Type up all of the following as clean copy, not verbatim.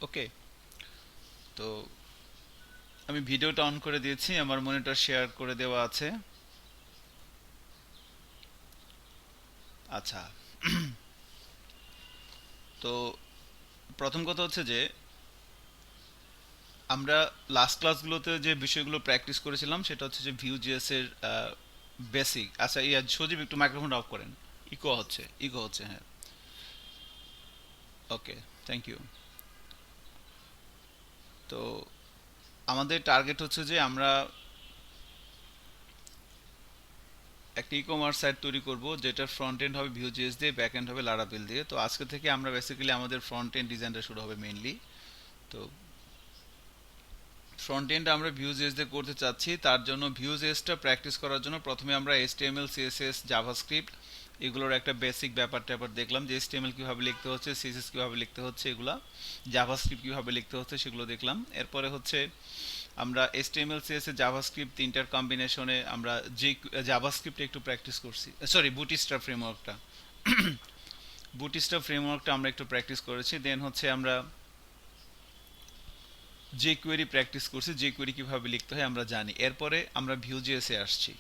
ওকে। তো আমি ভিডিওটা অন করে দিয়েছি, আমার মনিটর শেয়ার করে দেওয়া আছে। আচ্ছা, তো প্রথম কথা হচ্ছে যে আমরা লাস্ট ক্লাসগুলোতে যে বিষয়গুলো প্র্যাকটিস করেছিলাম সেটা হচ্ছে যে ভিউ জিএস এর বেসিক। আচ্ছা ইয়া সজীব একটু মাইক্রোফোন অফ করেন। ইকো হচ্ছে, হ্যাঁ। ওকে, থ্যাংক ইউ। তো আমাদের টার্গেট হচ্ছে যে আমরা একটা ই কমার্স সাইট তৈরি করব যেটার ফ্রন্ট এন্ড হবে ভিউ জিএস দিয়ে, ব্যাক এন্ড হবে লারাভেল দিয়ে। তো আজকে থেকে আমরা বেসিক্যালি আমাদের ফ্রন্ট এন্ড ডিজাইনটা শুরু হবে মেইনলি। তো ফ্রন্ট এন্ড আমরা ভিউজেস দিয়ে করতে চাচ্ছি, তার জন্য ভিউজেসটা প্র্যাকটিস করার জন্য প্রথমে আমরা এইচটিএমএল সিএসএস জাভাস্ক্রিপ্ট এগুলোর একটা বেসিক ব্যাপার ট্যাপার দেখলাম, যে এইচটিএমএল কীভাবে লিখতে হচ্ছে, সিএসএস কীভাবে লিখতে হচ্ছে, এগুলা জাভাস্ক্রিপ্ট কীভাবে লিখতে হচ্ছে সেগুলো দেখলাম। এরপরে হচ্ছে আমরা এইচটিএমএল সিএসএস জাভাস্ক্রিপ্ট তিনটার কম্বিনেশনে আমরা যে জাভাস্ক্রিপ্টে একটু প্র্যাকটিস করছি, সরি বুটস্ট্র্যাপ ফ্রেমওয়ার্কটা বুটস্ট্র্যাপ ফ্রেমওয়ার্কটা আমরা একটু প্র্যাকটিস করেছি। দেন হচ্ছে আমরা যে কোয়েরি প্র্যাকটিস করছি, যে কোয়েরি কিভাবে লিখতে হয় আমরা জানি। এরপরে আমরা ভিউ.js এ আসছি।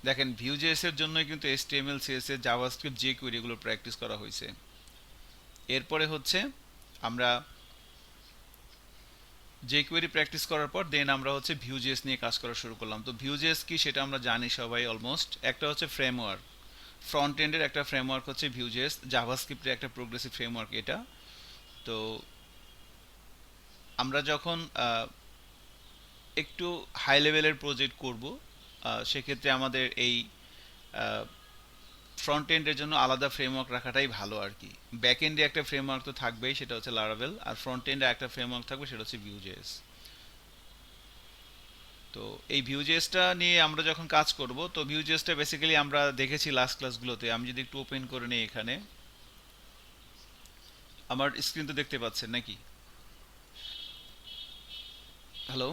দেখেন ভিউ.js এর জন্যই কিন্তু এইচটিএমএল সিএসএস জাভাস্ক্রিপ্ট যে কোয়েরি এগুলো প্র্যাকটিস করা হয়েছে। এরপরে হচ্ছে আমরা যে কোয়েরি প্র্যাকটিস করার পর দেন আমরা হচ্ছে ভিউ.js নিয়ে কাজ করা শুরু করলাম। তো ভিউ.js কি সেটা আমরা জানি সবাই অলমোস্ট। একটা হচ্ছে ফ্রেমওয়ার্ক, ফ্রন্ট এন্ডের একটা ফ্রেমওয়ার্ক হচ্ছে ভিউ.js, জাভাস্ক্রিপ্টের একটা প্রোগ্রেসিভ ফ্রেমওয়ার্ক এটা। তো আমরা যখন একটু হাই লেভেলের প্রজেক্ট করব, সেক্ষেত্রে আমাদের এই ফ্রন্ট এন্ডের জন্য আলাদা ফ্রেমওয়ার্ক রাখাটাই ভালো আর কি। ব্যাক এন্ডে একটা ফ্রেমওয়ার্ক তো থাকবেই, সেটা হচ্ছে লারাভেল, আর ফ্রন্ট এন্ডে একটা ফ্রেমওয়ার্ক থাকবে সেটা হচ্ছে ভিউ.js। তো এই ভিউ.jsটা নিয়ে আমরা যখন কাজ করব, তো ভিউ.jsটা বেসিক্যালি আমরা দেখেছি লাস্ট ক্লাসগুলোতে। আমি যদি একটু ওপেন করে নিই এখানে, আমার স্ক্রিন তো দেখতে পাচ্ছেন নাকি? হ্যালো?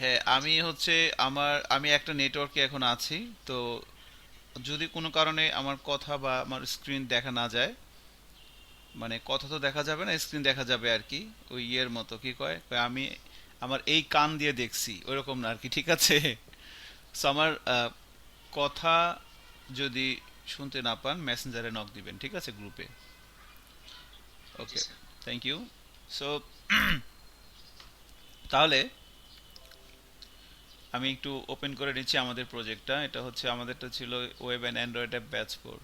হ্যাঁ, আমি হচ্ছে আমি একটা নেটওয়ার্কে এখন আছি। তো যদি কোনো কারণে আমার কথা বা আমার স্ক্রিন দেখা না যায়, মানে কথা তো দেখা যাবে না, স্ক্রিন দেখা যাবে আর কি। ওই ইয়ের মতো কি কয় কয় আমি আমার এই কান দিয়ে দেখছি ওইরকম না আর কি, ঠিক আছে? সো আমার কথা যদি শুনতে না পান মেসেঞ্জারে নক দিবেন, ঠিক আছে, গ্রুপে। ওকে, থ্যাংক ইউ। সো তাহলে আমি একটু ওপেন করে নিচ্ছি আমাদের প্রজেক্টটা। এটা হচ্ছে আমাদেরটা ছিল web and Android app batch 4।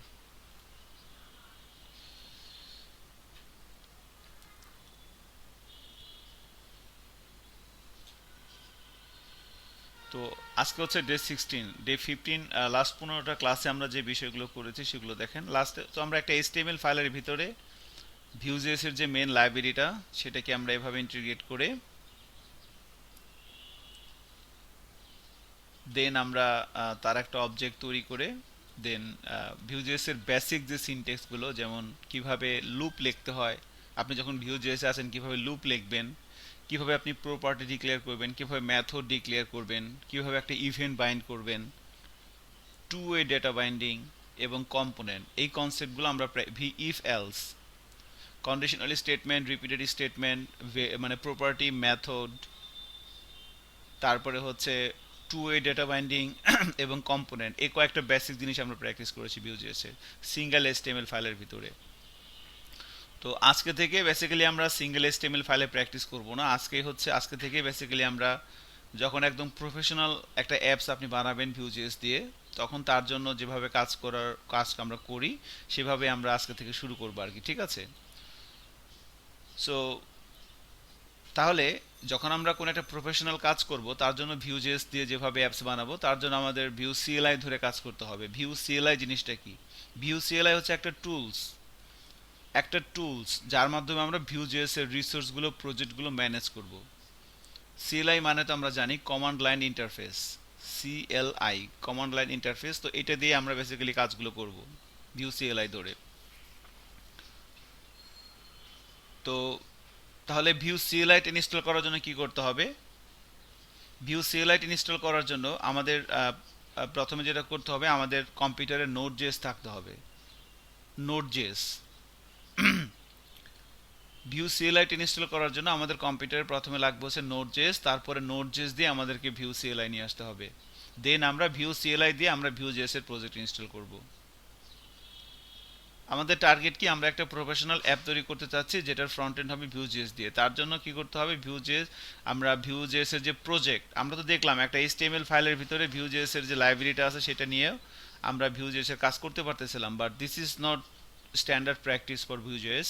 তো আজকে হচ্ছে ডে 16, ডে 15। লাস্ট 15টা ক্লাসে আমরা যে বিষয়গুলো করেছি সেগুলো দেখেন। লাস্টে তো আমরা একটা এইচটিএমএল ফাইলের ভিতরে ভিউজেস এর যে মেন লাইব্রেরিটা সেটাকে আমরা এভাবে ইন্টিগ্রেট করে দেন আমরা তার একটা অবজেক্ট তৈরি করে দেন ভিউজেস এর বেসিক যে সিনট্যাক্সগুলো, যেমন কিভাবে লুপ লিখতে হয়, আপনি যখন ভিউজেস আছেন কিভাবে লুপ লিখবেন, কিভাবে আপনি প্রপার্টি ডিক্লেয়ার করবেন, কিভাবে মেথড ডিক্লেয়ার করবেন, কিভাবে একটা ইভেন্ট বাইন্ড করবেন, টু ওয়ে ডেটা বাইন্ডিং এবং কম্পোনেন্ট, এই কনসেপ্টগুলো আমরা if else, conditional statement, repeated statement, মানে প্রপার্টি, মেথড, তারপরে হচ্ছে টু ওয়ে ডেটা বাইন্ডিং এবং কম্পোনেন্ট, এই কয়েকটা বেসিক জিনিস আমরা প্র্যাকটিস করেছি ভিউজেস এর সিঙ্গেল এইচটিএমএল ফাইলের ভিতরে। তো আজকে থেকে বেসিক্যালি আমরা সিঙ্গেল এইচটিএমএল ফাইলে প্র্যাকটিস করব না। আজকে থেকে বেসিক্যালি আমরা যখন একদম প্রফেশনাল একটা অ্যাপস আপনি বানাবেন ভিউজেস দিয়ে, তখন তার জন্য যেভাবে কাজ আমরা করি সেভাবে আমরা আজকে থেকে শুরু করবো আর কি, ঠিক আছে? সো তাহলে যখন আমরা কোনো একটা প্রফেশনাল কাজ করব তার জন্য ভিউজেস দিয়ে যেভাবে অ্যাপস বানাবো তার জন্য আমাদের ভিউ সিএলআই ধরে কাজ করতে হবে। ভিউ সিএলআই জিনিসটা কি? ভিউ সিএলআই হচ্ছে একটা টুলস যার মাধ্যমে আমরা ভিউজেস এর রিসোর্সগুলো, প্রজেক্টগুলো ম্যানেজ করব। সিএলআই মানে তো আমরা জানি command line interface, CLI command line interface. তো এটা দিয়ে আমরা বেসিক্যালি কাজগুলো করব ভিউ সিএলআই ধরে। তো তাহলে ভিউ সিএলআই ইনস্টল করার জন্য কি করতে হবে? ভিউ সিএলআইট ইনস্টল করার জন্য আমাদের প্রথমে যেটা করতে হবে, আমাদের কম্পিউটারে নোড জেএস থাকতে হবে। নোড.জেএস। ভিউ সিএলআই ইনস্টল করার জন্য আমাদের কম্পিউটারে প্রথমে লাগবে হচ্ছে নোড.জেএস, তারপরে নোড.জেএস দিয়ে আমাদেরকে ভিউ সিএলআই নিয়ে আসতে হবে। দেন আমরা ভিউ সিএলআই দিয়ে আমরা ভিউ.জেএস এর প্রজেক্ট ইনস্টল করব। আমাদের টার্গেট কি, আমরা একটা প্রফেশনাল অ্যাপ তৈরি করতে চাচ্ছি যেটার ফ্রন্ট এন্ড হবে ভিউ.জেএস দিয়ে। তার জন্য কি করতে হবে, ভিউ.জেএস, আমরা ভিউ.জেএস এর যে প্রজেক্ট, আমরা তো দেখলাম একটা এইচটিএমএল ফাইলের ভিতরে ভিউ.জেএস এর যে লাইব্রেরিটা আছে সেটা নিয়ে আমরা ভিউ.জেএস এর কাজ করতে পারতেছিলাম, but this is not standard practice for Vue js.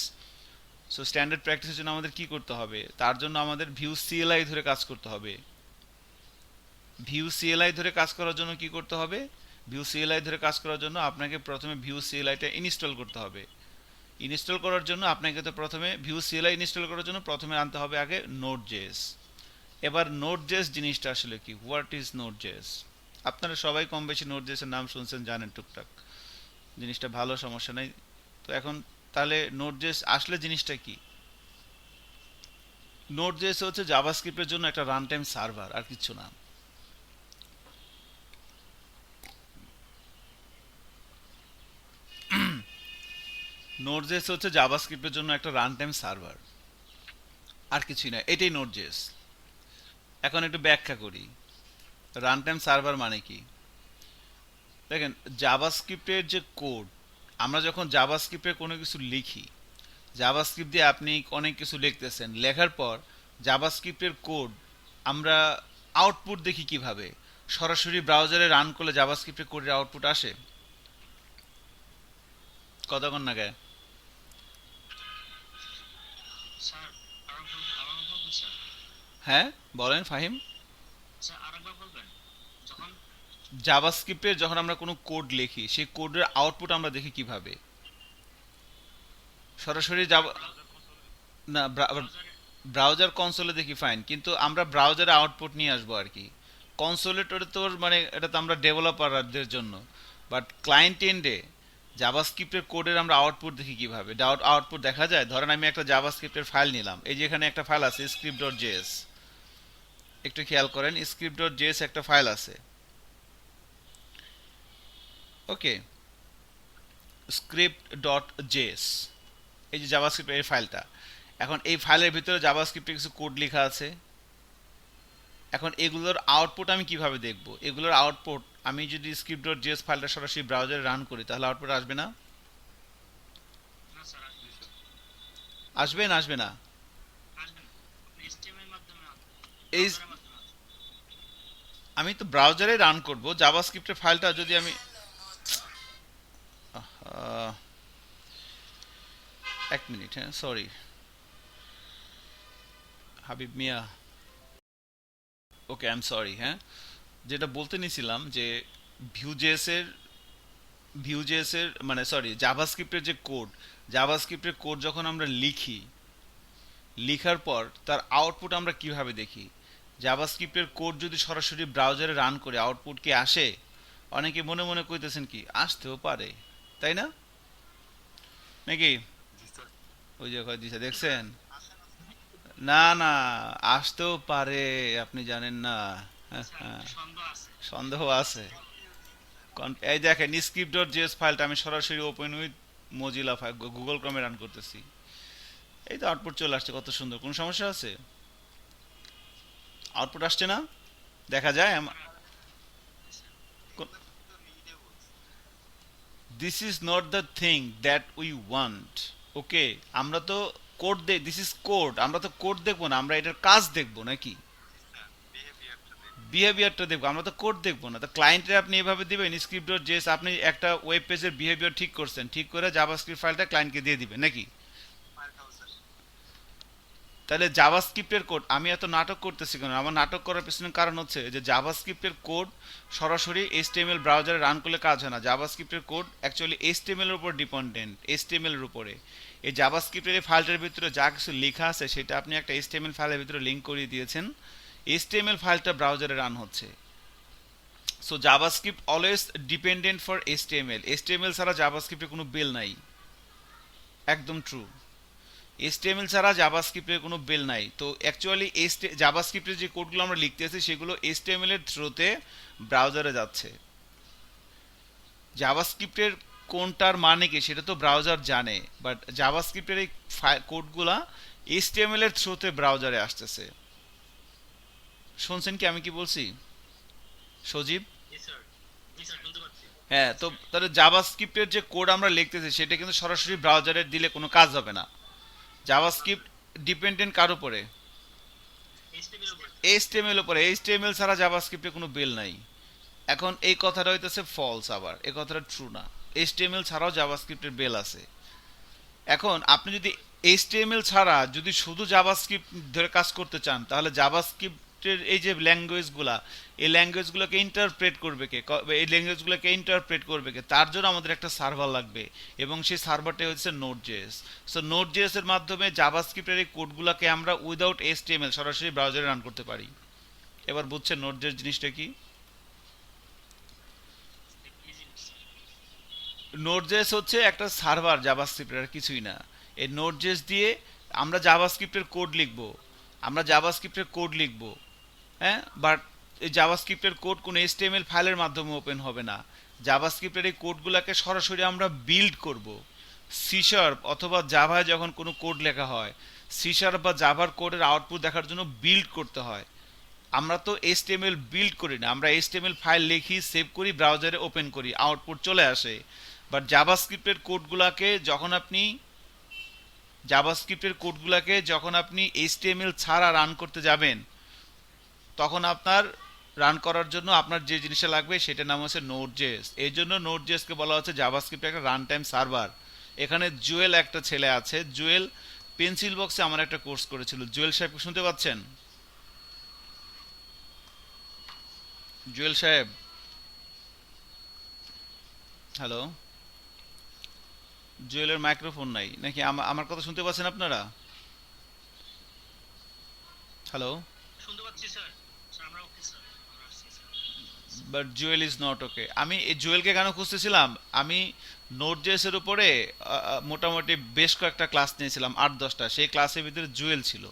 So standard প্র্যাকটিসের জন্য আমাদের কি করতে হবে, তার জন্য আমাদের ভিউ সিএলআই ধরে কাজ করতে হবে। ভিউ সিএলআই ধরে কাজ করার জন্য কি করতে হবে, ভিউ সিএলআই ধরে কাজ করার জন্য আপনাকে প্রথমে ভিউ সিএলআইটা ইনস্টল করতে হবে। ইনস্টল করার জন্য আপনাকে তো প্রথমে ভিউ সিএলআই ইনস্টল করার জন্য প্রথমে আনতে হবে আগে নোড.জেএস। এবার নোড.জেএস জিনিসটা আসলে কি, হোয়াট ইজ নোড.জেএস? আপনারা সবাই কম বেশি নোড.জেএস এর নাম শুনছেন, জানেন টুকটাক, জিনিসটা ভালো, সমস্যা নাই। তো এখন তাহলে নোড.জেএস আসলে জিনিসটা কি? নোড.জেএস হচ্ছে জাভাস্ক্রিপ্টের জন্য একটা রান টাইম সার্ভার, আর কিছু না। নোড.জেএস হচ্ছে জাভাস্ক্রিপ্টের জন্য একটা রান টাইম সার্ভার, আর কিছুই না, এটাই নোড.জেএস। এখন একটু ব্যাখ্যা করি রান টাইম সার্ভার মানে কি। দেখেন, জাভাস্ক্রিপ্টের যে কোড, আমরা যখন জাভাস্ক্রিপ্টে কোনো কিছু লিখি, জাভাস্ক্রিপ্ট দিয়ে আপনি অনেক কিছু লিখতেছেন, লেখার পর জাভাস্ক্রিপ্টের কোড আমরা আউটপুট দেখি কিভাবে, সরাসরি ব্রাউজারে রান করলে জাভাস্ক্রিপ্টের কোডের আউটপুট আসে কতক্ষণ না গায়ে? হ্যাঁ বলেন ফাহিম। জাভাস্ক্রিপ্টে যখন আমরা কোনো কোড লিখি, সেই কোডের আউটপুট আমরা দেখি কিভাবে? সরাসরি না, ব্রাউজার কনসোলে দেখি, ফাইন, কিন্তু আমরা ব্রাউজারে আউটপুট নিয়ে আসবো আর কি। কনসোলে তো মানে এটা তো আমরা ডেভেলপারদের জন্য, বাট ক্লায়েন্ট এন্ডে জাভাস্ক্রিপ্টের কোডের আমরা আউটপুট দেখি কিভাবে? আউটপুট দেখা যায়, ধরেন আমি একটা জাভাস্ক্রিপ্টের ফাইল নিলাম, এই যে এখানে একটা ফাইল আছে script.js, একটু খেয়াল করেন, script.js একটা ফাইল আছে, ওকে, script.js, এই যে জাভাস্ক্রিপ্ট এর ফাইলটা। এখন এই ফাইলের ভিতরে জাভাস্ক্রিপ্টে কিছু কোড লেখা আছে। এখন এগুলোর আউটপুট আমি কিভাবে দেখব? এগুলোর আউটপুট আমি যদি script.js ফাইলটা সরাসরি ব্রাউজারে রান করি তাহলে আউটপুট আসবে না? আসবে না, আসবে না? এই আমি তো ব্রাউজারে রান করব জাভাস্ক্রিপ্টের ফাইলটা, যদি আমি এক মিনিট, হ্যাঁ sorry Habib Mia, okay I am sorry, হ্যাঁ যেটা বলতে নিছিলাম যে ভিউ.জেএস এর ভিউ.জেএস এর মানে সরি জাভাস্ক্রিপ্টের যে কোড, জাভাস্ক্রিপ্টের কোড যখন আমরা লিখি, লিখার পর তার আউটপুট আমরা কিভাবে দেখি? জাভাস্ক্রিপ্টের কোড যদি সরাসরি ব্রাউজারে রান করে আউটপুট কি আসে? অনেকে মনে মনে কইতেছেন কি আসতেও পারে, তাই না নাকি? ওই যে কয় দিছে দেখছেন, না না, আসতেও পারে, আপনি জানেন না। হ্যাঁ, হ্যাঁ, সন্দেহ আছে। এই দেখেন script.js ফাইলটা আমি সরাসরি open with Mozilla file Google ক্রমে রান করতেছি, এই তো আউটপুট চলে আসছে, কত সুন্দর, কোন সমস্যা আছে? আউটপুট আসছে না, দেখা যায়। This is not the thing that we want, okay. আমরা তো কোড দিস ইজ কোড, আমরা তো কোড দেখবো না, আমরা এটার কাজ দেখবো নাকি? বিহেভিয়ারটা দেখবো, আমরা তো কোড দেখবো না। তো ক্লায়েন্টে আপনি এভাবে দিবেন script.js, আপনি একটা ওয়েব পেজের বিহেভিয়ার ঠিক করছেন, ঠিক করে জাভাস্ক্রিপ্ট ফাইলটা ক্লায়েন্টকে দিয়ে দিবেন নাকি? তাহলে জাভাস্ক্রিপ্টের কোড, আমি এত নাটক করতেছি কেন? আমার নাটক করার পেছনে কারণ হচ্ছে যে জাভাস্ক্রিপ্টের কোড সরাসরি এইচটিএমএল ব্রাউজারে রান করলে কাজ হয় না। জাভাস্ক্রিপ্টের কোড অ্যাকচুয়ালি এইচটিএমএল এর উপর ডিপেন্ডেন্ট, এইচটিএমএল এর উপরে। এই জাভাস্ক্রিপ্টের এই ফাইলটার ভিতরে যা কিছু লেখা আছে সেটা আপনি একটা এইচটিএমএল ফাইলের ভিতরে লিঙ্ক করিয়ে দিয়েছেন, এইচটিএমএল ফাইলটা ব্রাউজারে রান হচ্ছে। So JavaScript always dependent for HTML, HTML ছাড়া জাভাস্ক্রিপ্টের কোনো বেল নাই, একদম ট্রু। এইচটিএমএল ছাড়া জাভাস্ক্রিপ্টের কোনো বেল নাই। তো অ্যাকচুয়ালি জাভাস্ক্রিপ্টের যে কোডগুলো আমরা লিখতে আছি সেগুলো এইচটিএমএল এর থ্রুতে ব্রাউজারে যাচ্ছে। জাভাস্ক্রিপ্টের কোনটার মানে কি সেটা তো ব্রাউজার জানে, বাট জাভাস্ক্রিপ্টের এই কোডগুলা এইচটিএমএল এর থ্রুতে ব্রাউজারে আসতেছে। শুনছেন কি আমি কি বলছি সজীব? হ্যাঁ, তো তাহলে জাভাস্ক্রিপ্টের যে কোড আমরা লিখতেছি সেটা কিন্তু সরাসরি ব্রাউজারে দিলে কোনো কাজ হবে না। জাভাস্ক্রিপ্ট ডিপেন্ডেন্ট কার উপরে? এইচটিএমএল উপরে। এইচটিএমএল ছাড়া জাভাস্ক্রিপ্টে কোনো বেল নাই। এখন এই কথাটা হইতেছে ফলস, আবার এই কথাটা ট্রু না। এইচটিএমএল ছাড়াও জাভাস্ক্রিপ্টের বেল আছে। এখন আপনি যদি এইচটিএমএল ছাড়া যদি শুধু জাভাস্ক্রিপ্ট ধরে কাজ করতে চান, তাহলে জাভাস্ক্রিপ্টের এই যে ল্যাঙ্গুয়েজগুলা, এই ল্যাঙ্গুয়েজগুলোকে ইন্টারপ্রেট করবে কে? এই ল্যাঙ্গুয়েজগুলোকে ইন্টারপ্রেট করবে কে? তার জন্য আমাদের একটা সার্ভার লাগবে, এবং সেই সার্ভারটা হচ্ছে নোড.জেএস। সো নোড.জেএস এর মাধ্যমে জাভাস্ক্রিপ্টের এই কোডগুলোকে আমরা উইদাউট এইচটিএমএল সরাসরি ব্রাউজারে রান করতে পারি। এবার বুঝছেন নোড.জেএস জিনিসটা কি? নোড.জেএস হচ্ছে একটা সার্ভার জাভাস্ক্রিপ্টের, আর কিছুই না। এই নোড.জেএস দিয়ে আমরা জাভাস্ক্রিপ্টের কোড লিখব, আমরা জাভাস্ক্রিপ্টের কোড লিখব, হ্যাঁ, বাট এই জাভাস্ক্রিপ্টের কোড কোনো এইচটিএমএল ফাইলের মাধ্যমে ওপেন হবে না। জাভাস্ক্রিপ্টের এই কোডগুলোকে সরাসরি আমরা বিল্ড করব। সি শার্প অথবা জাভায় যখন কোনো কোড লেখা হয়, সি শার্প বা জাভার কোডের আউটপুট দেখার জন্য বিল্ড করতে হয়। আমরা তো এইচটিএমএল বিল্ড করি না, আমরা এইচটিএমএল ফাইল লিখি, সেভ করি, ব্রাউজারে ওপেন করি, আউটপুট চলে আসে। বাট জাভাস্ক্রিপ্টের কোডগুলোকে এইচটিএমএল ছাড়া রান করতে যাবেন, তখন আপনার রান করার জন্য আপনার যে জিনিসটা লাগবে সেটার নাম হচ্ছে নোড.জেএস। এই জন্য নোড.জেএসকে বলা হচ্ছে জাভাস্ক্রিপ্টের একটা রান টাইম সার্ভার। এখানে জুয়েল একটা ছেলে আছে, জুয়েল পেন্সিল বক্সে আমার একটা কোর্স করেছিল। জুয়েল সাহেবকে শুনতে পাচ্ছেন? জুয়েল সাহেব, হ্যালো? জুয়েলের মাইক্রোফোন নাই নাকি? আমার কথা শুনতে পাচ্ছেন আপনারা? Hello? But Jewel is not okay. আমি এই জুয়েলকে কেন খুঁজতেছিলাম, আমি নোড.জেএস এর উপরে মোটামুটি বেশ কয়েকটা ক্লাস নিয়েছিলাম, 8-10টা। সেই ক্লাসের ভিতরে জুয়েল ছিল,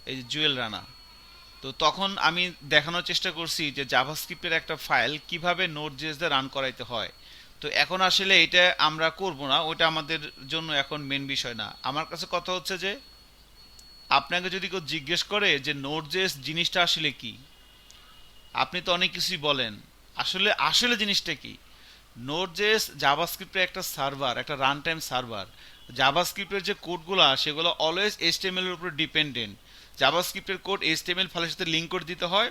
এই যে জুয়েল রানা। তো তখন আমি দেখানোর চেষ্টা করছি যে জাভাস্ক্রিপ্টের একটা ফাইল কিভাবে নোড.জেএস দিয়ে রান করাইতে হয়। তো এখন আসলে এটা আমরা করব না, ওটা আমাদের জন্য এখন মেন বিষয় না। আমার কাছে কথা হচ্ছে যে আপনাকে যদি কেউ জিজ্ঞেস করে যে নোড.জেএস জিনিসটা আসলে কি, আপনি তো অনেক কিছুই বলেন, আসলে আসলে জিনিসটা কি? নোড.জেএস জাভাস্ক্রিপ্টের একটা সার্ভার, একটা রান টাইম সার্ভার। জাভাস্ক্রিপ্টের যে কোডগুলো সেগুলো অলওয়েজ এইচটিএমএল এর উপর ডিপেন্ডেন্ট। জাভাস্ক্রিপ্টের কোড এইচটিএমএল ফাইলের সাথে লিঙ্ক করে দিতে হয়,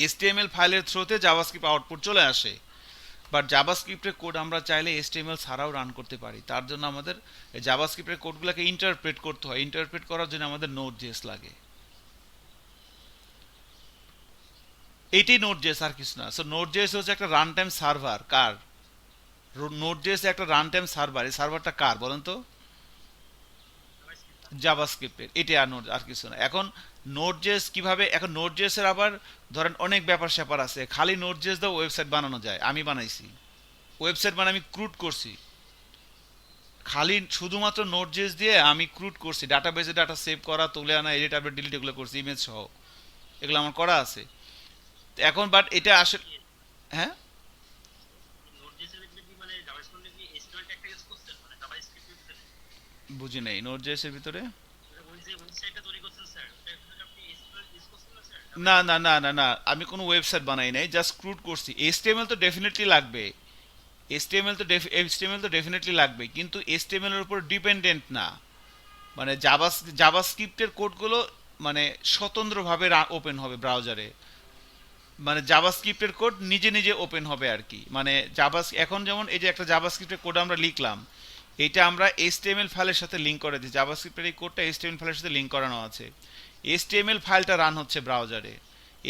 এইচটিএমএল ফাইলের থ্রুতে জাভাস্ক্রিপ্ট আউটপুট চলে আসে। বাট জাভাস্ক্রিপ্টের কোড আমরা চাইলে এইচটিএমএল ছাড়াও রান করতে পারি। তার জন্য আমাদের এই জাভাস্ক্রিপ্টের কোডগুলোকে ইন্টারপ্রেট করতে হয়। ইন্টারপ্রেট করার জন্য আমাদের নোড.জেএস লাগে। এইটাই নোড.জেএস, আর কিছু না। সো নোড.জেএস হচ্ছে একটা রান টাইম সার্ভার। কার? নোড.জেএস একটা রান টাইম সার্ভার। এই সার্ভারটা কার বলেন তো? জাভাস্ক্রিপ্টের। এটা আর নোড, আর কিছু না। এখন নোড.জেএস কিভাবে, এখন নোড.জেএস এর আবার ধরেন অনেক ব্যাপার স্যাপার আছে। খালি নোড.জেএস দিয়ে ওয়েবসাইট বানানো যায়, আমি বানাইছি। ওয়েবসাইট মানে আমি ক্রুড করছি, খালি শুধুমাত্র নোড.জেএস দিয়ে আমি ক্রুড করছি। ডাটাবেসে ডাটা সেভ করা, তুলে আনা, এডিট আপডেট ডিলিট এগুলো করছি, ইমেজ সহ এগুলো আমার করা আছে। এখন বাট এটা আসলে, হ্যাঁ, বুঝি নাই নোড.জেএস এর ভিতরে। না না না না না, আমি কোনো ওয়েবসাইট বানাই নাই, জাস্ট ক্রুড করছি। এইচটিএমএল তো ডেফিনেটলি লাগবে, এইচটিএমএল তো ডেফিনেটলি লাগবে, কিন্তু এইচটিএমএল এর উপর ডিপেন্ডেন্ট না। মানে জাভাস্ক্রিপ্টের কোডগুলো মানে স্বতন্ত্রভাবে ওপেন হবে ব্রাউজারে। মানে জাভাস্ক্রিপ্টের কোড নিজে নিজে ওপেন হবে আর কি। মানে এখন যেমন এই যে একটা জাভাস্ক্রিপ্টের কোড আমরা লিখলাম, এটা আমরা এইচটিএমএল ফাইলের সাথে লিংক করে দিই। জাভাস্ক্রিপ্টের এই কোডটা এইচটিএমএল ফাইলের সাথে লিংক করানো আছে। এইচটিএমএল ফাইলটা রান হচ্ছে ব্রাউজারে,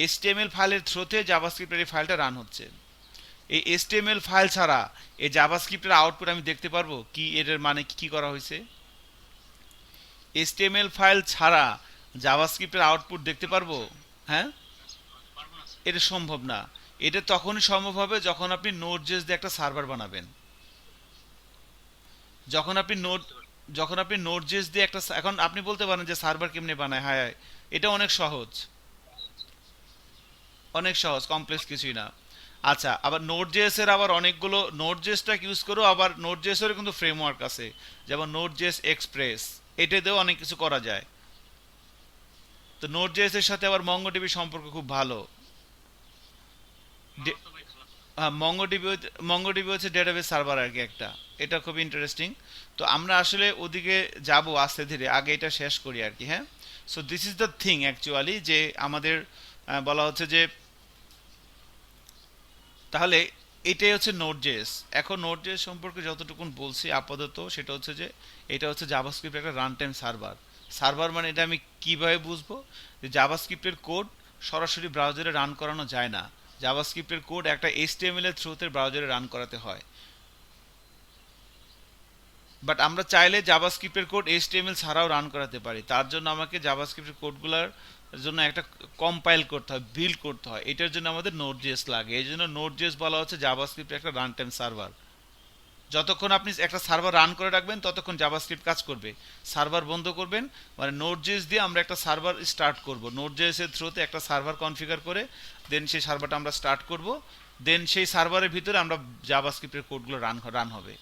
এইচটিএমএল ফাইলের থ্রুতে জাভাস্ক্রিপ্টের এই ফাইলটা রান হচ্ছে। এই এইচটিএমএল ফাইল ছাড়া এই জাভাস্ক্রিপ্টের আউটপুট আমি দেখতে পারবো কি, এর মানে কি করা হয়েছে? এইচটিএমএল ফাইল ছাড়া জাভাস্ক্রিপ্টের আউটপুট দেখতে পারবো? হ্যাঁ, এটা সম্ভব না। এটা তখনই সম্ভব হবে যখন আপনি নোড.জেএস দিয়ে একটা সার্ভার বানাবেন। যখন আপনি নোড যখন আপনি নোড.জেএস দিয়ে একটা এখন আপনি বলতে পারেন যে সার্ভার কেমনে বানায়। হ্যাঁ, এটা অনেক সহজ, অনেক সহজ, কমপ্লেক্স কিছুই না। আচ্ছা, আবার নোড জেএস এর আবার অনেকগুলো নোড জেএসটা ইউজ করো, আবার নোড জেএস এর কিন্তু ফ্রেমওয়ার্ক আছে, যেমন নোড জেএস এক্সপ্রেস, এটা দিয়েও অনেক কিছু করা যায়। তো নোড জেএস এর সাথে আবার মঙ্গোডিবি সম্পর্ক খুব ভালো। হ্যাঁ, মঙ্গোডিবি হচ্ছে ডেটাবেস সার্ভার আর কি একটা, এটা খুব ইন্টারেস্টিং। তো আমরা আসলে ওদিকে যাব আস্তে ধীরে, আগে এটা শেষ করি আর কি। হ্যাঁ, so this is the thing actually, যে আমাদের বলা হচ্ছে যে তাহলে এটাই হচ্ছে নোড জেএস। এখন নোড জেএস সম্পর্কে যতটুকুন বলছি আপাতত, সেটা হচ্ছে যে এটা হচ্ছে জাভাস্ক্রিপ্ট একটা রান টাইম সার্ভার। সার্ভার মানে এটা আমি কিভাবে বুঝবো, যে জাভাস্ক্রিপ্টের কোড সরাসরি ব্রাউজারে রান করানো যায় না, জাভাস্ক্রিপ্টের কোড একটা এইচটিএমএল এর থ্রুতে ব্রাউজারে রান করাতে হয়। বাট আমরা চাইলে জাভাস্ক্রিপ্টের কোড এইচটিএমএল ছাড়াও রান করাতে পারি, তার জন্য আমাকে জাভাস্ক্রিপ্টের কোডগুলোর জন্য একটা কম্পাইল করতে হয়, বিল্ড করতে হয়, এটার জন্য আমাদের নোড জেএস লাগে। এই জন্য নোড জেএস বলা হচ্ছে জাভাস্ক্রিপ্টের একটা রান টাইম সার্ভার। যতক্ষণ আপনি একটা সার্ভার রান করে রাখবেন ততক্ষণ জাভাস্ক্রিপ্ট কাজ করবে। সার্ভার বন্ধ করবেন মানে নোড জেএস দিয়ে আমরা একটা সার্ভার স্টার্ট করব, নোড জেএস এর থ্রুতে একটা সার্ভার কনফিগার করে দেন সেই সার্ভারটা আমরা স্টার্ট করব, দেন সেই সার্ভারের ভিতরে আমরা জাভাস্ক্রিপ্টের কোডগুলো রান হবে।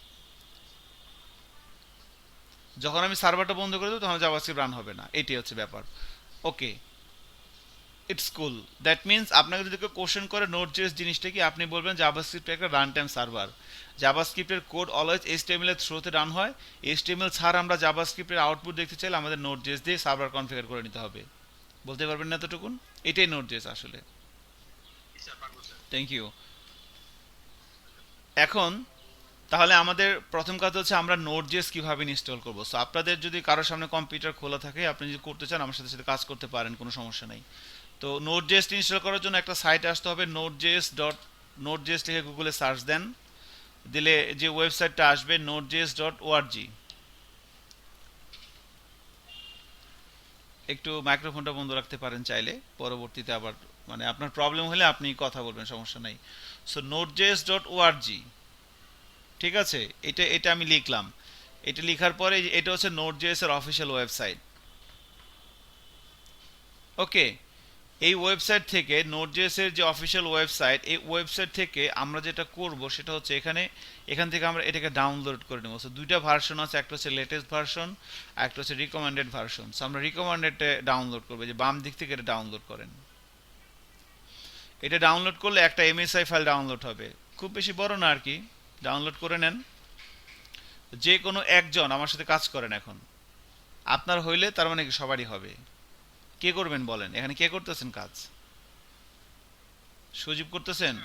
যখন আমি সার্ভারটা বন্ধ করে দেবো তখন জাভাস্ক্রিপ্ট রান হবে না, এটাই হচ্ছে ব্যাপার। ওকে, ইটস কুল। দ্যাট মিনস আপনাকে যদি কেউ কোশ্চেন করে নোড জেএস জিনিসটা কি, আপনি বলবেন জাভাস্ক্রিপ্ট একটা রান টাইম সার্ভার। জাভাস্ক্রিপ্টের কোড অলওয়েজ এইচটিএমএল এর থ্রুতে রান হয়, এইচটিএমএল ছাড়া আমরা জাভাস্ক্রিপ্টের আউটপুট দেখতে চাইলে আমাদের নোড জেএস দিয়ে সার্ভার কনফিগার করে নিতে হবে। বলতে পারবেন না এতটুকুন? এটাই নোড জেএস আসলে। Thank you. এখন তাহলে আমাদের প্রথম কাজ হচ্ছে আমরা নোড জেএস কিভাবে ইনস্টল করব। সো আপনাদের যদি কারোর সামনে কম্পিউটার খোলা থাকে, আপনি যদি করতে চান আমার সাথে সাথে কাজ করতে পারেন, কোনো সমস্যা নেই। তো নোড জেএস ইনস্টল করার জন্য একটা সাইটে আসতে হবে, নোড জেএস লিখে গুগলে সার্চ দেন, দিলে যে ওয়েবসাইটটা আসবে nodejs.org। একটু মাইক্রোফোনটা বন্ধ রাখতে পারেন চাইলে, পরবর্তীতে আবার মানে আপনার প্রবলেম হলে আপনি কথা বলবেন, সমস্যা নাই। সো nodejs.org, ঠিক আছে, এটা এটা আমি লিখলাম। এটা লেখার পরে এটা হচ্ছে নোড.js এর অফিসিয়াল ওয়েবসাইট। ওকে, এই ওয়েবসাইট থেকে নোড.js এর যে অফিসিয়াল ওয়েবসাইট, এই ওয়েবসাইট থেকে আমরা যেটা করব সেটা হচ্ছে এখান থেকে আমরা এটাকে ডাউনলোড করে নেব। সো দুইটা ভার্সন আছে, একটা হচ্ছে লেটেস্ট ভার্সন আর একটা হচ্ছে রিকমেন্ডেড ভার্সন। সো আমরা রিকমেন্ডেডটা ডাউনলোড করব, যে বাম দিক থেকে এটা ডাউনলোড করেন। এটা ডাউনলোড করলে একটা এমএসআই ফাইল ডাউনলোড হবে, খুব বেশি বড় না আর কি। ডাউনলোড করে নেন। যে কোনো একজন আমার সাথে কাজ করেন এখন, আপনার হইলে তার মানে কি সবারই হবে। কে করবেন বলেন, এখানে কে করতেছেন কাজ? সজীব করতেছেন?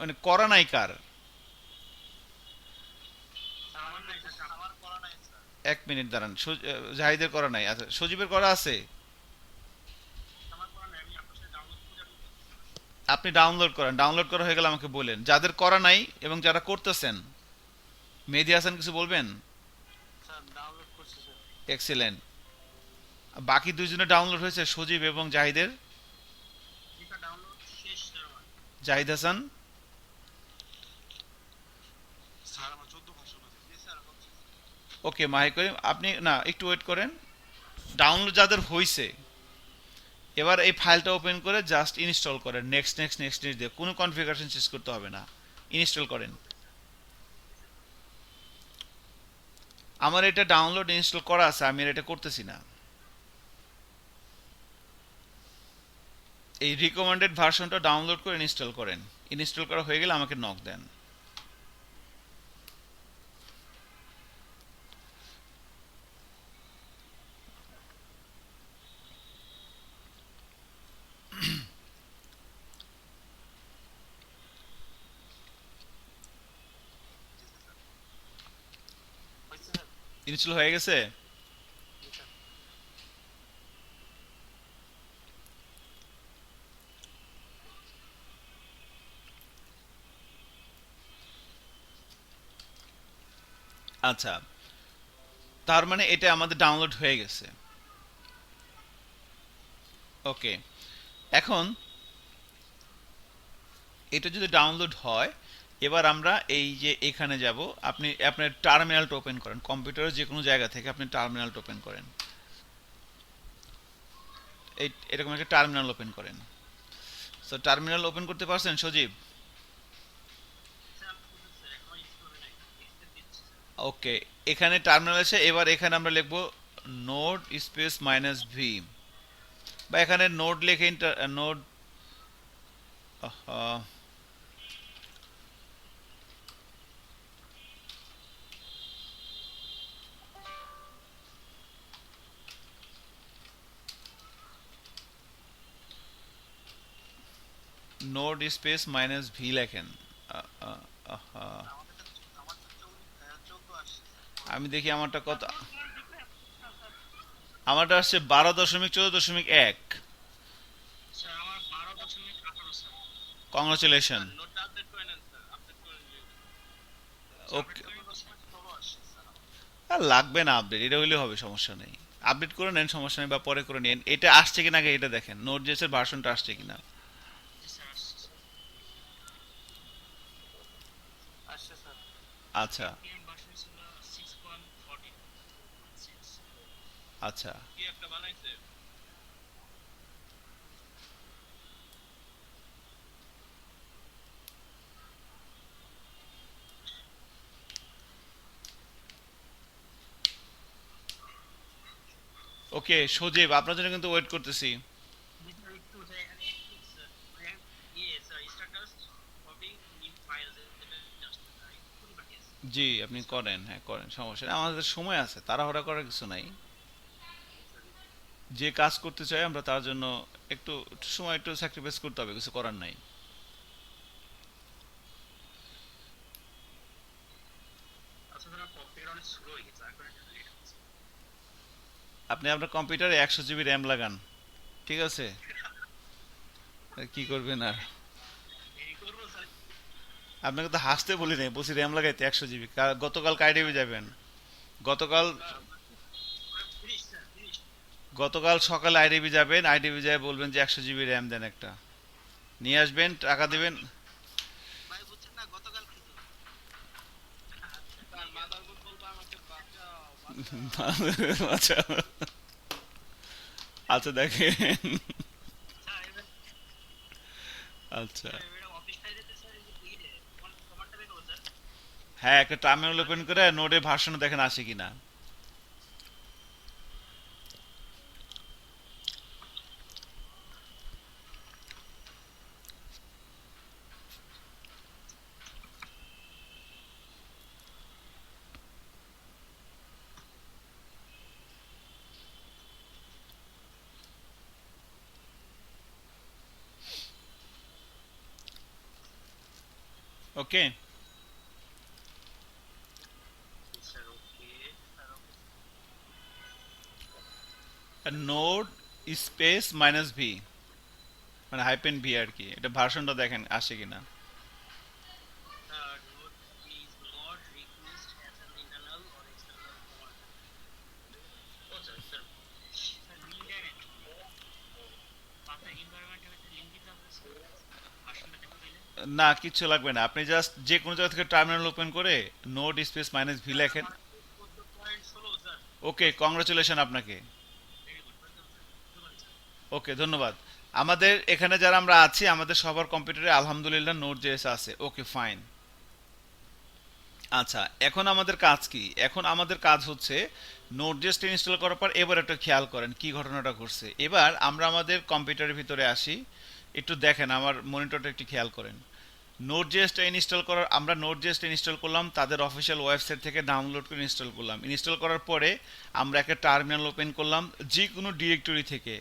মানে করা নাই কার? এক মিনিট দাঁড়ান, জাহিদের করা নাই, আচ্ছা সজীবের করা আছে। আপনি ডাউনলোড করেন, ডাউনলোড করা হয়ে গেলে আমাকে বলেন। যাদের করা নাই এবং যারা করতেছেন, মেহেদী হাসান কিছু বলবেন? এক্সিলেন্ট। বাকি দুইজনের ডাউনলোড হয়েছে, সজীব এবং জাহিদের? জাহিদ হাসান? ওকে, মাহি করিম আপনি না একটু ওয়েট করেন। ডাউনলোড যাদের হয়েছে, এবার এই ফাইলটা ওপেন করে জাস্ট ইনস্টল করেন, নেক্সট নেক্সট নেক্সট নেক্সট দিয়ে, কোনো কনফিগারেশন চেঞ্জ করতে হবে না, ইনস্টল করেন। আমার এটা ডাউনলোড ইনস্টল করা আছে, আমি আর এটা করতেছি না। এই রিকমেন্ডেড ভার্সনটা ডাউনলোড করে ইনস্টল করেন, ইনস্টল করা হয়ে গেলে আমাকে নক দেন। ইনস্টল হয়ে গেছে? আচ্ছা, তার মানে এটা আমাদের ডাউনলোড হয়ে গেছে। ওকে, এখন এটা যদি ডাউনলোড হয়, এবার আমরা এই যে এখানে যাব, আপনি আপনার টার্মিনালটা ওপেন করেন, কম্পিউটারের যে কোনো জায়গা থেকে আপনি টার্মিনালটা ওপেন করেন। এরকম একটা টার্মিনাল ওপেন করেন। সো টার্মিনাল ওপেন করতে পারছেন সজীব? ওকে, এখানে টার্মিনাল আছে। এবার এখানে আমরা লিখব নোড স্পেস মাইনাস ভি, বা এখানে নোড লিখে node node space minus V লেখেন। আহ, আহ, আহ, আমি দেখি আমারটা কত। আমারটা আসছে 12.14.1। কংগ্রাচুলেশন। ওকে, আর লাগবে না আপডেট, এটা হইলে হবে, সমস্যা নেই। আপডেট করে নেন, সমস্যা নেই, বা পরে করে নিন। এটা আসছে কিনা আগে এটা দেখেন, নোট জেসের ভার্সনটা আসছে কিনা। আচ্ছা আচ্ছা। ওকে সজীব, আপনার জন্য কিন্তু ওয়েট করতেছি। জি আপনি করেন, হ্যাঁ করেন, সমস্যা নেই, আমাদের সময় আছে, তাড়াহুড়া করার কিছু নাই। যে কাজ করতে চাই আমরা তার জন্য একটু একটু সময়, একটু স্যাক্রিফাইস করতে হবে, কিছু করার নাই। আপনি আপনার কম্পিউটারে 100 জিবি র্যাম লাগান, ঠিক আছে? আর কি করবেন আর। আপনাকে তো হাসতে বলি নাই, বলছি র্যাম লাগাইতে 100 জিবি। গতকাল কাইডিবি যাবেন? গতকাল গতকাল সকালে আইডিবি যাবেন, আইডিবি যায় বলবেন যে 100 জিবি র্যাম দেন একটা, নিয়ে আসবেন, টাকা দিবেন। আচ্ছা আচ্ছা দেখেন। আচ্ছা, হ্যাঁ একটা টার্মিনাল ওপেন করে নোডে ভার্সন দেখেন আসে কিনা। ওকে, নোড স্পেস মাইনাস ভি, মানে হাইপেন ভি আর কি, এটা ভার্সনটা দেখেন আসে কিনা। না কিচ্ছু লাগবে না, আপনি জাস্ট যে কোনো জায়গা থেকে টার্মিনাল ওপেন করে নোড স্পেস মাইনাস ভি লেখেন। ওকে, কংগ্রাচুলেশন আপনাকে। ওকে ধন্যবাদ। আমাদের এখানে যারা আমরা আছি আমাদের সবার কম্পিউটারে আলহামদুলিল্লাহ নোট জেএস আছে। Okay fine. আচ্ছা, এখন আমাদের কাজ কি? এখন আমাদের কাজ হচ্ছে নোট জেএস ইনস্টল করার পর এবার একটা খেয়াল করেন কি ঘটনাটা ঘটছে। এবার আমরা আমাদের কম্পিউটারের ভিতরে আসি, একটু দেখেন আমার মনিটরটা একটু খেয়াল করেন। নোট জেএসটা ইনস্টল করার, আমরা নোট জেএসটা ইনস্টল করলাম তাদের অফিসিয়াল ওয়েবসাইট থেকে ডাউনলোড করে ইনস্টল করলাম। ইনস্টল করার পরে আমরা একটা টার্মিনাল ওপেন করলাম যে কোনো ডিরেক্টরি থেকে।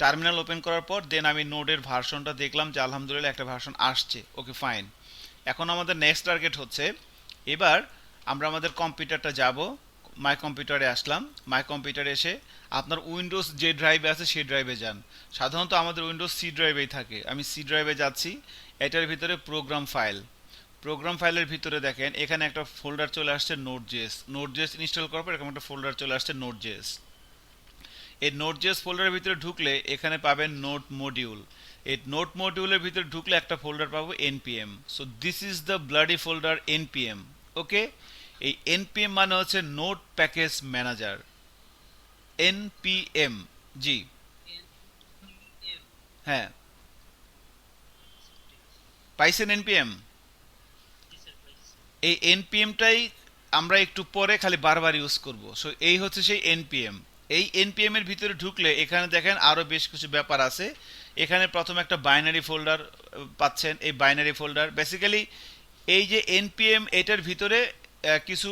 টার্মিনাল ওপেন করার পর দেন আমি নোডের ভার্সনটা দেখলাম যে আলহামদুলিল্লাহ একটা ভার্সন আসছে। Okay fine. এখন আমাদের নেক্সট টার্গেট হচ্ছে এবার আমরা আমাদের কম্পিউটারটা যাব, মাই কম্পিউটারে আসলাম। মাই কম্পিউটারে এসে আপনার উইন্ডোজ যে ড্রাইভে আছে সেই ড্রাইভে যান। সাধারণত আমাদের উইন্ডোজ সি ড্রাইভেই থাকে, আমি সি ড্রাইভে যাচ্ছি। এটার ভিতরে প্রোগ্রাম ফাইল, প্রোগ্রাম ফাইলের ভিতরে দেখেন এখানে একটা ফোল্ডার চলে আসছে note JS. Note JS install করার পর এরকম একটা ফোল্ডার চলে আসছে নোট জেএস। এই নোট জেএস ফোল্ডারের ভিতরে ঢুকলে এখানে পাবেন নোট মডিউল। এই নোট মডিউলের ভিতরে ঢুকলে একটা ফোল্ডার পাবো NPM. So this is the bloody folder NPM. Okay, এই এনপিএম মানে হচ্ছে নোট প্যাকেজ ম্যানেজার, এনপিএম। জি, হ্যাঁ, পাইছেন এনপিএম? এই এনপিএমটাই আমরা একটু পরে খালি বারবার ইউজ করব। সো এই হচ্ছে সেই এনপিএম। এই এনপিএম এর ভিতরে ঢুকলে এখানে দেখেন আরো বেশ কিছু ব্যাপার আছে। এখানে প্রথম একটা বাইনারি ফোল্ডার পাচ্ছেন। এই বাইনারি ফোল্ডার বেসিক্যালি এই যে এনপিএম এটার ভিতরে কিছু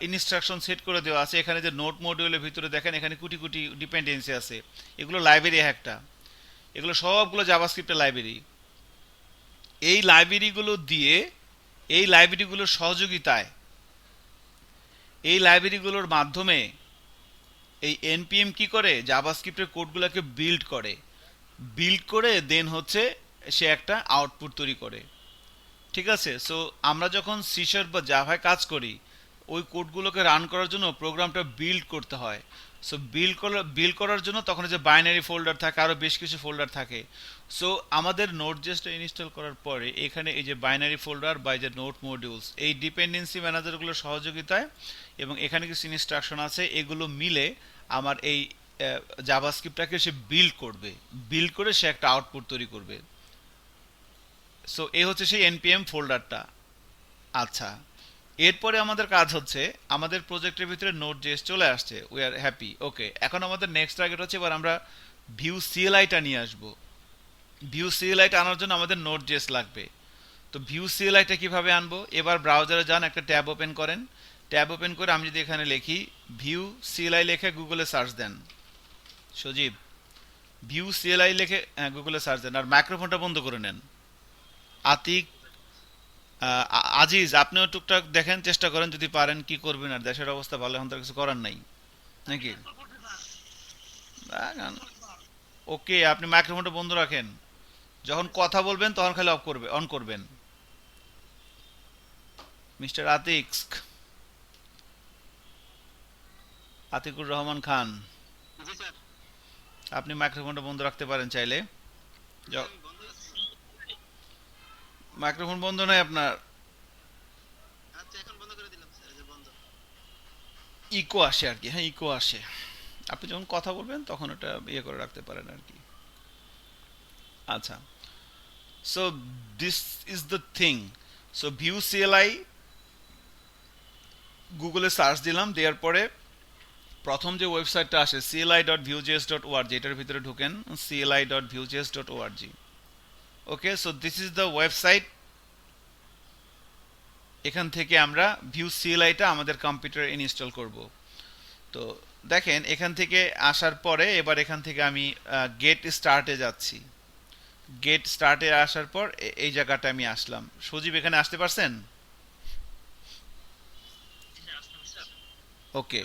ইনস্ট্রাকশন সেট করে দেওয়া আছে। এখানে যে নোট মডিউলের ভিতরে দেখেন এখানে কোটি কোটি ডিপেন্ডেন্সি আছে। এগুলো লাইব্রেরি একটা, এগুলো সবগুলো জাভাস্ক্রিপ্টের লাইব্রেরি। এই লাইব্রেরিগুলো দিয়ে, এই লাইব্রেরিগুলোর সহযোগিতায়, এই লাইব্রেরিগুলোর মাধ্যমে এই এনপিএম কি করে, জাভাস্ক্রিপ্টের কোডগুলোকে বিল্ড করে। বিল্ড করে দেন হচ্ছে সে একটা আউটপুট তৈরি করে। ঠিক আছে? সো আমরা যখন সি শার্প বা জাভায় কাজ করি, ওই কোডগুলোকে রান করার জন্য প্রোগ্রামটা বিল্ড করতে হয়। সো বিল্ড করার জন্য তখন যে বাইনারি ফোল্ডার থাকে, আরও বেশ কিছু ফোল্ডার থাকে। সো আমাদের নোট জেসটা ইনস্টল করার পরে এখানে এই যে বাইনারি ফোল্ডার বা এই যে নোট মডিউলস, এই ডিপেন্ডেন্সি ম্যানেজারগুলোর সহযোগিতায় এবং এখানে কিছু ইনস্ট্রাকশন আছে, এগুলো মিলে আমার এই জাভাস্ক্রিপ্টটাকে সে বিল্ড করবে। বিল্ড করে সে একটা আউটপুট তৈরি করবে। সো এই হচ্ছে সেই এনপিএম ফোল্ডারটা। আচ্ছা, এরপরে আমাদের কাজ হচ্ছে, আমাদের প্রজেক্টের ভিতরে নোট জেএস চলে আসছে, উই আর হ্যাপি। ওকে, এখন আমাদের নেক্সট টার্গেট হচ্ছে এবার আমরা ভিউ সিএলআইটা নিয়ে আসব। ভিউ সিএলআইটা আনার জন্য আমাদের নোট জেএস লাগবে। তো ভিউ সিএলআইটা কিভাবে আনবো? এবার ব্রাউজারে যান, একটা ট্যাব ওপেন করেন। ট্যাব ওপেন করে আমি যদি এখানে লিখি ভিউ সিএলআই লিখে গুগলে সার্চ দেন, সজীব ভিউ সিএলআই লিখে গুগলে সার্চ দেন, আর মাইক্রোফোনটা বন্ধ করে নেন। আতিক, আজিজ, আপনিও টুকটাক দেখেন, চেষ্টা করেন, যদি পারেন কি করবেন। আর দেশের অবস্থা ভালো, এখন তার কিছু করার নাই নাকি? ওকে, আপনি মাইক্রোফোনটা বন্ধ রাখেন, যখন কথা বলবেন তখন খালি অন করবেন। মিস্টার আতিক, আতিকুর রহমান খান, আপনি মাইক্রোফোনটা বন্ধ রাখতে পারেন চাইলে। মাইক্রোফোন বন্ধ নয় আপনার, ইকো আসে আর কি। হ্যাঁ, ইকো আসে। আপনি যখন কথা বলবেন তখন ওটা ইয়ে করে রাখতে পারেন আর কি। আচ্ছা, so this is the thing. So view CLI গুগলে সার্চ দিলাম, দেওয়ার পরে প্রথম যে ওয়েবসাইটটা আসে cli.vuejs.org, এটার ভিতরে ঢুকেন, cli.vuejs.org। Okay, so this is the website. এখান থেকে আমরা ভিউ সিএলআইটা আমাদের কম্পিউটারে ইনস্টল করব। তো দেখেন এখান থেকে আসার পরে এবার এখান থেকে আমি গেট স্টার্টে যাচ্ছি। গেট স্টার্টে আসার পর এই জায়গাটা আমি আসলাম। সজীব, এখানে আসতে পারছেন? ওকে,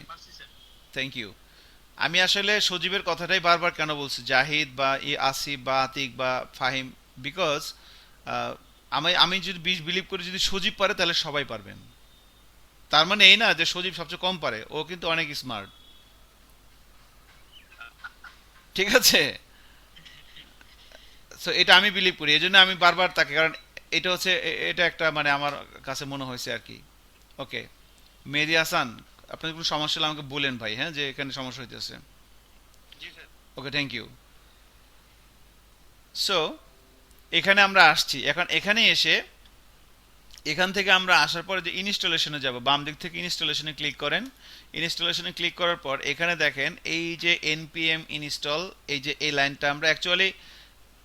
থ্যাংক ইউ। আমি আসলে সজীবের কথাটাই বারবার কেন বলছি, জাহিদ বা আসিফ বা আতিক বা ফাহিম, বিকজ আমি আমি যদি বিলিভ করি যদি সজীব পারে তাহলে সবাই পারবেন। তার মানে এই না যে সজীব সবচেয়ে কম পারে, ও কিন্তু অনেক স্মার্ট। ঠিক আছে? সো এটা আমি বিলিভ করি, এই জন্য আমি বারবার তাকে, কারণ এটা হচ্ছে এটা একটা মানে আমার কাছে মনে হয়েছে আর কি। ওকে, মেহেদি হাসান, আপনার কোনো সমস্যা হলে আমাকে বলেন ভাই, হ্যাঁ, যে এখানে সমস্যা হইতেছে। ওকে, থ্যাংক ইউ। সো এখানে আমরা আসছি। এখন এখানে এসে এখান থেকে আমরা আসার পরে যে ইনস্টলেশনে যাব, বাম দিক থেকে ইনস্টলেশনে ক্লিক করেন। ইনস্টলেশনে ক্লিক করার পর এখানে দেখেন এই যে এনপিএম ইনস্টল, এই যে এই লাইনটা, আমরা অ্যাকচুয়ালি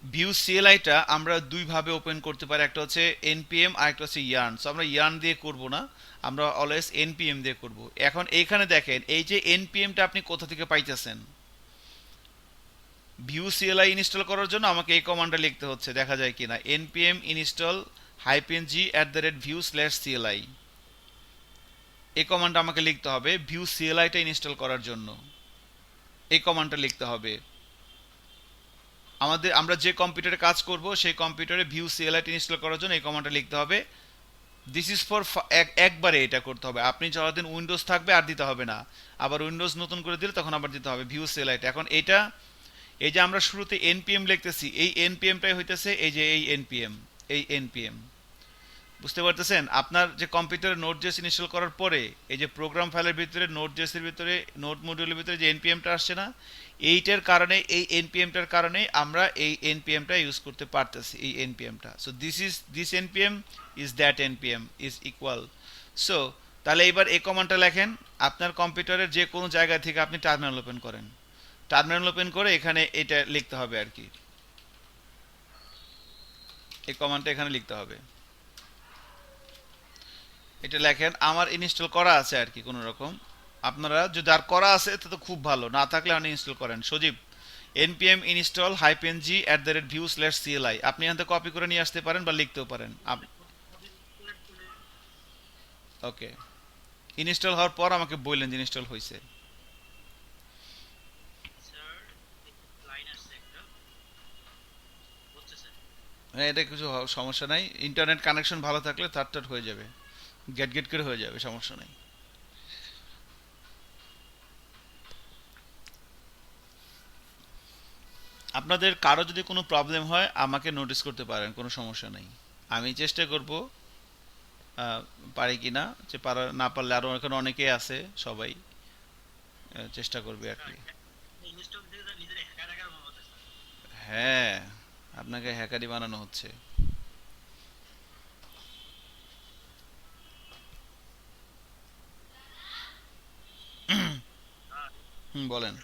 ভিউ সিএলআইটা আমরা দুইভাবে ওপেন করতে পারি, একটা হচ্ছে এনপিএম আর একটা হচ্ছে ইয়ার্ন। সো আমরা ইয়ার্ন দিয়ে করব না, আমরা অলওয়েজ এনপিএম দিয়ে করব। এখন এইখানে দেখেন এই যে এনপিএমটা আপনি কোথা থেকে পাইতেছেন। ভিউ সিএলআই ইনস্টল করার জন্য আমাকে এই কমান্ডটা লিখতে হচ্ছে, দেখা যায় কিনা, npm install -g@view/cli। এই কমান্ডটা আমাকে লিখতে হবে ভিউ সিএলআইটা ইনস্টল করার জন্য। এই কমান্ডটা লিখতে হবে। আমরা যে কম্পিউটারে কাজ করব সেই কম্পিউটারে ভিউ সিএলআইটা ইনস্টল করার জন্য এই কমান্ডটা লিখতে হবে। দিস ইজ ফর একবারে এটা করতে হবে। আপনি যতদিন উইন্ডোজ থাকবে আর দিতে হবে না, আবার উইন্ডোজ নতুন করে দিলে তখন আবার দিতে হবে ভিউ সিএলআইটা। এখন এটা, এই যে আমরা শুরুতে এনপিএম লিখতেছি, এই এনপিএমটাই হইতেছে এই যে এই এনপিএম, এই এনপিএম, বুঝতে পারতেছেন? আপনার যে কম্পিউটারে নোট জেস ইনস্টল করার পরে এই যে প্রোগ্রাম ফাইলের ভিতরে নোট জেসের ভিতরে নোট মডিউলের ভিতরে যে এনপিএমটা আসছে না, এইটার কারণে এই এনপিএমটার কারণে আমরা এই এনপিএমটা ইউজ করতে পারতেছি, এই এনপিএমটা। So this NPM is that NPM is equal. So তাহলে এবার এই কমান্ডটা লেখেন, আপনার কম্পিউটারের যে কোনো জায়গা থেকে আপনি টার্মিনাল ওপেন করেন, টার্মিনাল ওপেন করে এখানে এটা লিখতে হবে আর কি, এই কমান্ডটা এখানে লিখতে হবে। এটা লেখেন, আমার ইনস্টল করা আছে আর কি কোনো রকম। আপনারা যদি আর করা আছে তো খুব ভালো, না থাকলে আনইনস্টল করেন। সজীব npm install -g @view/cli, আপনি এখান থেকে কপি করে নিয়ে আসতে পারেন বা লিখতেও পারেন। ওকে, ইনস্টল হওয়ার পর আমাকে বললেন যে ইনস্টল হয়েছে। হ্যাঁ, এটা কিছু সমস্যা নাই, ইন্টারনেট কানেকশন ভালো থাকলে তার হয়ে যাবে, গেট গেট করে হয়ে যাবে, সমস্যা নাই। আপনাদের কারো যদি কোনো প্রবলেম হয় আমাকে নোটিস করতে পারেন, কোনো সমস্যা নেই। আমি চেষ্টা করব পারি কি না, যে পারা না পারলে আরও এখানে অনেকেই আছে, সবাই চেষ্টা করবে আর কি। হ্যাঁ, আপনাকে হ্যাকারি বানানো হচ্ছে। হুম, বলেন।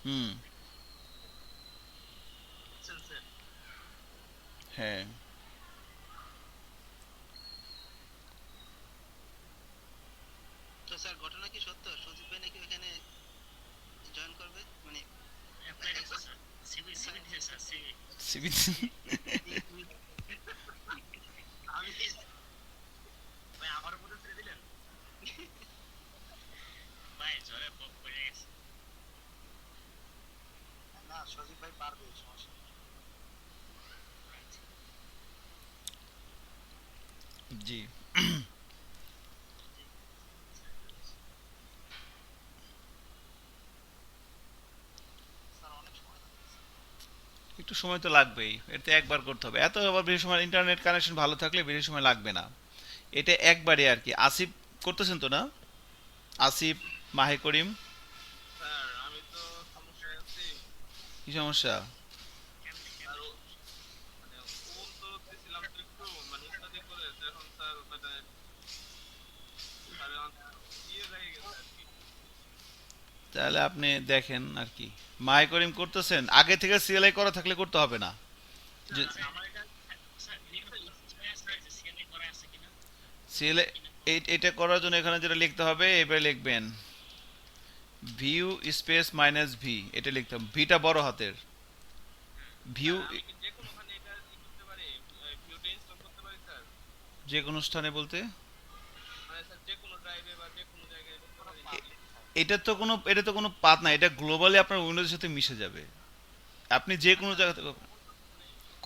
হুম। হ্যাঁ, তো স্যার ঘটনা কি সত্য? সজীব ভাই নাকি ওখানে জয়েন করবে, মানে সিবি। আমি ভাই আমার উপরে ছেড়ে দিলেন। ভাই জ্বরে পপ করে গেছে। না, সজীব ভাই পারবে, সমস্যা নেই। জি। স্যার অনেক সময় লাগবে। একটু সময় তো লাগবেই, এটা একবার করতে হবে, এত আবার বেশি সময় ইন্টারনেট কানেকশন ভালো থাকলে বেশি সময় লাগবে না, এটা একবারে আর কি। আসিফ করতেছেন তো না? আসিফ, মাহে করিম, স্যার আমি তো সমস্যায় আছি। কি সমস্যা? আর মানে ওন তো দিছিলাম তো একটু মানে স্টাডি করে, তো এখন স্যার মানে স্যার ইয়ে হয়ে গেছে আর কি। তাহলে আপনি দেখেন আর কি, মাহে করিম করতেছেন, আগে থেকে সিএলআই করা থাকলে করতে হবে না। যে আমার এটা স্যার লিখতে স্যার যে সিএনএ করা আছে কিনা। সিএলআই এটা করার জন্য এখানে যেটা লিখতে হবে, এবারে লিখবেন ভিউ স্পেস মাইনাস ভি, এটা লিখতে হবে, ভিটা বড় হাতের, ভিউ। আমি কি যে কোনো ওখানে এটা ই করতে পারি, ভিউটা ইনস্টল করতে পারি স্যার? যে কোনো স্থানে বলতে মানে স্যার যে কোনো ড্রাইভে বা যে কোনো জায়গায় করতে পারি নাকি? এটা তো কোনো পাথ না, এটা গ্লোবালি আপনার উইন্ডোজের সাথে মিশে যাবে, আপনি যে কোনো আচ্ছা জায়গা থেকে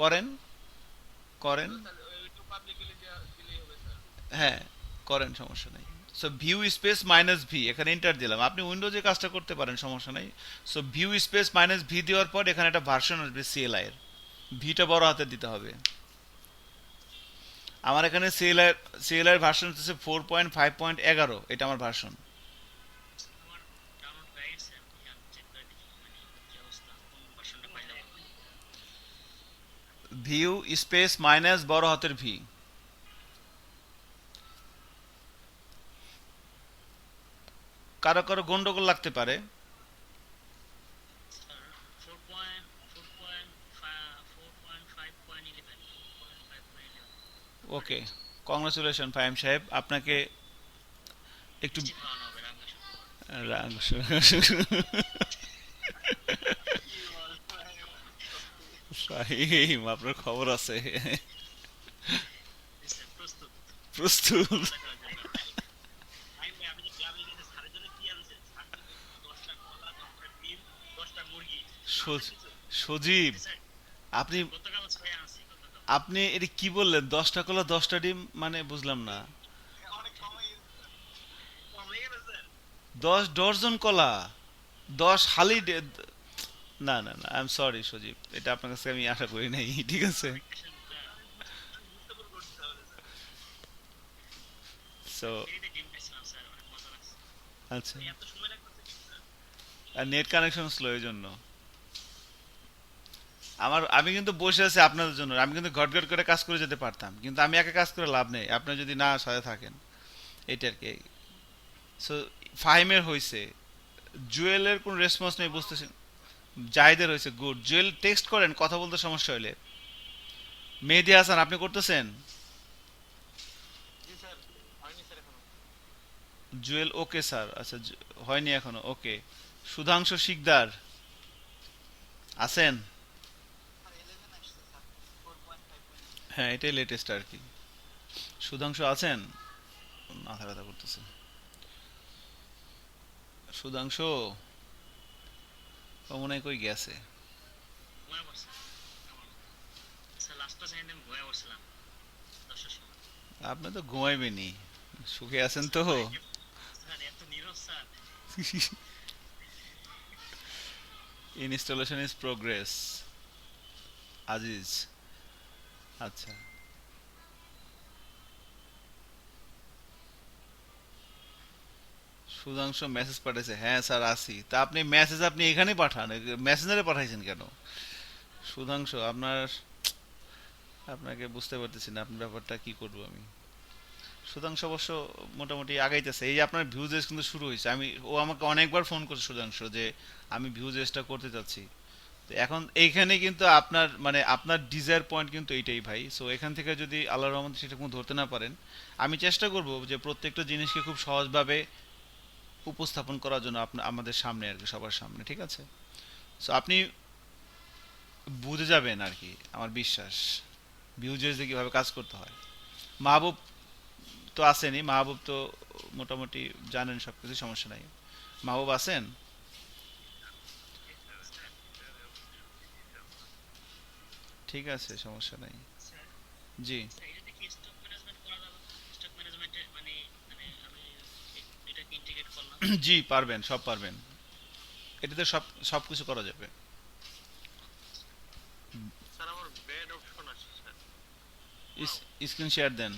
করেন, করেন। তো স্যার ওইটু পাবলিকলি দিলেই হবে স্যার? হ্যাঁ, করেন, সমস্যা নেই। So view space minus V, এখানে এন্টার দিলাম, আপনি উইন্ডোজে কাজটা করতে পারেন, সমস্যা নেই। So view space minus V দেওয়ার পর এখানে একটা ভার্সন আসবে সিএলআই এর, ভিটা বড় হাতে দিতে হবে। আমার এখানে সিএলআই এর ভার্সন হচ্ছে 4.5.11, এটা আমার ভার্সন। আমার ডাউনলোড হয়ে গেছে, আমি চেক করে দেখি মানে কি অবস্থা, কোন ভার্সনটা পাইলাম। ভিউ স্পেস মাইনাস বড় হাতের ভি। কারো কারো গন্ডগোল লাগতে পারে। স্যার 4.5.11 ওকে, কংগ্রেচুলেশন ফাহিম সাহেব, আপনাকে একটু মিষ্টি খাওয়ানো হবে রান্না শুক্রবার। কি বলবো ফাহিম, আপনার খবর আছে? স্যার, প্রস্তুত প্রস্তুত? মজা করার জন্য। আমি ভাই, আমি যে ক্লাবে গেছে স্যারের জন্য কি আনছেন? স্যার কিন্তু 10টা কলা, 10টা ডিম, 10টা মুরগি আনছেন সজ- কিছু? সজীব, স্যার আপনি গতকাল ছয় আনছি গতকাল। আপনি এটা কি বললেন, 10টা কলা 10টা ডিম, মানে বুঝলাম না। অনেক কম হয়ে গেছে স্যার। কম হয়ে গেছে স্যার। 10 ডজন কলা, 10 হালি না না না, আই এম সরি সজীব, এটা আপনার কাছে আমি আশা করি নাই। ঠিক আছে। ভ্যাকেশন আমি বুঝতে পারবো করছি তাহলে স্যার। সো ফ্রিতে গেম খেলছিলাম স্যার, অনেক মজা লাগছে। আচ্ছা, এত সময় লাগতেছে কেন স্যার? আর নেট কানেকশন স্লো এর জন্য। আমি কিন্তু বসে আছি আপনাদের জন্য, আমি কিন্তু ঘট ঘট করে কাজ করে যেতে পারতাম, কিন্তু আমি একা কাজ করে লাভ নেই, আপনি যদি না সাথে থাকেন। এটা আর কি। সো ফাহিমের হয়েছে, জুয়েলের কোনো রেসপন্স নেই বুঝতেছেন। জাহিদের হয়েছে, গুড। জুয়েল টেক্সট করেন কথা বলতে সমস্যা হলে। মেহেদি হাসান আপনি করতেছেন? জি স্যার, হয়নি স্যার এখনো। জুয়েল ওকে স্যার, আচ্ছা হয়নি এখনো, ওকে। সুধাংশু শিকদার আছেন? স্যার 11 আসছে স্যার, 4.5 হ্যাঁ, এটাই লেটেস্ট আর কি। সুধাংশু আছেন? মাথা ব্যথা করতেছে। সুধাংশু ও মনে হয় কই গেছে। ঘুমায় পড়ছে আমার। স্যার লাস্ট সেকেন্ডে আমি ঘুমায় পড়ছিলাম 10টার সময়। আপনি তো ঘুমাইবেনি, সুখে আছেন স্যার তো? বাড়িতে, স্যার এত নীরব sir. Installation is progress, Aziz. আচ্ছা, সুধাংশু মেসেজ পাঠাইছে, হ্যাঁ স্যার আসি। তা আপনি মেসেজ আপনি এখানে পাঠান, মেসেঞ্জারে পাঠাইছেন কেন? সুধাংশু আপনাকে বুঝতে পারতেছি না, আপনার ব্যাপারটা কি করবো আমি। সুধাংশু অবশ্য মোটামুটি আগাইতেছে, এই যে আপনার ভিউজ এস কিন্তু শুরু হয়েছে। ও আমাকে অনেকবার ফোন করছে সুধাংশু, যে আমি ভিউজ এসটা করতে চাচ্ছি। তো এখন এইখানে কিন্তু আপনার মানে আপনার ডিজায়ার পয়েন্ট কিন্তু এইটাই ভাই। সো এখান থেকে যদি আল্লাহর রহমতে সেটা কোনো ধরতে না পারেন, আমি চেষ্টা করব যে প্রত্যেকটা জিনিসকে খুব সহজভাবে উপস্থাপন করার জন্য আমাদের সামনে আর কি, সবার সামনে, ঠিক আছে? সো আপনি বুঝে যাবেন আর কি, আমার বিশ্বাস, ভিউজেস দিয়ে কীভাবে কাজ করতে হয়। মাহবুব তো আসেনি, মাহবুব তো মোটামুটি জানেন সব কিছু, সমস্যা নাই। মাহবুব আছেন? ঠিক আছে, সমস্যা নাই। স্যার, জি। স্যার এটাতে কি স্টক ম্যানেজমেন্ট করা যাবে? স্টক ম্যানেজমেন্টে মানে, মানে আমি এটাকে ইন্টিগ্রেট করলাম। জি পারবেন, সব পারবেন, এটাতে সব সব কিছু করা যাবে। স্যার আমার বেড অপশন আছে স্যার। ওয়াও। স্ক্রিন শেয়ার দেন।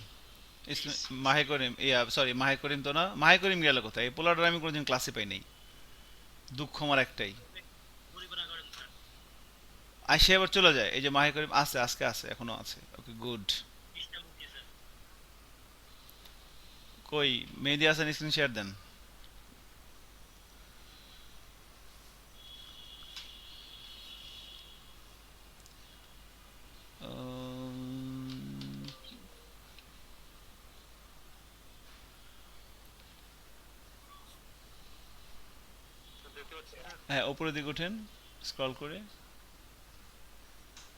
Please. Mahe Karim, yeah sorry, মাহে করিম তো না, মাহে করিম গেল কোথায়? এই পোলারটা আমি কোনোদিন ক্লাসে পাই নাই, দুঃখ আমার একটাই। পরিকল্পনা করেন স্যার। আর সে আবার চলে যায়, এই যে মাহে করিম আছে, আজকে আছে, এখনো আছে, okay good. Digital movie sir. কই মেহেদি হাসান, স্ক্রিন শেয়ার দেন। উম, স্যার দেখতে পাচ্ছেন স্যার? হ্যাঁ, উপরের দিকে উঠেন, স্ক্রল করে।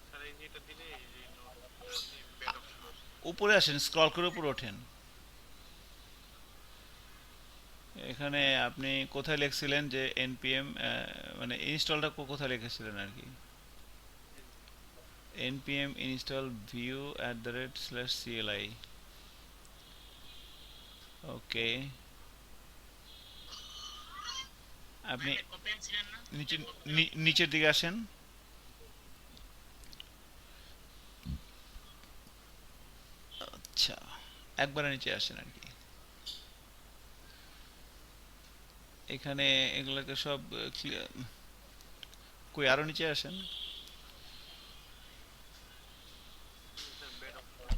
স্যার এই যে এটা দিলে এই যে এটা দিলে বেড অপশন আসে। উপরে আসেন, স্ক্রল করে উপরে ওঠেন। এখানে আপনি কোথায় লিখছিলেন যে এনপিএম, মানে ইনস্টলটা কোথায় লিখেছিলেন আর কি? npm install view @/cli। ওকে, আপনি ভাই কপি আনছিলেন না? নিচে, এটা কপি করেন। নিচের দিকে আসেন। আচ্ছা, একবারে নিচে আসেন আর কি। এখানে এগুলোকে সব কই আরো নিচে আসেন। Sir bed option.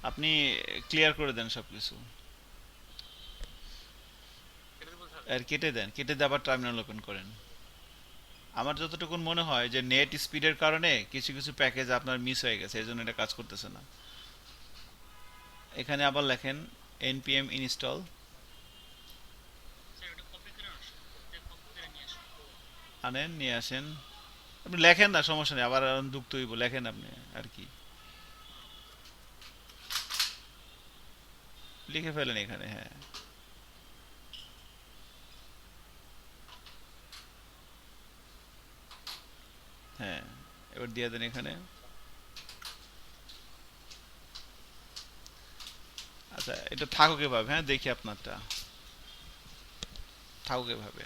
আপনি ক্লিয়ার করে দেন সবকিছু, এটা দেবো স্যার? আর কেটে দেন, কেটে দিয়ে আবার টার্মিনাল ওপেন করেন। আমার যতটুকু মনে হয় যে নেট স্পিডের কারণে কিছু কিছু প্যাকেজ আপনার মিস হয়ে গেছে, এই জন্য এটা কাজ করতেছে না। এখানে আবার লেখেন npm install। স্যার ওটা কপি করে আসুন, ওটা কপি করে নিয়ে আসুন। আনেন, নিয়ে আসেন। আপনি লেখেন না, সমস্যা নেই, আবার যুক্ত হইব, লেখেন আপনি আর কি, লিখে ফেলেন এখানে, হ্যাঁ। হ্যাঁ, এবার দিয়ে দেন এখানে। আচ্ছা, এটা থাকুক এভাবে, হ্যাঁ দেখি আপনারটা থাকুক এভাবে।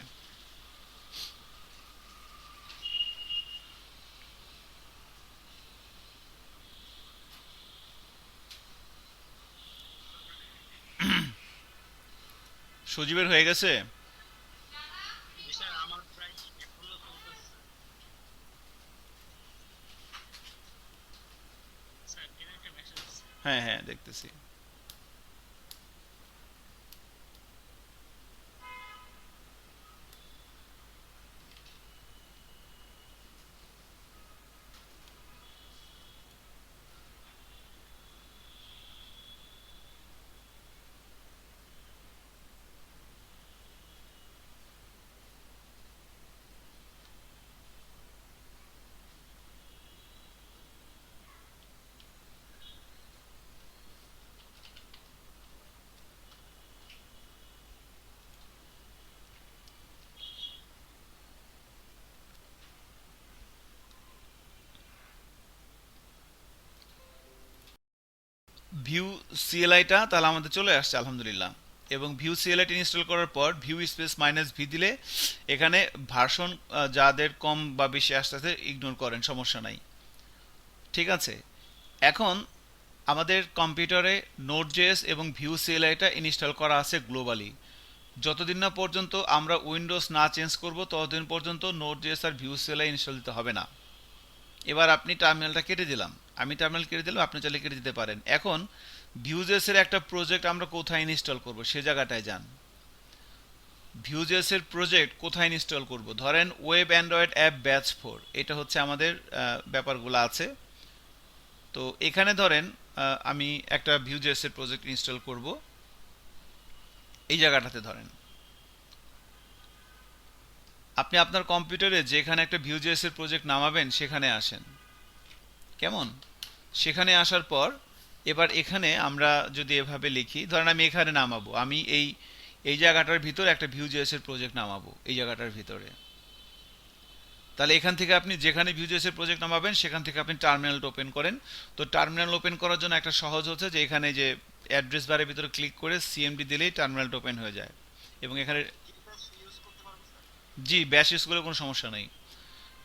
সজীবের হয়ে গেছে? জি স্যার, আমার প্রায় এখনো চলতেছে স্যার। এর একটা মেসেজ আছে। হ্যাঁ হ্যাঁ, দেখতেছি। ভিউ সিএলআইটা তাহলে আমাদের চলে আসছে আলহামদুলিল্লাহ। এবং ভিউ সিএলআইটি ইনস্টল করার পর ভিউ স্পেস মাইনাস ভি দিলে এখানে ভার্সন যাদের কম বা বেশি আসতে ইগনোর করেন, সমস্যা নাই। ঠিক আছে। এখন আমাদের কম্পিউটারে নোট জেএস এবং ভিউ সিএলআইটা ইনস্টল করা আছে গ্লোবালি। যতদিন না পর্যন্ত আমরা উইন্ডোজ না চেঞ্জ করব ততদিন পর্যন্ত নোট জেএস আর ভিউ সিএলআই ইনস্টল দিতে হবে না। এবার আপনি টার্মিনালটা কেটে দিলাম, আমি টার্মিনাল কেটে দিলাম, আপনি চাইলে কেটে দিতে পারেন। এখন ভিউজেস এর একটা প্রজেক্ট আমরা কোথায় ইনস্টল করব সে জায়গাটায় যান। ভিউজেস এর প্রজেক্ট কোথায় ইনস্টল করব, ধরেন ওয়েব অ্যান্ড্রয়েড অ্যাপ ব্যাচ 4, এটা হচ্ছে আমাদের ব্যাপারগুলো আছে। তো এখানে ধরেন আমি একটা ভিউজেস এর প্রজেক্ট ইনস্টল করব এই জায়গাটাতে। ধরেন আপনি আপনার কম্পিউটারে যেখানে একটা ভিউজেস এর প্রজেক্ট নামাবেন সেখানে আসেন, কেমন? সেখানে আসার পর এবার এখানে আমরা যদি এভাবে লিখি, ধরেন আমি এখানে নামাবো, আমি এই এই জায়গাটার ভিতরে একটা ভিউজেস এর প্রজেক্ট নামাবো এই জায়গাটার ভিতরে। তাহলে এখান থেকে আপনি যেখানে ভিউজেস এর প্রজেক্ট নামাবেন সেখান থেকে আপনি টার্মিনালটা ওপেন করেন। তো টার্মিনাল ওপেন করার জন্য একটা সহজ হচ্ছে যে এখানে যে অ্যাড্রেস বারের ভিতরে ক্লিক করে সিএমডি দিলেই টার্মিনালটা ওপেন হয়ে যায়। এবং এখানে ইউজ করতে পারবো স্যার? জি, ব্যাশ ইউজ করলে কোনো সমস্যা নেই।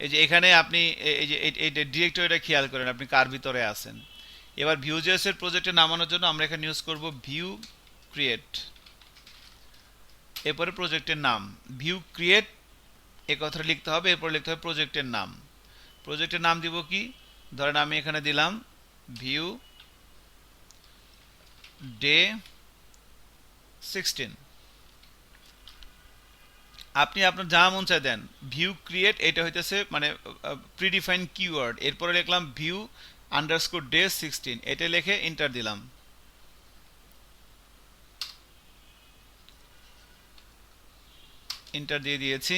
এই যে এখানে আপনি এই যে এই ডিরেক্টরিটা খেয়াল করেন আপনি কার ভিতরে আছেন। এবার ভিউজেস এর প্রজেক্টে নামানোর জন্য আমরা এখানে ইউজ করব ভিউ ক্রিয়েট, এরপরে প্রজেক্টের নাম ভিউ ক্রিয়েট, এই কথাটা লিখতে হবে। এরপর লিখতে হবে প্রজেক্টের নাম। প্রজেক্টের নাম দিব কি, ধরেন আমি এখানে দিলাম ভিউ ডে 16। আপনি আপনার যা মন চায় দেন। ভিউ ক্রিয়েট এটা হইতেছে মানে প্রিডিফাইন কিওয়ার্ড। এরপরে লিখলাম ভিউ আন্ডারস্কোর ডে 16, এটা লিখে এন্টার দিলাম। এন্টার দিয়ে দিয়েছি।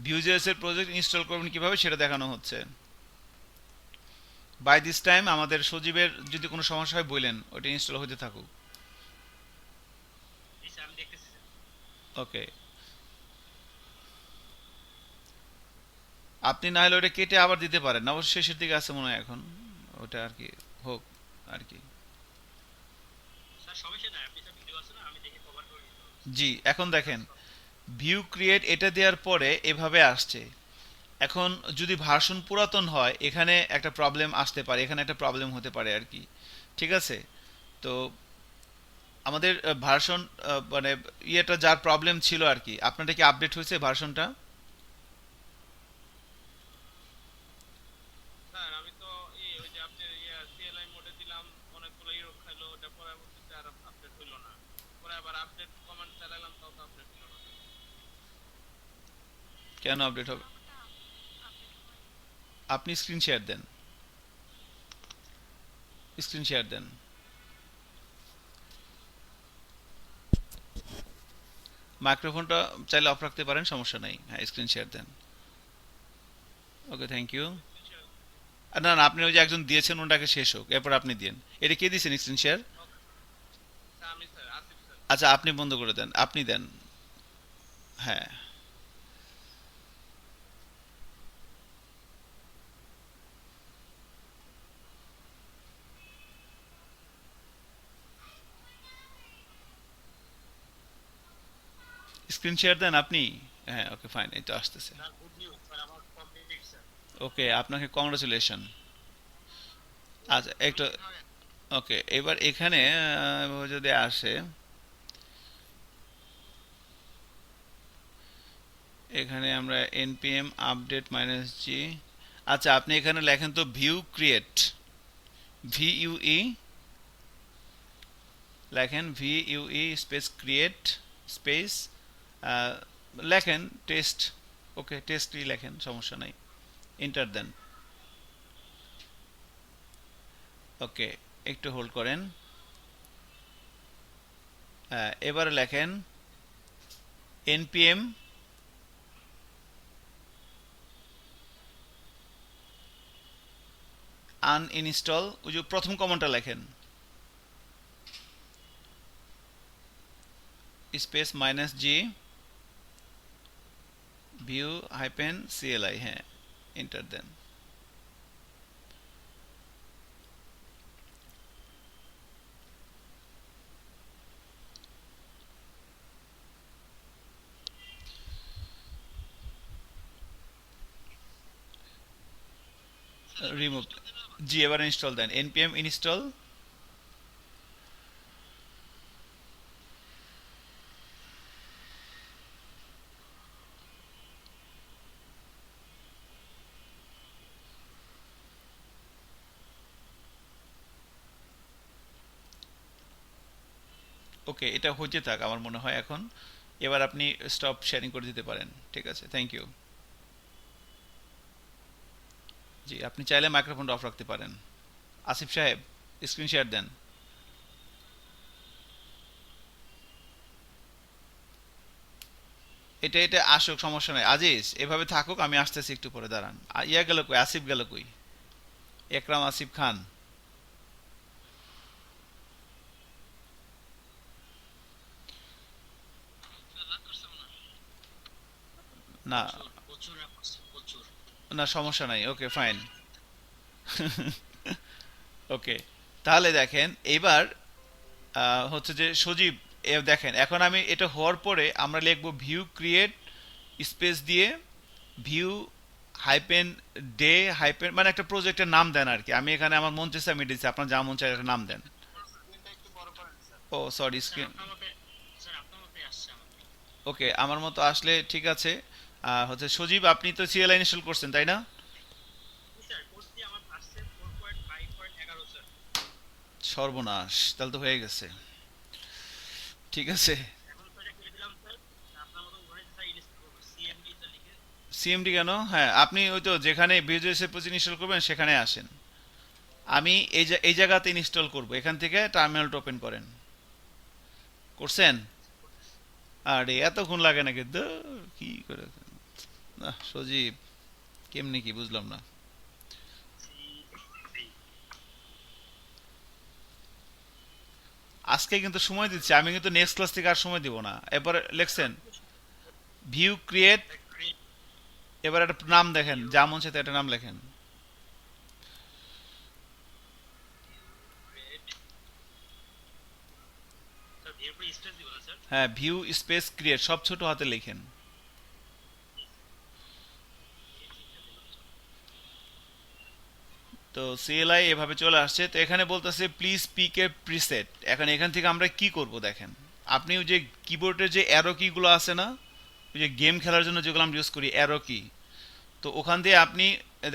ভিউজেস এর প্রজেক্ট ইনস্টল করবেন কিভাবে সেটা দেখানো হচ্ছে। বাই দিস টাইম আমাদের সজীবের যদি কোনো সমস্যা হয় বললেন, ওটা ইনস্টল হতে থাকুক। জি স্যার, আমি দেখতেছি স্যার। ওকে, আপনি না হলে ওটা কেটে আবার দিতে পারেন না, অবশ্য শেষের দিকে আছে মনে হয় এখন, ওটা আর কি হোক আর কি। স্যার সমস্যা নাই, আপনি স্যার ভিডিও আছে না, আমি দেখে কভার করে দিতে পারবো। জি, এখন দেখেন ভিউ ক্রিয়েট এটা দেওয়ার পরে এভাবে আসছে। এখন যদি ভার্সন পুরাতন হয় এখানে একটা প্রবলেম আসতে পারে, এখানে একটা প্রবলেম হতে পারে আর কি। ঠিক আছে। তো আমাদের ভার্সন মানে ইয়েটা যার প্রবলেম ছিল আর কি, আপনাদের কি আপডেট হয়েছে ভার্সনটা? স্যার আমি তো ওই যে আপনার সিএলআই মোডে দিলাম, অনেকগুলো ইউরো খাইলো, ওটা পরবর্তীতে আর আপডেট হইলো না। পরে আবার আপডেট কমান্ড চালালাম, তাও তো আপডেট হলো না। কেন আপডেট হবে? আপনি স্ক্রিন শেয়ার দেন, স্ক্রিন শেয়ার দেন। মাইক্রোফোনটা চাইলে অফ রাখতে পারেন, সমস্যা নাই। হ্যাঁ, স্ক্রিন শেয়ার দেন। Okay, thank you. না না, আপনি ওই যে একজন দিয়েছেন ওনাকে শেষ হোক, এরপর আপনি দিন। এটা কে দিয়েছেন স্ক্রিন শেয়ার? ওকে স্যার, আমি স্যার আসিফ স্যার। আচ্ছা, আপনি বন্ধ করে দেন, আপনি দেন। হ্যাঁ, স্ক্রিন শেয়ার দেন আপনি। হ্যাঁ, ওকে ফাইন, এই তো আসতেছে। স্যার গুড নিউজ স্যার, আমার কমপ্লিট স্যার। ওকে, আপনাকে কংগ্রাচুলেশন। আচ্ছা একটু, ওকে এবার এখানে যদি আসে, এখানে আমরা npm আপডেট মাইনাস জি। আচ্ছা, আপনি এখানে লেখেন তো ভিউ ক্রিয়েট, ভিইউই লেখেন, ভিইউই স্পেস ক্রিয়েট স্পেস লেখেন টেস্ট। ওকে, টেস্টই লেখেন, সমস্যা নাই, এন্টার দেন। ওকে, একটু হোল্ড করেন। এবারে লেখেন npm আনইনস্টল, ওই যে প্রথম কমান্ডটা লেখেন, স্পেস মাইনাস জি ভিউ হাইপেন সিএলআই, হ্যাঁ, এন্টার দেন। রিমুভ, জি এবার ইনস্টল দেন, npm ইনস্টল। ওকে, এটা হতে থাক আমার মনে হয় এখন। এবার আপনি স্টপ শেয়ারিং করে দিতে পারেন। ঠিক আছে, থ্যাংক ইউ। জি, আপনি চাইলে মাইক্রোফোনটা অফ রাখতে পারেন। আসিফ সাহেব, স্ক্রিন শেয়ার দেন। এটা এটা আসুক, সমস্যা নাই। আজিজ এভাবে থাকুক, আমি আসতেছি একটু পরে, দাঁড়ান। ইয়া গেল কই, আসিফ গেল কই? একরাম আসিফ খান। না প্রচুর রাগ করছে, প্রচুর। না, সমস্যা নাই, ওকে ফাইন। ওকে, তাহলে দেখেন এইবার হচ্ছে যে সজীব, দেখেন এখন আমি এটা হওয়ার পরে আমরা লিখবো ভিউ ক্রিয়েট স্পেস দিয়ে ভিউ হাইপেন ডে হাইপেন, মানে একটা প্রজেক্টের নাম দেন আর কি। আমি এখানে আমার মন চেয়েছে আমি দিচ্ছি, আপনার যা মন চায় একটা নাম দেন। স্ক্রিনটা একটু বড় করেন স্যার। ও সরি, স্যার স্ক্রিন। আপনার মতে, স্যার আপনার মতে আসছে আমাকে। ওকে, আমার মতো আসলে ঠিক আছে। হচ্ছে সজীব, আপনি তো সিএলআই ইনস্টল করছেন তাই না? স্যার কোর্সটি আমার আসছে 4.5.11 স্যার। সর্বনাশ, তাহলে তো হয়ে গেছে। ঠিক আছে। এখন তো এটা করে দিলাম স্যার। আপনার মতন ঘরে স্যার ইনস্টল করব সিএমডি তে লিখে। সিএমডি কেন? হ্যাঁ, আপনি ওই তো যেখানে ভিজুয়াল প্রতি ইনস্টল করবেন সেখানে আসেন। আমি এই জায়গাতে ইনস্টল করব, এখান থেকে টার্মিনালটা ওপেন করেন। করছেন? আরে এতক্ষণ লাগে নাকি? কি করে না সজীব, কেমনি কি বুঝলাম না। আজকে কিন্তু সময় দিচ্ছি আমি, কিন্তু নেক্সট ক্লাস থেকে আর সময় দিব না। এবার লেখছেন ভিউ ক্রিয়েট, এবার একটা নাম দেখেন, যা মন চায় একটা নাম লেখেন। স্যার ভিউর পরে স্পেস দিব না স্যার। হ্যাঁ, ভিউ স্পেস ক্রিয়েট সব ছোট হাতে লেখেন। তো সিএলআই এভাবে চলে আসছে। তো এখানে বলতেছে প্লিজ পিক এ প্রিসেট। এখন এখান থেকে আমরা কি করব দেখেন, আপনি ওই যে কিবোর্ডের যে অ্যারো কিগুলো আছে না, ওই যে গেম খেলার জন্য যেগুলো আমরা ইউজ করি অ্যারো কি, তো ওখান দিয়ে আপনি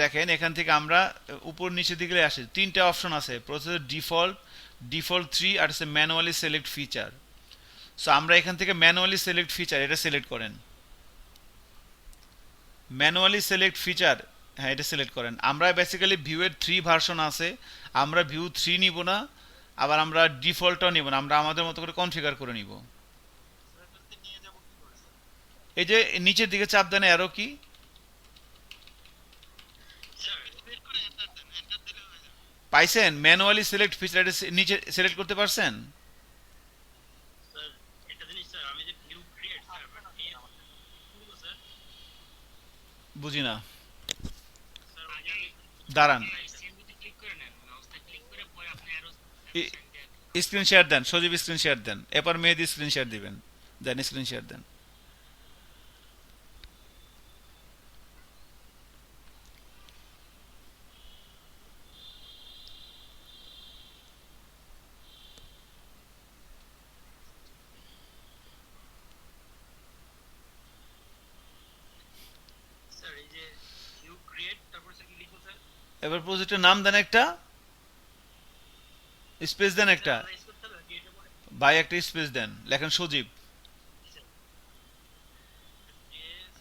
দেখেন এখান থেকে আমরা উপর নিচের দিকে আসে তিনটা অপশন আছে, প্রসেসর ডিফল্ট, ডিফল্ট 3, আর হচ্ছে ম্যানুয়ালি সিলেক্ট ফিচার। সো আমরা এখান থেকে ম্যানুয়ালি সিলেক্ট ফিচার এটা সিলেক্ট করেন। ম্যানুয়ালি সিলেক্ট ফিচার, হ্যাঁ এটা সিলেক্ট করেন। আমরা বেসিক্যালি ভিউয়ের 3 ভার্সন আছে, আমরা ভিউ 3 নিব না, আবার আমরা ডিফল্টও নিব না, আমরা আমাদের মতো করে কনফিগার করে নিব। স্যার এটাতে নিয়ে যাব কি করে স্যার? এই যে নিচের দিকে চাপ দেন অ্যারো কি, স্যার সিলেক্ট করে এন্টার দেন, এন্টার দিলে হয়ে যাবে। পাইছেন? ম্যানুয়ালি সিলেক্ট ফিচার এটা নিচে সিলেক্ট করতে পারছেন? স্যার একটা জিনিস স্যার, আমি যে ভিউ ক্রিয়েট স্যার বাট করব স্যার। বুঝি না, স্যার আগে আমি দাঁড়ান। সিএমডি তে ক্লিক করে নেন, মাউসটা ক্লিক করে পরে আপনি অ্যারো স্ক্রিন শেয়ার দেন সজীব, স্ক্রিন শেয়ার দেন, এরপর মেহেদি স্ক্রিন শেয়ার দিবেন। দেন স্ক্রিন শেয়ার দেন। এবার প্রজেক্টের নাম দেন, একটা স্পেস দেন, একটা প্রেস করতে হবে নাকি এটা পরে? বাই একটা স্পেস দেন, লেখেন সজীব। জি স্যার। এস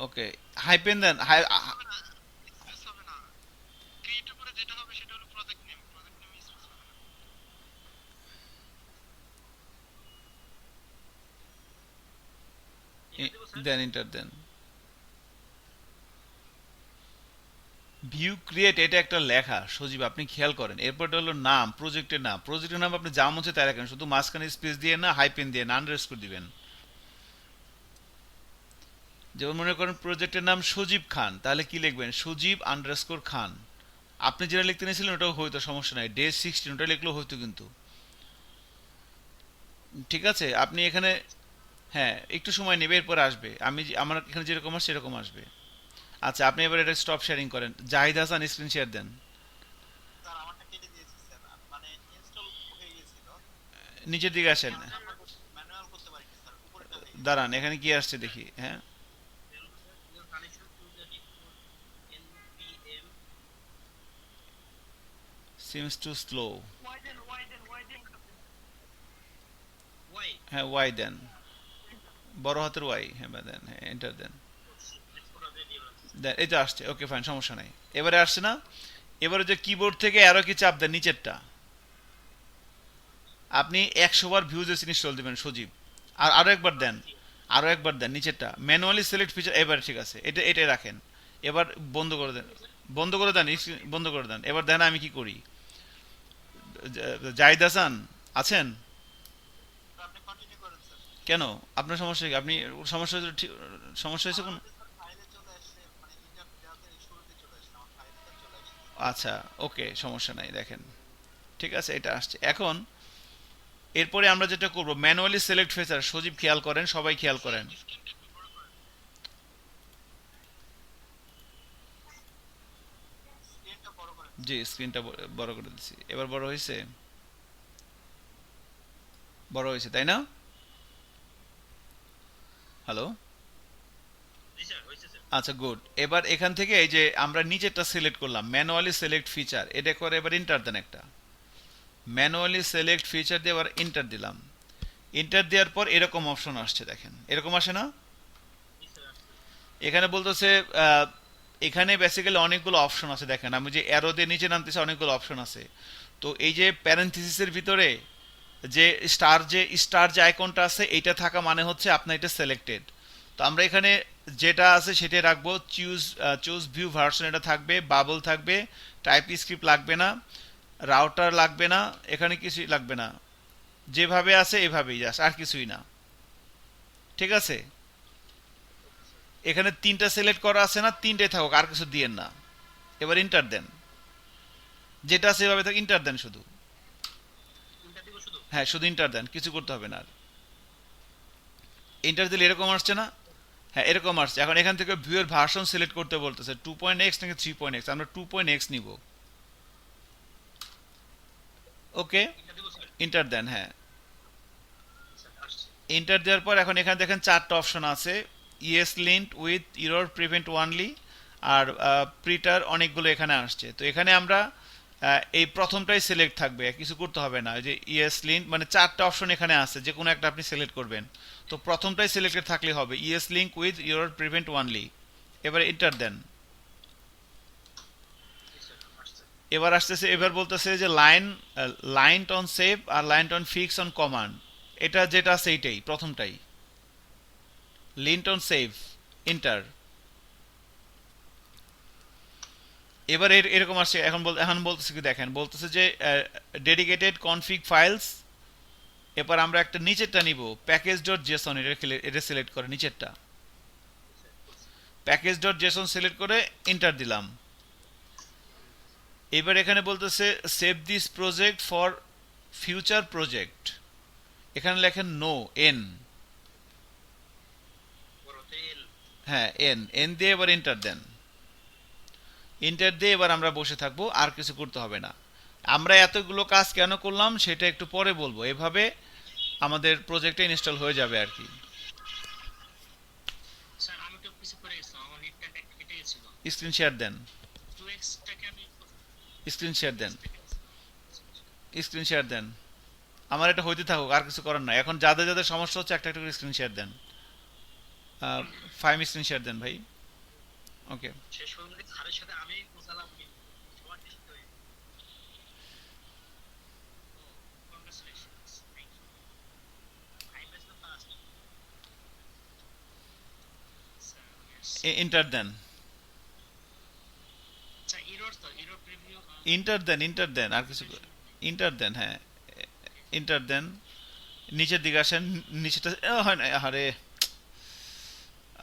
ওকে, হাইপেন দেন, হবে না, স্পেস হবে না। ক্রিয়েটের পরে যেটা হবে সেটা হলো প্রজেক্ট নেম, প্রজেক্ট নেমে স্পেস হবে না। এটা দেব স্যার। দেন, ইন্টার দেন। ভিউ ক্রিয়েট এটা একটা লেখা সজীব, আপনি খেয়াল করেন। এরপরটা হলো নাম, প্রজেক্টের নাম। প্রজেক্টের নাম আপনি যা মন চায় তাই রাখেন, শুধু মাঝখানে স্পেস দিয়ে না, হাইপেন দিয়ে না, আন্ডারস্কোর দিবেন। যেমন মনে করেন প্রজেক্টের নাম সজীব খান, তাহলে কি লিখবেন? সজীব আন্ডারস্কোর খান। আপনি যেটা লিখতে নিয়েছিলেন ওটাও হয়তো, সমস্যা নাই, ডে 16 ওটা লিখলেও হয়তো কিন্তু। ঠিক আছে, আপনি এখানে, হ্যাঁ একটু সময় নেবে, এরপর আসবে। আমার এখানে যেরকম আসছে সেরকম আসবে। আচ্ছা, আপনি এবার এটা স্টপ শেয়ারিং করেন। জাহিদ হাসান স্ক্রিন শেয়ার দেন। স্যার আমারটা কেটে দিয়েছি স্যার, মানে ইনস্টল হয়ে গিয়েছিল, নিচের দিকে আসেন, ম্যানুয়াল করতে পারিনি স্যার, উপরেটা হয়ে গেছে। দাঁড়ান এখানে কি আসছে দেখি। হ্যাঁ, your connection to the default npm seems to slow. y হ্যাঁ, ওয়াই দেন, বড় হাতের ওয়াই, হ্যাঁ দেন, হ্যাঁ এন্টার দেন। export দিয়ে দিলাম। দেন, এই তো আসছে, ওকে ফাইন, সমস্যা নাই। এবারে আসছে না? এবারে যে কিবোর্ড থেকে অ্যারো কি চাপ দেন নিচেরটা, আপনি 100 বার ভিউজেস ইনস্টল দিবেন সজীব। আর আরো একবার দেন, আরো একবার দেন নিচেরটা, ম্যানুয়ালি সিলেক্ট ফিচার। এবার ঠিক আছে, এটাই রাখেন। এবার বন্ধ করে দেন, বন্ধ করে দেন, বন্ধ করে দেন। এবার দেন আমি কি করি। জাহিদ হাসান আছেন? স্যার আপনি কন্টিনিউ করেন স্যার। কেন, আপনার সমস্যা কি? আপনি সমস্যা হয়েছে সমস্যা হয়েছে কোন? আমাদের স্যার ফাইলে চলে আসছে, মানে ইন্টার দেওয়াতে শুরুতে চলে আসছে, আমার ফাইলে স্যার চলে আসছে। আচ্ছা, ওকে, সমস্যা নাই, দেখেন ঠিক আছে, এটা আসছে এখন। এরপরে আমরা যেটা করব, ম্যানুয়ালি সিলেক্ট ফিচার। সজীব খেয়াল করেন, সবাই খেয়াল করেন। স্ক্রিনটা একটু বড় করেন, স্ক্রিনটা বড় করেন। জি, স্ক্রিনটা বড় করে দিচ্ছি। এবার বড় হয়েছে? বড় হয়েছে তাই না? হ্যালো, জি স্যার, হয়েছে স্যার। আচ্ছা গুড। এবার এখান থেকে এই যে আমরা নিচেরটা সিলেক্ট করলাম, ম্যানুয়ালি সিলেক্ট ফিচার, এটা করে এবার ইন্টার দেন একটা। ম্যানুয়ালি সিলেক্ট ফিচার দিয়ে এবার ইন্টার দিলাম। ইন্টার দেওয়ার পর এরকম অপশন আসছে, দেখেন এরকম আসে না? জি স্যার, আসছে। এখানে বলতেছে এখানে বেসিক্যালি অনেকগুলো অপশন আছে, দেখেন আমি যে অ্যারো দিয়ে নিচে নামতেছে অনেকগুলো অপশন আছে। তো এই যে প্যারেনথিসিসের ভিতরে যে স্টার যে আইকনটা আছে, এইটা থাকা মানে হচ্ছে আপনার এটা সিলেক্টেড। তো আমরা এখানে যেটা আছে সেটাই রাখবো। চুজ ভিউ ভার্সন এটা থাকবে, বাবল থাকবে, টাইপ স্ক্রিপ্ট লাগবে না, রাউটার লাগবে না, এখানে কিছুই লাগবে না, যেভাবে আছে এভাবেই জাস্ট, আর কিছুই না। ঠিক আছে, এখানে তিনটা সিলেক্ট করা আছে না, তিনটাই থাকুক, আর কিছু দিয়েন না। এবার ইন্টার দেন, যেটা আছে এভাবে থাক, ইন্টার দেন শুধু। কোনটা দিব শুধু? হ্যাঁ, শুধু ইন্টার দেন, কিছু করতে হবে না আর। ইন্টার দিলে এরকম আসছে না? হ্যাঁ, এরকম আসছে। এখন এখান থেকে ভিউয়ের ভার্সন সিলেক্ট করতে বলতেছে, 2.x নাকি 3.x। আমরা 2.x নিব। ওকে, এটা দিব স্যার। ইন্টার দেন, হ্যাঁ। স্যার আসছে। ইন্টার দেওয়ার পর এখন এখানে দেখেন চারটা অপশন আছে। Yes linked with error prevent only, আর প্রিটার, অনেকগুলো এখানে আসছে। তো এখানে আমরা এই প্রথমটাই সিলেক্ট থাকবে, কিছু করতে হবে না। যে ইয়েস লিঙ্ক মানে চারটা অপশন এখানে আছে, যে কোনো একটা আপনি সিলেক্ট করবেন। তো প্রথমটাই সিলেক্টেড থাকলে হবে, yes link with error prevent only. এবারে ইন্টার দেন। জি স্যার, আসছে। এবার আসতেছে, এবার বলতেছে যে লাইন অন সেভ আর lint on fix on command. এটা যেটা আছে এইটাই, প্রথমটাই, লিন্ট অন সেভ, ইন্টার। এবার এরকম আসছে। এখন বলতেছে কি দেখেন, বলতেছে যে ডেডিকেটেড কনফিগ ফাইলস। এবার আমরা একটা নিচেরটা নিব, প্যাকেজ ডট জেসন, এটা সিলেক্ট করে নিচেরটা, প্যাকেজ ডট জেসন সিলেক্ট করে ইন্টার দিলাম। এবার এখানে বলতেছে save this project for future project, এখানে লেখেন নো, এন। বড়তে এল। হ্যাঁ, এন, এন দিয়ে এবার ইন্টার দেন। ইন্টার দিয়ে এবার আমরা বসে থাকবো, আর কিছু করতে হবে না। আমরা এতগুলো কাজ কেন করলাম সেটা একটু পরে বলবো। এভাবে আমাদের প্রজেক্টে ইনস্টল হয়ে যাবে আর কি। স্যার আমি তো পিছে পড়ে গেছি। আমার নেটটা কেটে গেছিল। স্ক্রিন শেয়ার দেন, 2x টাকে আমি স্ক্রিন শেয়ার দেন, 2x টাকে স্ক্রিন শেয়ার দেন। আমার এটা হইতে থাকুক, আর কিছু করার নাই। এখন যাদের যাদের সমস্যা হচ্ছে একটা একটা করে স্ক্রিন শেয়ার দেন। 5 স্ক্রিন শেয়ার দেন ভাই। ওকে, শেষ পর্যন্ত স্যারের সাথে আমি পৌঁছালাম সবার নিশ্চিত হয়ে। Congratulations, thank you. I was the first. Enter দেন, আচ্ছা, এরর তো এরর প্রিভিউ। ইন্টার দেন, ইন্টার দেন, আর কিছু ইন্টার দেন, হ্যাঁ ইন্টার দেন। নিচের দিকে আসেন, নিচেটা হয় না, আরে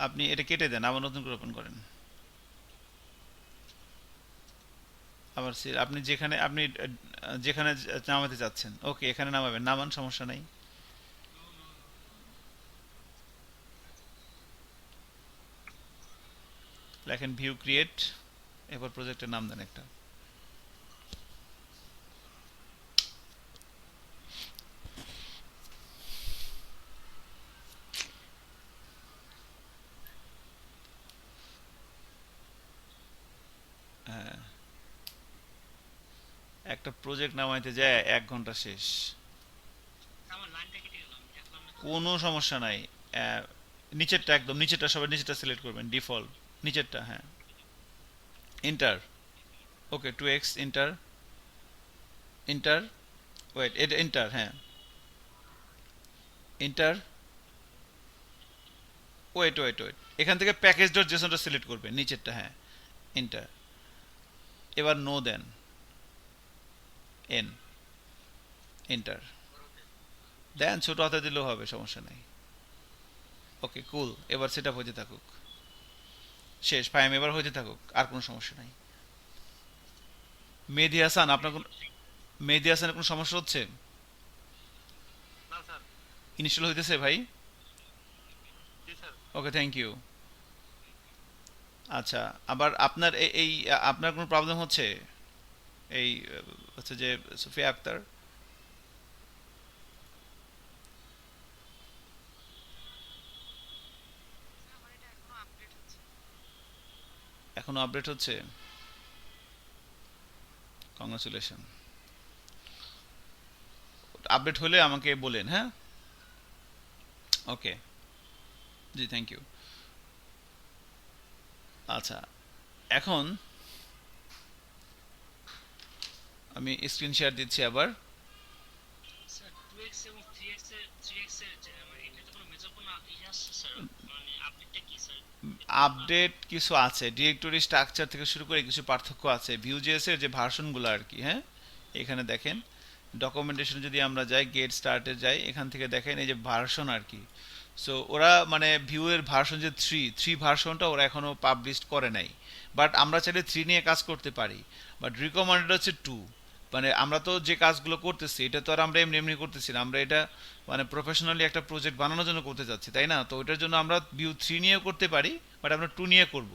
আপনি এটা কেটে দেন, আবার নতুন করে ওপেন করেন। আবার আপনি যেখানে যেখানে নামাতে চাচ্ছেন, ওকে এখানে নামাবেন, নামান, সমস্যা নাই। লেখেন ভিউ ক্রিয়েট, এরপর প্রজেক্টের নাম দেন একটা। হ্যাঁ, একটা প্রজেক্ট নামাইতে যায় 1 ঘন্টা শেষ। আমার লাইনটা কেটে গেল, আমি দেখলাম না। কোনো সমস্যা নাই। আহ, নিচেরটা, একদম নিচেরটা, সবাই নিচেরটা সিলেক্ট করবেন, ডিফল্ট নিচেরটা, হ্যাঁ। এন্টার, ওকে 2x এন্টার, এন্টার, ওয়েট, এটা এন্টার, হ্যাঁ এন্টার, ওয়েট ওয়েট ওয়েট, এখান থেকে প্যাকেজ ডট জেসনটা সিলেক্ট করবেন, নিচেরটা, হ্যাঁ এন্টার। এবার নো দেন, এন, এন্টার দেন, ছোট হাতে দিলেও হবে, সমস্যা নাই। ওকে কুল, এবার সেট আপ হইতে থাকুক, শেষ ফাইম এবার হইতে থাকুক, আর কোনো সমস্যা নাই। মেহেদি হাসান, আপনার কোন, মেহেদি হাসানের কোনো সমস্যা হচ্ছে? না স্যার। ইনস্টল হইতেছে ভাই? জি স্যার। Okay, thank you. আচ্ছা, আবার আপনার এই আপনার কোনো প্রবলেম হচ্ছে? এই হচ্ছে যে সুফিয়া আক্তার, এখনো আপডেট হচ্ছে? কংগ্রাচুলেশন। আপডেট হলে আমাকে বলেন, হ্যাঁ। ওকে, জি থ্যাংক ইউ। আচ্ছা, এখন আমি স্ক্রিন শেয়ার দিচ্ছি আবার। স্যার 2x এবং 3x এর মানে এটা তো কোনো মেজর কোনো ইয়ে আসছে স্যার, মানে আপডেটটা কি স্যার? আপডেট কিছু আছে, ডিরেক্টরি স্ট্রাকচার থেকে শুরু করে কিছু পার্থক্য আছে, ভিউজেস এর যে ভার্সনগুলো আর কি, হ্যাঁ। এখানে দেখেন ডকুমেন্টেশন, যদি আমরা যাই গেট স্টার্টে যাই, এখান থেকে দেখেন এই যে ভার্সন আর কি। সো ওরা মানে ভিউ এর ভার্সন যে থ্রি ভার্সনটা ওরা এখনো পাবলিশ করে নাই, বাট আমরা চাইলে 3 নিয়ে কাজ করতে পারি, বাট রিকমেন্ডেড হচ্ছে 2। মানে আমরা তো যে কাজগুলো করতেছি এটা তো আর আমরা এমনি এমনি করতেছি না, আমরা এটা মানে প্রফেশনালি একটা প্রজেক্ট বানানোর জন্য করতে যাচ্ছি, তাই না? তো ওটার জন্য আমরা ভিউ 3 নিয়েও করতে পারি, বাট আমরা 2 নিয়ে করব,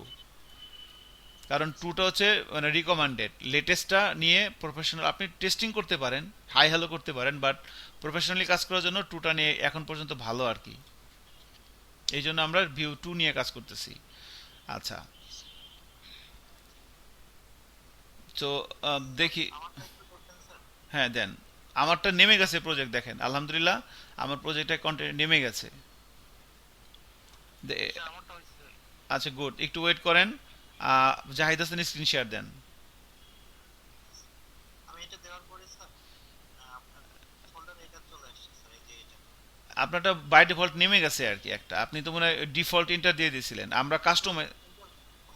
কারণ 2টা হচ্ছে মানে রিকমেন্ডেড। লেটেস্টটা নিয়ে প্রফেশনাল আপনি টেস্টিং করতে পারেন, হাই হ্যালো করতে পারেন, বাট প্রফেশনালি কাজ করার জন্য 2টা নিয়ে এখন পর্যন্ত ভালো আর কি। এই জন্য আমরা ভিউ 2 নিয়ে কাজ করতেছি। আচ্ছা, তো দেখি, হ্যাঁ দেন। আমারটা নেমে গেছে প্রজেক্ট, দেখেন আলহামদুলিল্লাহ আমার প্রজেক্টটা কন্টেন্ট নেমে গেছে। স্যার আমারটা হয়েছে। আচ্ছা গুড, একটু ওয়েট করেন। জাহিদ হাসান স্ক্রিন শেয়ার দেন। আমি এটা দেওয়ার পরে স্যার আপনার ফোল্ডারে এটা চলে আসছে স্যার, এই যে এটা আপনারটা বাই ডিফল্ট নেমে গেছে আর কি একটা, আপনি তো মনে হয় ডিফল্ট ইন্টার দিয়ে দিয়েছিলেন, আমরা কাস্টমে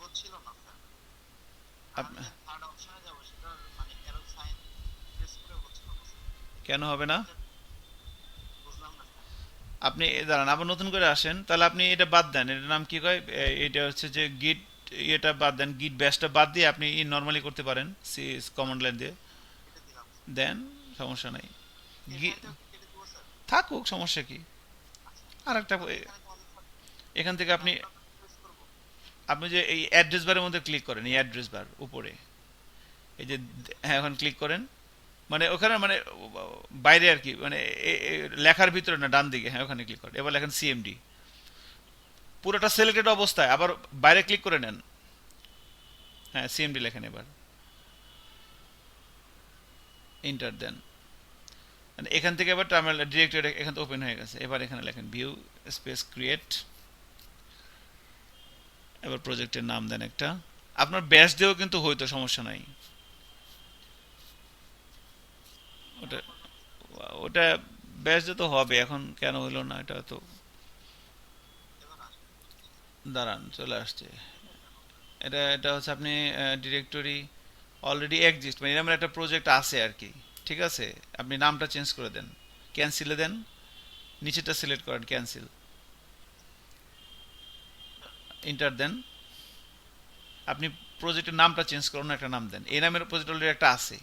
হচ্ছিল না স্যার। আমি থার্ড অপশনে যাব, সেটা মানে অ্যারো সাইন প্রেস করে হচ্ছিল না স্যার। কেন হবে না? বুঝলাম না স্যার। আপনি দাঁড়ান, আবার নতুন করে আসেন, তাহলে আপনি এটা বাদ দেন, এটার নাম কি কয়, এটা হচ্ছে যে গিট, এটা বাদ দেন, গিট ব্যাশটা বাদ দিয়ে আপনি নর্মালি করতে পারেন, সি কমান্ড লাইন দিয়ে এটা দিলাম দেন, সমস্যা নাই। স্যার। এটা কেটে দিব স্যার। থাকুক, সমস্যা কি। আর একটা এখানে তাহলে স্যার এখান থেকে আপনি প্রেস করব। আপনি যে এই অ্যাড্রেস বারের মধ্যে ক্লিক করেন, এই অ্যাড্রেস বার উপরে, এই যে, হ্যাঁ এখন ক্লিক করেন, মানে ওখানে মানে বাইরে আর কি, মানে লেখার ভিতরে না, ডান দিকে, হ্যাঁ ওখানে ক্লিক করেন, এবার লেখেন সিএমডি। পুরোটা সিলেক্টেড অবস্থায় আবার বাইরে ক্লিক করে নেন। হ্যাঁ, সিএমডি লেখেন, এবার এন্টার দেন। মানে এখান থেকে এবার টার্মিনাল ডিরেক্টরি এখান থেকে ওপেন হয়ে গেছে। এবার এখানে লেখেন ভিউ স্পেস ক্রিয়েট, এবার প্রজেক্টের নাম দেন একটা। আপনার ব্যাস দিয়েও কিন্তু হয়তো সমস্যা নাই। ওটা ওটা ব্যাস দিয়ে তো হবে, এখন কেন হইলো না এটা তো। দাঁড়ান, চলে আসছে। এটা এটা হচ্ছে আপনি ডিরেক্টরি অলরেডি এক্সিস্ট, মানে এরকম একটা প্রজেক্ট আছে আর কি। ঠিক আছে, আপনি নামটা চেঞ্জ করে দেন, ক্যান্সেলে দেন, নিচেটা সিলেক্ট করেন ক্যান্সেল, এন্টার দেন। আপনি প্রজেক্টের নামটা চেঞ্জ করুন, একটা নাম দেন। এই নামের প্রজেক্ট অলরেডি একটা আছে।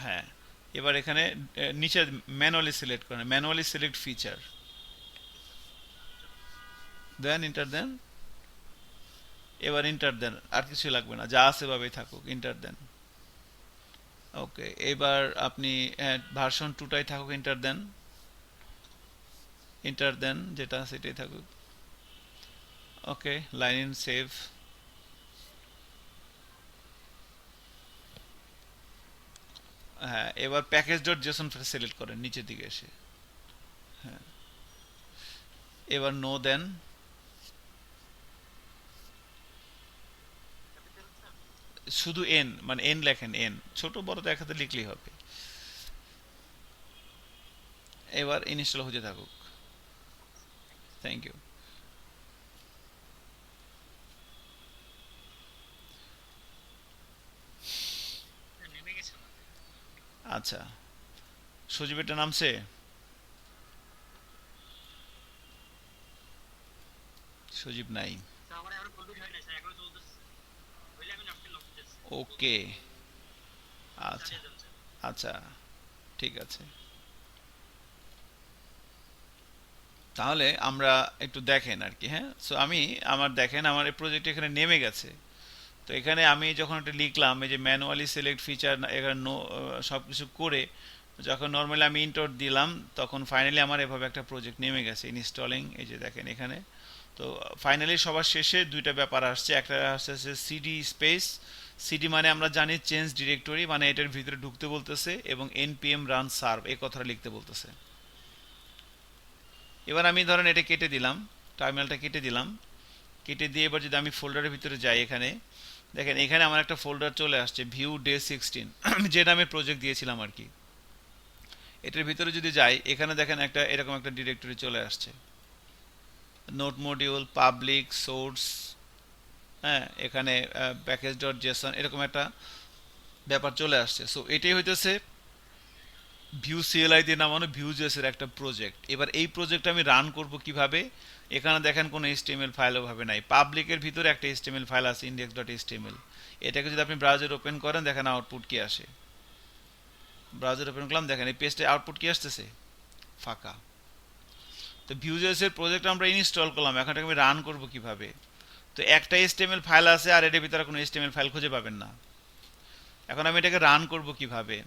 হ্যাঁ, এবার এখানে নিচে ম্যানুয়ালি সিলেক্ট করেন, ম্যানুয়ালি সিলেক্ট ফিচার দেন, এন্টার দেন। এবার এন্টার দেন, আর কিছু লাগবে না, যা আছে ভাবেই থাকুক, এন্টার দেন। ওকে, এবার আপনি ভার্সন 2টাই থাকুক, এন্টার দেন, এন্টার দেন, যেটা সেটাই থাকুক। ওকে, লাইন ইন সেভ। হ্যাঁ, এবার প্যাকেজ ডট জেসন সিলেক্ট করেন নিচের দিকে এসে। হ্যাঁ, এবার নো দেন। শুধু এন, মানে এন লেখেন, এন ছোট বড় তো একসাথে লিখলেই হবে। এবার ইনস্টল হতে থাকুক। Thank you. নেমে গেছে না। আচ্ছা, সজীবেরটা নামছে? সজীব নাই। স্যার আমার এখনো কমপ্লিট হয় নাই স্যার, এখনো চলতেছে। হইলে আমি আপনাকে নক দিতেছি। ওকে, আচ্ছা চালিয়ে যান স্যার। আচ্ছা, ঠিক আছে। তাহলে আমরা একটু দেখেন আর কি। হ্যাঁ, সো আমি আমার দেখেন আমার এই প্রজেক্ট এখানে নেমে গেছে। তো এখানে আমি যখন এটা লিখলাম, এই যে ম্যানুয়ালি সিলেক্ট ফিচার, এখানে নো সব কিছু করে যখন নর্মালি আমি ইন্টার দিলাম, তখন ফাইনালি আমার এভাবে একটা প্রজেক্ট নেমে গেছে ইনস্টলিং। এই যে দেখেন এখানে। তো ফাইনালি সবার শেষে দুইটা ব্যাপার আসছে। একটা আসছে সিডি স্পেস, সিডি মানে আমরা জানি চেঞ্জ ডিরেক্টরি, মানে এটার ভিতরে ঢুকতে বলতেছে, এবং এনপিএম রান সার্ভ এই কথাটা লিখতে বলতেছে। এবার আমি ধরেন এটা কেটে দিলাম, টার্মিনালটা কেটে দিলাম। কেটে দিয়ে এবার যদি আমি ফোল্ডারের ভিতরে যাই, এখানে দেখেন এখানে আমার একটা ফোল্ডার চলে আসছে ভিউ ডে 16, যে নামে প্রজেক্ট দিয়েছিলাম আর কি। এটার ভিতরে যদি যাই, এখানে দেখেন একটা এরকম একটা ডিরেক্টরি চলে আসছে, নোট মডিউল, পাবলিক, সোর্স, হ্যাঁ, এখানে প্যাকেজ ডট জেসন, এরকম একটা ব্যাপার চলে আসছে। সো এটাই হইতেছে ভিউ সিএলআই দিয়ে নামানো ভিউ জেসের একটা প্রজেক্ট। এবার এই প্রজেক্ট আমি রান করব কিভাবে? এখানে দেখেন কোনো এইচটিএমএল ফাইল ওভাবে নাই। পাবলিকের ভিতরে একটা এইচটিএমএল ফাইল আছে, ইন্ডেক্স ডট এইচটিএমএল। এটাকে যদি আপনি ব্রাউজার ওপেন করেন, দেখেন আউটপুট কি আসে। ব্রাউজার ওপেন করলাম, দেখেন এই পেজটা আউটপুট কি আসতেছে, ফাঁকা। তো ভিউজেসের প্রজেক্ট আমরা ইনস্টল করলাম, এখন এটাকে আমি রান করব কিভাবে? তো একটা এইচটিএমএল ফাইল আছে, আর এটার ভিতরে কোনো এইচটিএমএল ফাইল খুঁজে পাবেন না। এখন আমি এটাকে রান করব কিভাবে?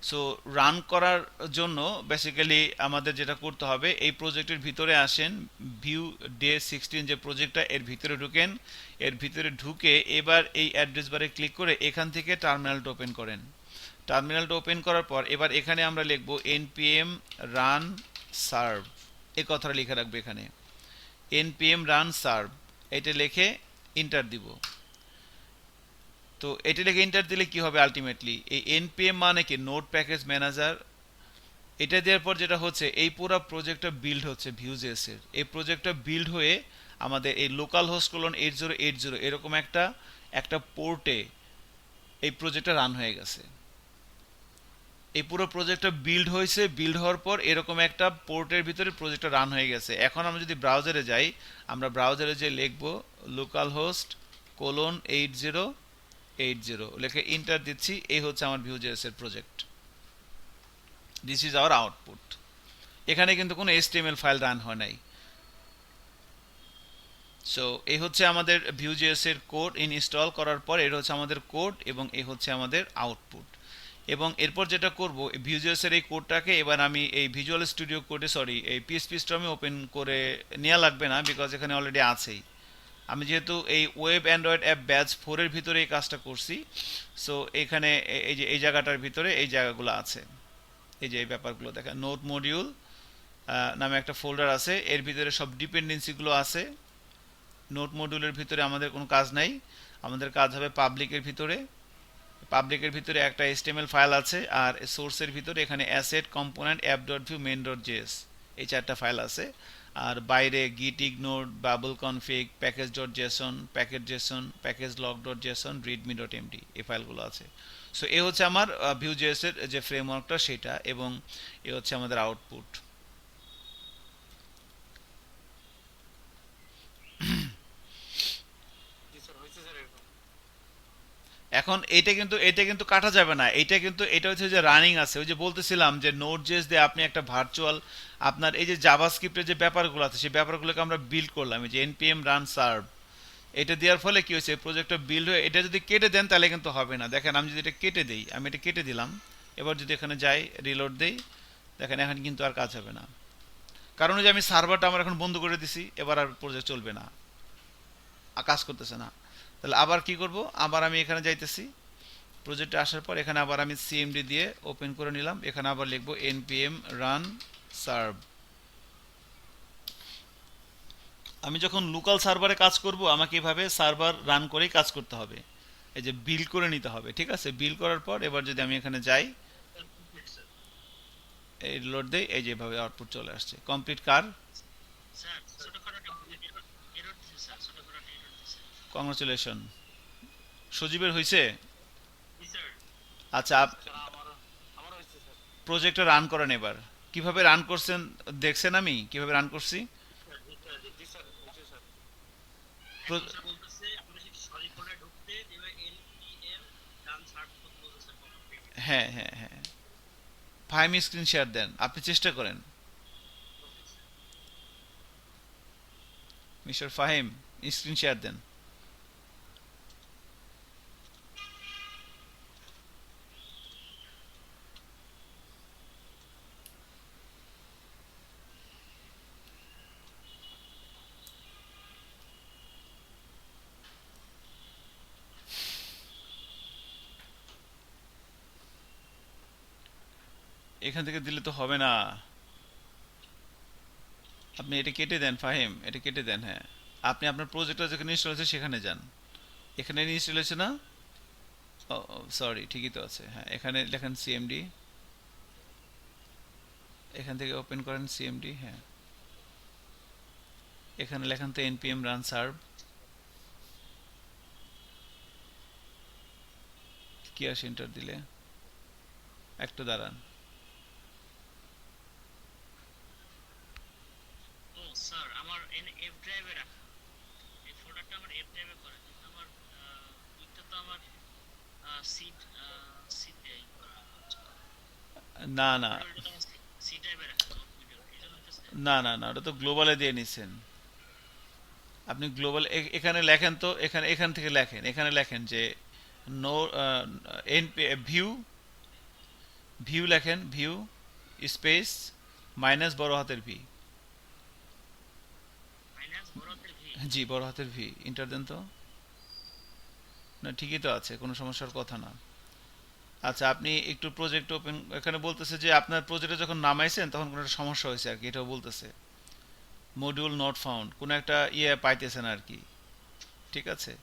সো রান করার জন্য বেসিক্যালি আমাদের যেটা করতে হবে, এই প্রজেক্টের ভিতরে আসেন, ভিউ ডে 16 যে প্রজেক্টটা, এর ভিতরে ঢুকেন। এর ভিতরে ঢুকে এবার এই অ্যাড্রেস বারে ক্লিক করে এখান থেকে টার্মিনালটা ওপেন করেন। টার্মিনালটা ওপেন করার পর এবার এখানে আমরা লিখব npm রান সার্ভ, এই কথাটা লিখে রাখবে এখানে, npm রান সার্ভ। এটা লিখে এন্টার দিব। তো এটা লিখে এন্টার দিলে কি হবে আলটিমেটলি, এই npm মানে কি, নোড প্যাকেজ ম্যানেজার। এটা দেওয়ার পর যেটা হচ্ছে, এই পুরো প্রজেক্টটা বিল্ড হচ্ছে ভিউজেস এর। এই প্রজেক্টটা বিল্ড হয়ে আমাদের এই লোকাল হোস্ট কোলন 8080 এরকম একটা একটা পোর্টে এই প্রজেক্টটা রান হয়ে গেছে। এই পুরো প্রজেক্টটা বিল্ড হয়েছে, বিল্ড হওয়ার পর এরকম একটা পোর্টের ভিতরে প্রজেক্টটা রান হয়ে গেছে। এখন আমরা যদি ব্রাউজারে যাই, আমরা ব্রাউজারে যে লিখব লোকাল হোস্ট কোলন 8080 লিখে এন্টার দিচ্ছি, এই হচ্ছে আমার ভিউজেস এর project. This is our output. এখানে কিন্তু কোনো এইচটিএমএল ফাইল রান হয় নাই। সো এই হচ্ছে আমাদের ভিউজেএস এর কোড ইনস্টল করার পর এর হচ্ছে আমাদের কোড এবং এই হচ্ছে আমাদের আউটপুট। এবং এরপর যেটা করব ভিউজেএস এর এই কোডটাকে এবার আমি এই ভিজুয়াল স্টুডিও কোডে এই পিএসপি স্টর্মে ওপেন করে নেওয়া লাগবে না, বিকজ এখানে অলরেডি আছেই। আমি যেহেতু এই ওয়েব অ্যান্ড্রয়েড অ্যাপ ব্যাচ 4 এর ভিতরে এই কাজটা করছি, সো এখানে এই যে এই জায়গাটার ভিতরে এই জায়গাগুলো আছে, এই যে এই ব্যাপারগুলো দেখেন, নোট মডিউল নামে একটা ফোল্ডার আছে, এর ভিতরে সব ডিপেন্ডেন্সিগুলো আছে। নোট মডিউলের ভিতরে আমাদের কোনো কাজ নাই, আমাদের কাজ হবে পাবলিকের ভিতরে। পাবলিকের ভিতরে একটা HTML ফাইল আছে, আর সোর্সের ভিতরে এখানে asset component app dot view main dot JS এই 4টা ফাইল আছে। আর বাইরে git ignore, babel config, package dot JSON, packet JSON, package log dot JSON, readme dot MD এই ফাইলগুলো আছে। সো এ হচ্ছে আমার ভিউ জেএস এর যে ফ্রেমওয়ার্কটা সেটা, এবং এ হচ্ছে আমাদের আউটপুট। জি স্যার, হয়েছে স্যার এরকম। এখন এটা কিন্তু কাটা যাবে না, এটা হচ্ছে যে রানিং আছে। ওই যে বলতেছিলাম যে নোড জেস দিয়ে আপনি একটা ভার্চুয়াল আপনার এই যে জাভাস্ক্রিপ্টের যে ব্যাপারগুলো আছে সেই ব্যাপারগুলোকে আমরা বিল্ড করলাম, এই যে npm রান সার্ভ, এটা দেওয়ার ফলে কি হয়েছে, প্রজেক্টটা বিল্ড হয়ে এটা যদি কেটে দেন তাহলে কিন্তু হবে না। দেখেন আমি যদি এটা কেটে দেই, আমি এটা কেটে দিলাম, এবার যদি এখানে যাই রিলোড দেই, দেখেন এখন কিন্তু আর কাজ হবে না, কারণ ওই যে আমি সার্ভারটা আমার এখন বন্ধ করে দিছি, এবার আর প্রজেক্ট চলবে না, কাজ করতেছে না। তাহলে আবার কি করব, আবার আমি এখানে যাইতেছি, প্রজেক্টে আসার পর এখানে আবার আমি সিএমডি দিয়ে ওপেন করে নিলাম, এখানে আবার লিখবো npm রান সার্ভ। আমি যখন লোকাল সার্ভারে কাজ করব আমাকে এভাবে সার্ভার রান করেই কাজ করতে হবে, এই যে বিল করে নিতে হবে, ঠিক আছে। বিল করার পর এবার যদি আমি এখানে যাই, কমপ্লিট স্যার। এই লোড দেই, এই যে এভাবে আউটপুট চলে আসছে। কমপ্লিট কার, স্যার ছোটখাটো একটা এরর দিছে স্যার, ছোটখাটো একটা এরর দিছে। কংগ্রাচুলেশন, সজীবের হয়েছে। জি স্যার। আচ্ছা, স্যার আমারও হয়েছে স্যার। প্রজেক্টটা রান করেন এবার, কিভাবে রান করছেন দেখছেন আমি কিভাবে রান করছি। জি স্যার, হয়েছে স্যার। এখন স্যার বলতেছে আপনি যদি সরি ফোল্ডারে ঢুকতে এবার npm রান সার্চ করতে বলতেছে কমপ্লিট। হ্যাঁ হ্যাঁ হ্যাঁ, ফাইম স্ক্রিন শেয়ার দেন, আপনি চেষ্টা করেন মিস্টার ফাহিম, স্ক্রিন শেয়ার দেন। এখান থেকে দিলে তো হবে না, আপনি এটা কেটে দেন ফাহিম, এটা কেটে দেন। হ্যাঁ, আপনি আপনার প্রজেক্টটা যেখানে ইনস্টল আছে সেখানে যান, এখানে ইনস্টল হয়েছে না, ও সরি ঠিকই তো আছে। হ্যাঁ, এখানে লেখেন সিএমডি, এখান থেকে ওপেন করেন সিএমডি। হ্যাঁ, এখানে লেখেন তো npm রান সার্ভ, কি আসে এন্টার দিলে, একটু দাঁড়ান। ও স্যার আমার এফ ড্রাইভে রাখা, এই ফোল্ডারটা আমার এফ ড্রাইভে করা, কিন্তু আমার ওইটা তো আমার সি সি দেই করা। না না ওইটা তো আমার সি ড্রাইভে রাখা নোট ভিডিও, এই জন্য হচ্ছে না না না, ওটা তো গ্লোবালে দিয়ে নিছেন আপনি। গ্লোবাল এখানে লেখেন তো, এখানে এখান থেকে লেখেন, এখানে লেখেন যে নো ভিউ, ভিউ লেখেন, ভিউ স্পেস মাইনাস বড় হাতের ভি। মাইনাস বড় হাতের ভি। জি, বড় হাতের ভি, ইন্টার দেন তো। না ঠিকই তো আছে, কোনো সমস্যার কথা না। আচ্ছা, আপনি একটু প্রজেক্ট ওপেন, এখানে বলতেছে যে আপনার প্রজেক্টে যখন নামাইছেন তখন কোনো একটা সমস্যা হয়েছে আর কি, এটাও বলতেছে মডিউল নট ফাউন্ড, কোনো একটা ইয়ে পাইতেছেন আর কি, ঠিক আছে।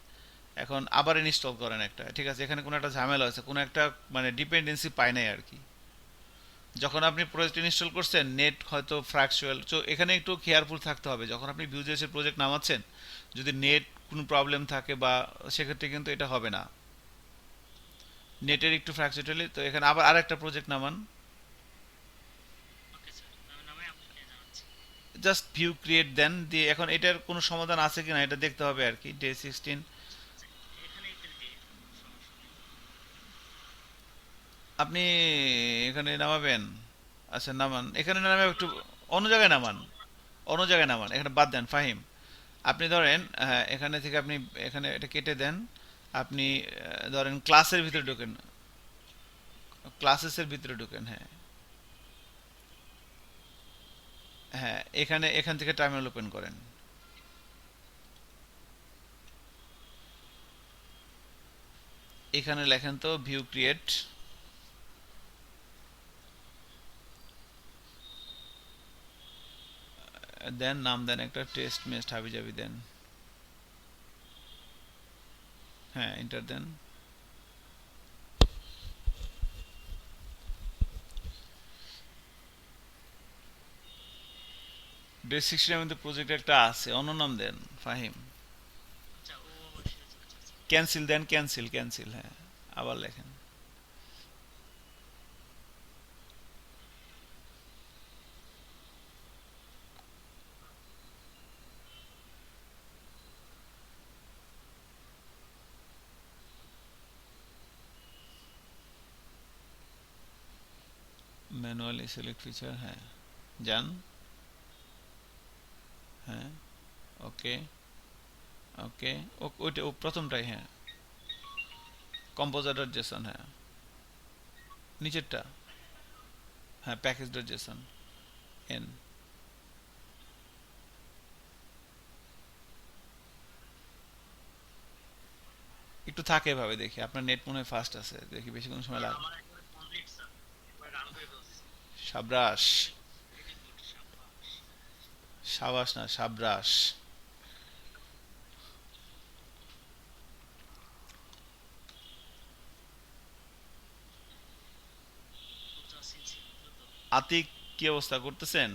এখন আবার ইনস্টল করেন একটা, ঠিক আছে। এখানে কোনো একটা ঝামেলা হয়েছে, কোনো একটা মানে ডিপেন্ডেন্সি পায় নাই আর কি। যখন আপনি প্রজেক্ট ইনস্টল করছেন নেট হয়তো ফ্র্যাকচুয়াল, তো এখানে একটু কেয়ারফুল থাকতে হবে যখন আপনি ভিউজেসের প্রজেক্ট নামাচ্ছেন, যদি নেট কোনো প্রবলেম থাকে বা সেক্ষেত্রে কিন্তু এটা হবে না, নেটের একটু ফ্র্যাকচুয়াল হলে। তো এখানে আবার আরেকটা প্রজেক্ট নামান, ওকে স্যার, আমি নামে আপনাকে জানাচ্ছি। জাস্ট ভিউ ক্রিয়েট দেন দিয়ে, এখন এটার কোনো সমাধান আছে কিনা এটা দেখতে হবে আর কি। ডে 16 আচ্ছা, এখানে একটু দিই, সমস্যা নেই। আপনি এখানে নামাবেন, আচ্ছা নামান, এখানে নামে একটু অন্য জায়গায় নামান, অন্য জায়গায় নামান, এখানে বাদ দেন ফাহিম। আপনি ধরেন এখানে থেকে আপনি এখানে এটা কেটে দেন, আপনি ধরেন ক্লাসের ভিতরে ঢোকেন, ক্লাসেসের ভিতরে ঢোকেন, হ্যাঁ হ্যাঁ, এখান থেকে টার্মিনাল ওপেন করেন। এখানে লেখেন তো ভিউ ক্রিয়েট, দেন নাম দেন একটা টেস্ট মেস্ট হাবি জাবি দেন, হ্যাঁ এন্টার দেন। ডেসক্রিপশনের মধ্যে প্রজেক্ট একটা আছে, অন্য নাম দেন ফাহিম। আচ্ছা ও অবশ্যই আছে, আচ্ছা আচ্ছা। ক্যান্সেল দেন, ক্যান্সেল ক্যান্সেল, হ্যাঁ আবার লেখেন। ম্যানুয়ালি সিলেক্ট ফিচার, হ্যাঁ যান, হ্যাঁ ওকে ওকে, ওইটা ও প্রথমটাই, হ্যাঁ কম্পোজার ডট জেসন, হ্যাঁ নিচেরটা, হ্যাঁ প্যাকেজ ডট জেসন এন। একটু থাকে এভাবে, দেখি আপনার নেট মনে হয় ফাস্ট আছে, দেখি বেশিক্ষণ সময় স্যার লাগে। আমার একবার কমপ্লিট স্যার, একবার রান করে ফেলছি। সাবরাস, ভেরি গুড, শাবাশ। সাবাস না সাবরাস। বুঝতে পারছি, দ্রুত। আতিক, কি অবস্থা করতেছেন?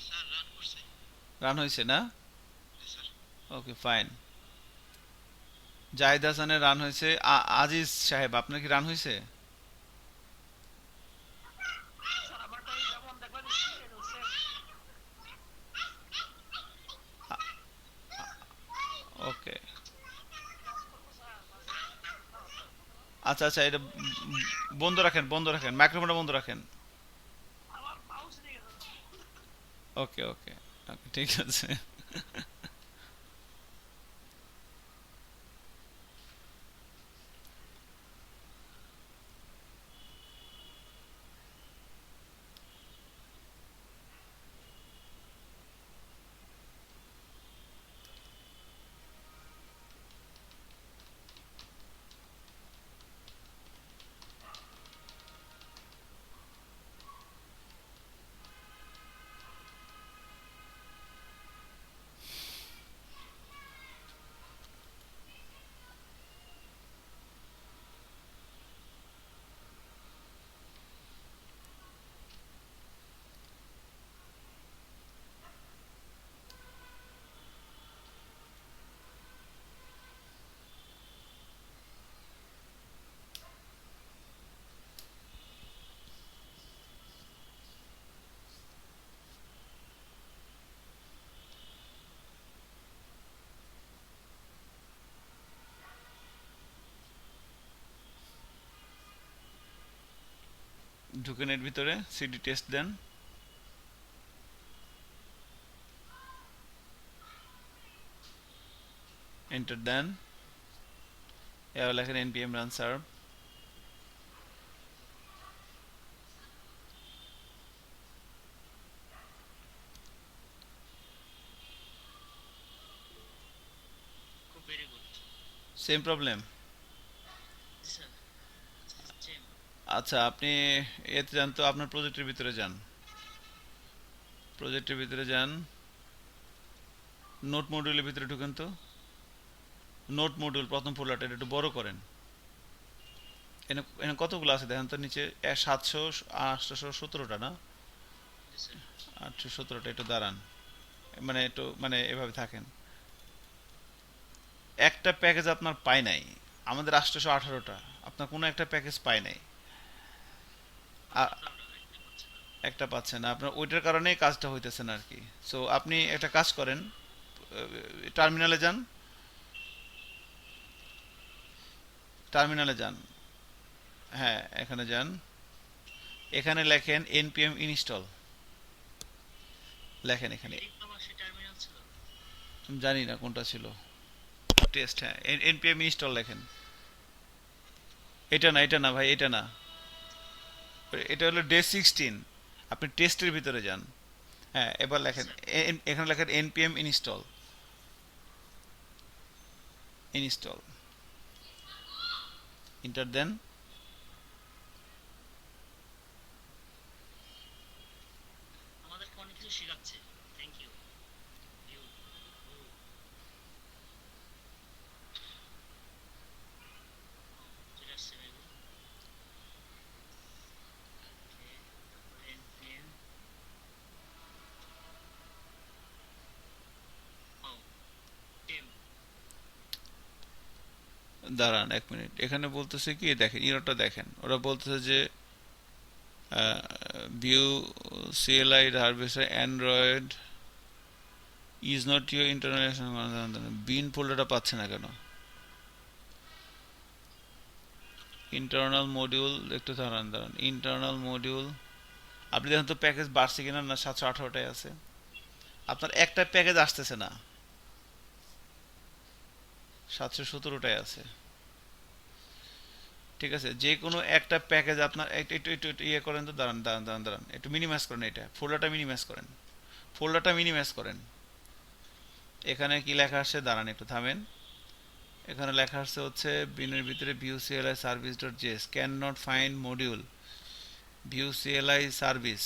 স্যার রান করছে। রান হয়েছে না? Sir okay fine. জাহিদ হাসানের রান হয়েছে। আজিজ সাহেব আপনার কি রান হয়েছে? স্যার আমারটাই যেমন দেখবেন স্ক্রিনে ঢুকছে। ওকে আচ্ছা আচ্ছা, এটা বন্ধ রাখেন, বন্ধ রাখেন, মাইক্রোফোনটা বন্ধ রাখেন। আমার মাউস নিয়ে গেছে। ওকে ওকে ওকে, ঠিক আছে। ঢুকেন এর ভিতরে, সিডি টেস্ট দেন, এন্টার দেন, এবার লেখেন npm run serve। খুব ভেরি গুড। Same problem. জি স্যার। সেম। আচ্ছা আপনি এতে যান তো, আপনার প্রজেক্টের ভিতরে যান, প্রজেক্টের ভিতরে যান, নোট মডিউলের ভিতরে ঢুকেন তো। নোট মডিউল প্রথম ফোল্ডারটা একটু বড় করেন। এনে এনে কতগুলো আছে দেখেন তো নিচে, 717টা না? জি স্যার। 817টা, একটু দাঁড়ান, মানে একটু মানে এভাবে থাকেন। একটা প্যাকেজ আপনার পাই নাই, আমাদের 818টা, আপনার কোনো একটা প্যাকেজ পাই নাই। আ- আপনার একটা করছে না। একটা পাচ্ছেন না, আপনার ওইটার কারণেই কাজটা হইতেছে না আর কি। সো আপনি একটা কাজ করেন, টার্মিনালে যান, টার্মিনালে যান, হ্যাঁ এখানে যান, এখানে লেখেন npm install, লেখেন এখানে। এটাই তো আমার সেই টার্মিনাল ছিল। আমি জানি না কোনটা ছিল। টেস্ট, হ্যাঁ, npm ইনস্টল লেখেন। এটা না ভাই, এটা না, এটা হলো ডে 16। আপনি টেস্টের ভিতরে যান। হ্যাঁ, এবার লেখেন, স্যার এখানে লেখেন npm ইনস্টল। ইনস্টল, ইন্টার দেন। আমাদেরকে অনেক কিছু শেখাচ্ছে। Thank you. ইউ চলে আসছে মেবি। ওকে, তারপর npm ও টেম। দাঁড়ান 1 মিনিট, এখানে বলতেছে কি, দেখেন ইরোটা দেখেন, ওরা বলতেছে যে Vue CLI harvester Android is not your international. Bin ফোল্ডারটা পাচ্ছে না কেন? ইন্টারনাল মডিউল, একটু দাঁড়ান দাঁড়ান, ইন্টারনাল মডিউল আপনি দেখেন তো প্যাকেজ বাড়ছে কিনা, না 718টাই আছে। আপনার একটা প্যাকেজ আসতেছে না, 717টাই আছে। ঠিক আছে, যে কোনো একটা প্যাকেজ আপনার একটু একটু একটু একটু ইয়ে করেন তো, দাঁড়ান দাঁড়ান দাঁড়ান দাঁড়ান, একটু মিনিমাইজ করেন, এটা ফোল্ডারটা মিনিমাইজ করেন, ফোল্ডারটা মিনিমাইজ করেন। এখানে কি লেখা আসছে, দাঁড়ান একটু থামেন। এখানে লেখা আসছে হচ্ছে বিনের ভিতরে Vue CLI service dot JS can not find module Vue CLI service.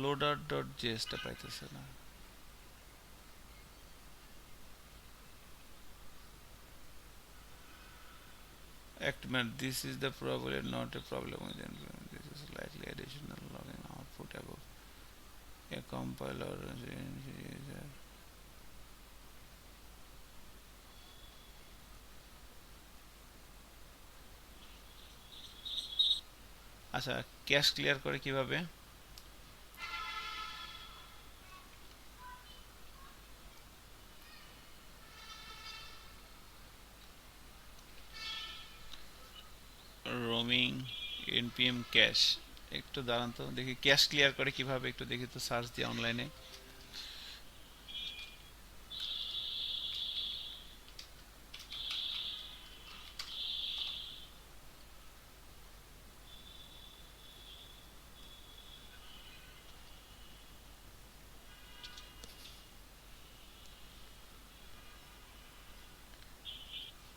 Loader dot জেএসটা পাইতেছে না। Actman, this is the probably not a problem with implement. This is likely additional logging output above a compiler user. আচ্ছা, cash clear করে কিভাবে? Roaming npm cash, একটু দাঁড়ান তো দেখি ক্যাশ ক্লিয়ার করে কিভাবে, একটু দেখি তো সার্চ দিয়ে অনলাইনে।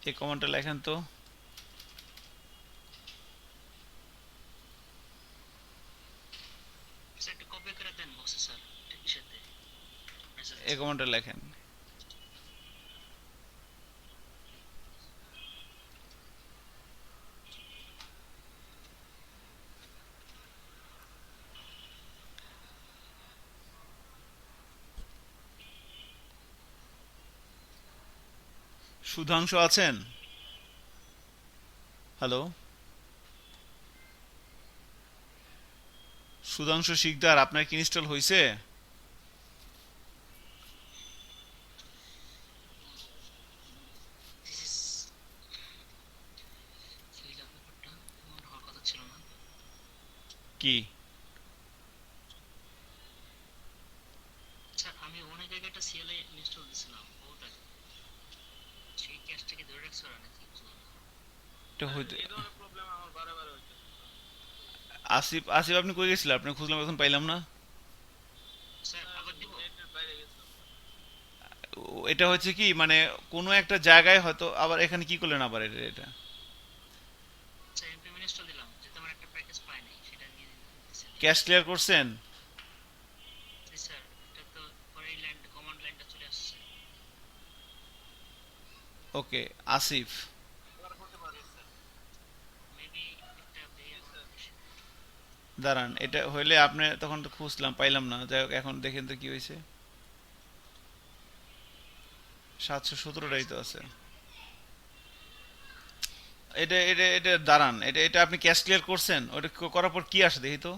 এই কমান্ডটা লেখেন তো। স্যার একটু কপি করে দেন বক্সে স্যার, ইসাতে মেসেজ। এই কমান্ডটা লেখেন। সুধাংশু আছেন? হ্যালো, সুধাংশু শিকদার, আপনার কি ইনস্টল হয়েছে? দিস ইজ ফিল আপ ব্যাপারটা এমন হওয়ার কথা ছিল না। কি? স্যার আমি অনেক আগে একটা সিএলআই ইনস্টল দিয়েছিলাম বহুত আগে, সেই ক্যাশটাকে ধরে রাখছে ওরা নাকি বুঝলাম না। এটা হইতে এই ধরনের প্রবলেম আমার বারে হচ্ছে। আসিফ, আসিফ আপনি কই গেছিলেন? আপনি খুঁজলাম, এখন পাইলাম না। স্যার আবার দিব? নেটের বাইরে গেছিলাম। এটা হচ্ছে কি, মানে কোনো একটা জায়গায় হয়তো, আবার এখানে কি করলেন আবার এটা এটা স্যার npm ইনস্টল দিলাম যেহেতু আমার একটা প্যাকেজ পাই নাই, সেটা নিয়ে দিতেছি। ক্যাশ ক্লিয়ার করছেন? জি স্যার, এটা তো পরে লাইন কমান্ড লাইনটা চলে আসছে। ওকে, আসিফ এবার হতে পারে স্যার। মেবি একটা জি স্যার। দাঁড়ান, এটা হইলে আপনি তখন তো খুঁজলাম পাইলাম না, যাই হোক এখন দেখেন তো কি হয়েছে। 717টাই তো আছে। এটা এটা এটা দাঁড়ান, এটা এটা আপনি ক্যাশ ক্লিয়ার করছেন? ওটা করার পর কি আসে দেখি তো।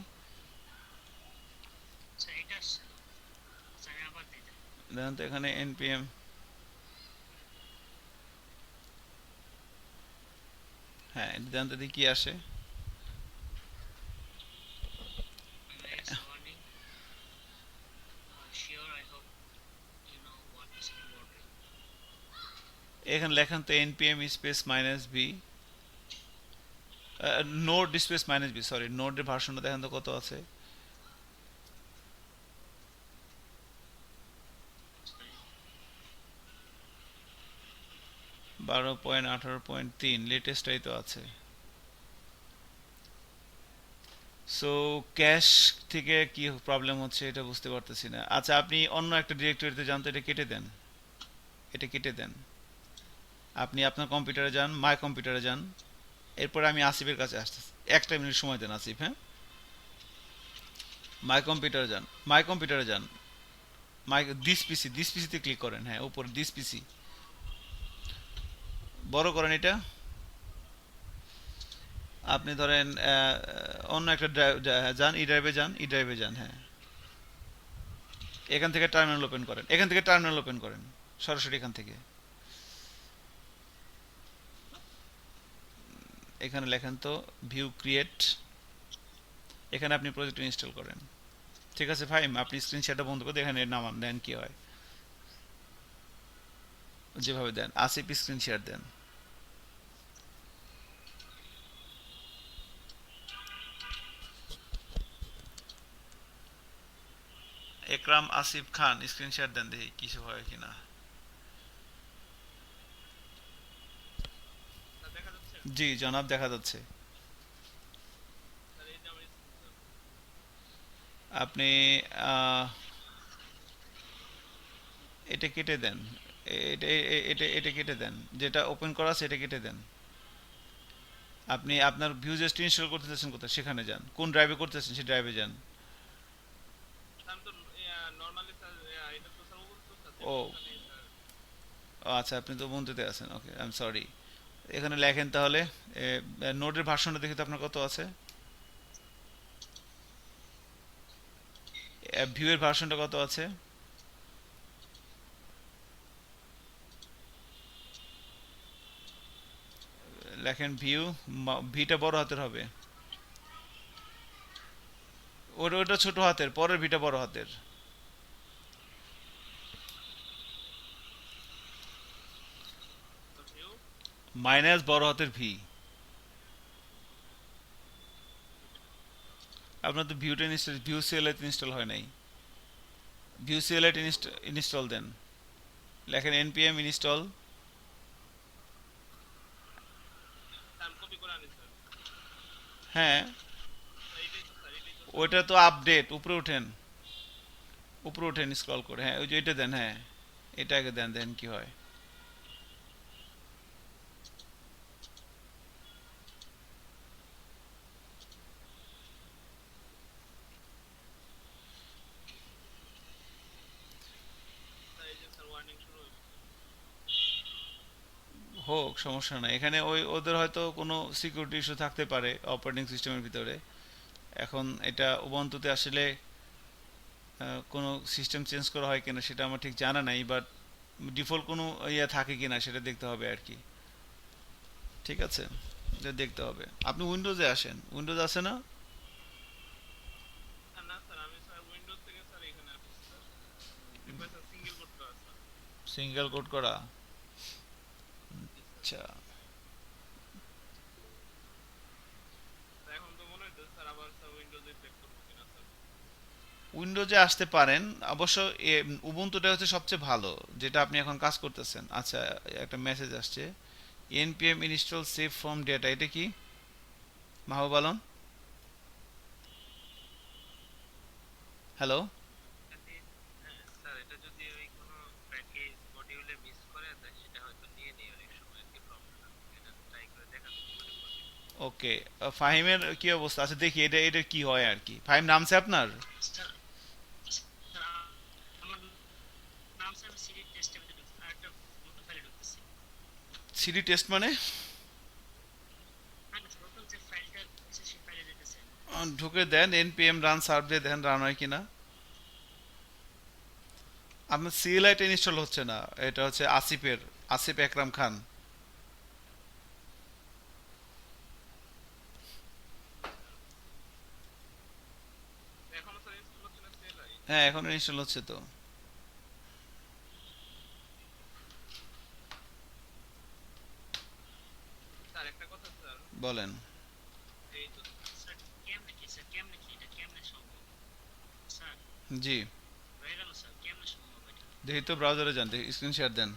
স্যার এটা আসছে না। স্যার আমি আবার দিই। দেখেন তো এখানে npm হ্যাঁ, এটা জানতে দিই কি আসে। It's warning. Sure, I hope you know what is keyboard. এখানে লেখেন তো npm space minus B, node space minus B, sorry নোডের ভার্সনটা দেখেন তো কত আছে। 12.18.3 লেটেস্টটাই তো আছে। সো ক্যাশ থেকে কি প্রবলেম হচ্ছে এটা বুঝতে পারতেছি না। আচ্ছা, আপনি অন্য একটা ডিরেক্টরিতে যান তো, এটা কেটে দেন, এটা কেটে দেন। আপনি আপনার কম্পিউটারে যান, মাই কম্পিউটারে যান, এরপরে আমি আসিফের কাছে আসতেছি। একটা মিনিট সময় দেন আসিফ, হ্যাঁ। মাই কম্পিউটারে যান, মাই কম্পিউটারে যান, মাই দিস পিসিতে ক্লিক করেন, হ্যাঁ উপরে দিস পিসি, বড় করেন এটা। আপনি ধরেন অন্য একটা যান, ই ড্রাইভে যান, ই ড্রাইভে যান, হ্যাঁ। এখান থেকে টার্মিনাল ওপেন করেন, এখান থেকে টার্মিনাল ওপেন করেন, সরাসরি এখান থেকে। এখানে লেখেন তো ভিউ ক্রিয়েট, এখানে আপনি প্রজেক্ট ইনস্টল করেন। ঠিক আছে ফাইম, আপনি স্ক্রিন শেয়ারটা বন্ধ করে এখানে নামান, দেন কি হয় যেভাবে দেন। আসিফ স্ক্রিন শেয়ার দেন। একরাম আসিফ খান স্ক্রিন শেয়ার দেন, দেখি কিছু হয় কিনা। স্যার দেখা যাচ্ছে? জি জনাব, দেখা যাচ্ছে। স্যার এই যে আমার স্ক্রিন, স্যার। আপনি আহ, এটা কেটে দেন, এটা এটা এটা কেটে দেন, যেটা ওপেন করা আছে এটা কেটে দেন। আপনি আপনার ভিউজেস ইনস্টল করতে চাচ্ছেন কোথায়, সেখানে যান। কোন ড্রাইভে করতেছেন সেই ড্রাইভে যান। স্যার আমি তো নর্মালি স্যার এটা তো স্যার উবুন্টু স্যার, ও সমস্যা নেই স্যার। আচ্ছা, আপনি তো বন্ধুতে আছেন, ওকে আই এম সরি। এখানে লেখেন তাহলে নোডের ভার্সনটা দেখি তো আপনার কত আছে, ভিউয়ের ভার্সনটা কত আছে। লেখেন ভিউ, ভিটা বড় হাতের হবে, ওটা ওটা ছোট হাতের, পরের ভিটা বড় হাতের, তো ভিউ মাইনাস বড় হাতের ভি। আপনার তো ভিউটা ইনস্টল, ভিউ সিএলআইতে ইনস্টল হয় নাই। ভিউ সিএলআইট ইনস্টল দেন, লেখেন npm ইনস্টল। স্যার কপি করে আনি স্যার। হ্যাঁ, স্যার এইটাই তো স্যার, এইটাই তো স্যার। ওইটা তো আপডেট, উপরে ওঠেন, উপরে ওঠেন স্ক্রল করে, হ্যাঁ ওই যে এটা দেন, হ্যাঁ এটা আগে দেন, দেন কি হয়। স্যার এই যে স্যার ওয়ার্নিং শুরু হয়েছে। হোক, সমস্যা নাই। এখানে ওই ওদের হয়তো কোনো সিকিউরিটি ইস্যু থাকতে পারে অপারেটিং সিস্টেমের ভিতরে। এখন এটা উবুন্টুতে আসলে কোনো সিস্টেম চেঞ্জ করা হয় কিনা সেটা আমার ঠিক জানা নাই, বাট ডিফল্ট কোনো ইয়ে থাকে কিনা সেটা দেখতে হবে আর কি। ঠিক আছে, এটা দেখতে হবে। আপনি উইন্ডোজে আসেন, উইন্ডোজ আছে না? স্যার না স্যার, আমি স্যার উইন্ডোজ থেকে স্যার এখানে আসছি স্যার। দেখবেন স্যার সিঙ্গেল কোড করা স্যার। সিঙ্গেল কোড করা, জি স্যার। আচ্ছা। স্যার এখন তো মনে হইতেছে স্যার আবার স্যার উইন্ডোজে ব্যাক করবো কিনা স্যার। উইন্ডোজে আসতে পারেন অবশ্য। উবুন্টুটা হচ্ছে সবচেয়ে ভালো, যেটা আপনি এখন কাজ করতেছেন। আচ্ছা, একটা মেসেজ আসছে, npm install save from data, এটা কি মাহবুব আলম? হ্যালো, স্যার এটা যদি ওই কোনো প্যাকেজ মডিউলে মিস করে তাই সেটা হয়তো নিয়ে নেই অনেক সময়, কি প্রবলেম। এটা ট্রাই করে দেখা যেতে পারে পরে। ওকে। ফাহিমের কি অবস্থা আছে দেখি, এটা এটা কি হয় আর কি। ফাহিম নামছে আপনার? স্যার, স্যার আমার নাম স্যার সিডি টেস্ট টেবিলে ঢুকছে, আর একটা নতুন ফাইলে ঢুকতেছি। সিডি টেস্ট মানে? না স্যার, নতুন যে ফাইলটা আছে সেই ফাইলে যেতেছে। ঢুকে দেন npm রান সার্ভ দিয়ে দেখেন রান হয় কিনা। আপনার সিএলআইটা ইনস্টল হচ্ছে না, এটা হচ্ছে আসিফের, আসিফ একরাম খান। হ্যাঁ এখন ইনস্টল হচ্ছে তো। স্যার একটা কথা স্যার, বলেন। এই তো স্যার কেমনে কি এটা কেমনে সম্ভব স্যার? জি, হয়ে গেল স্যার, কেমনে সম্ভব এটা? দেখি তো ব্রাউজারে যান, দেখি স্ক্রিন শেয়ার দেন।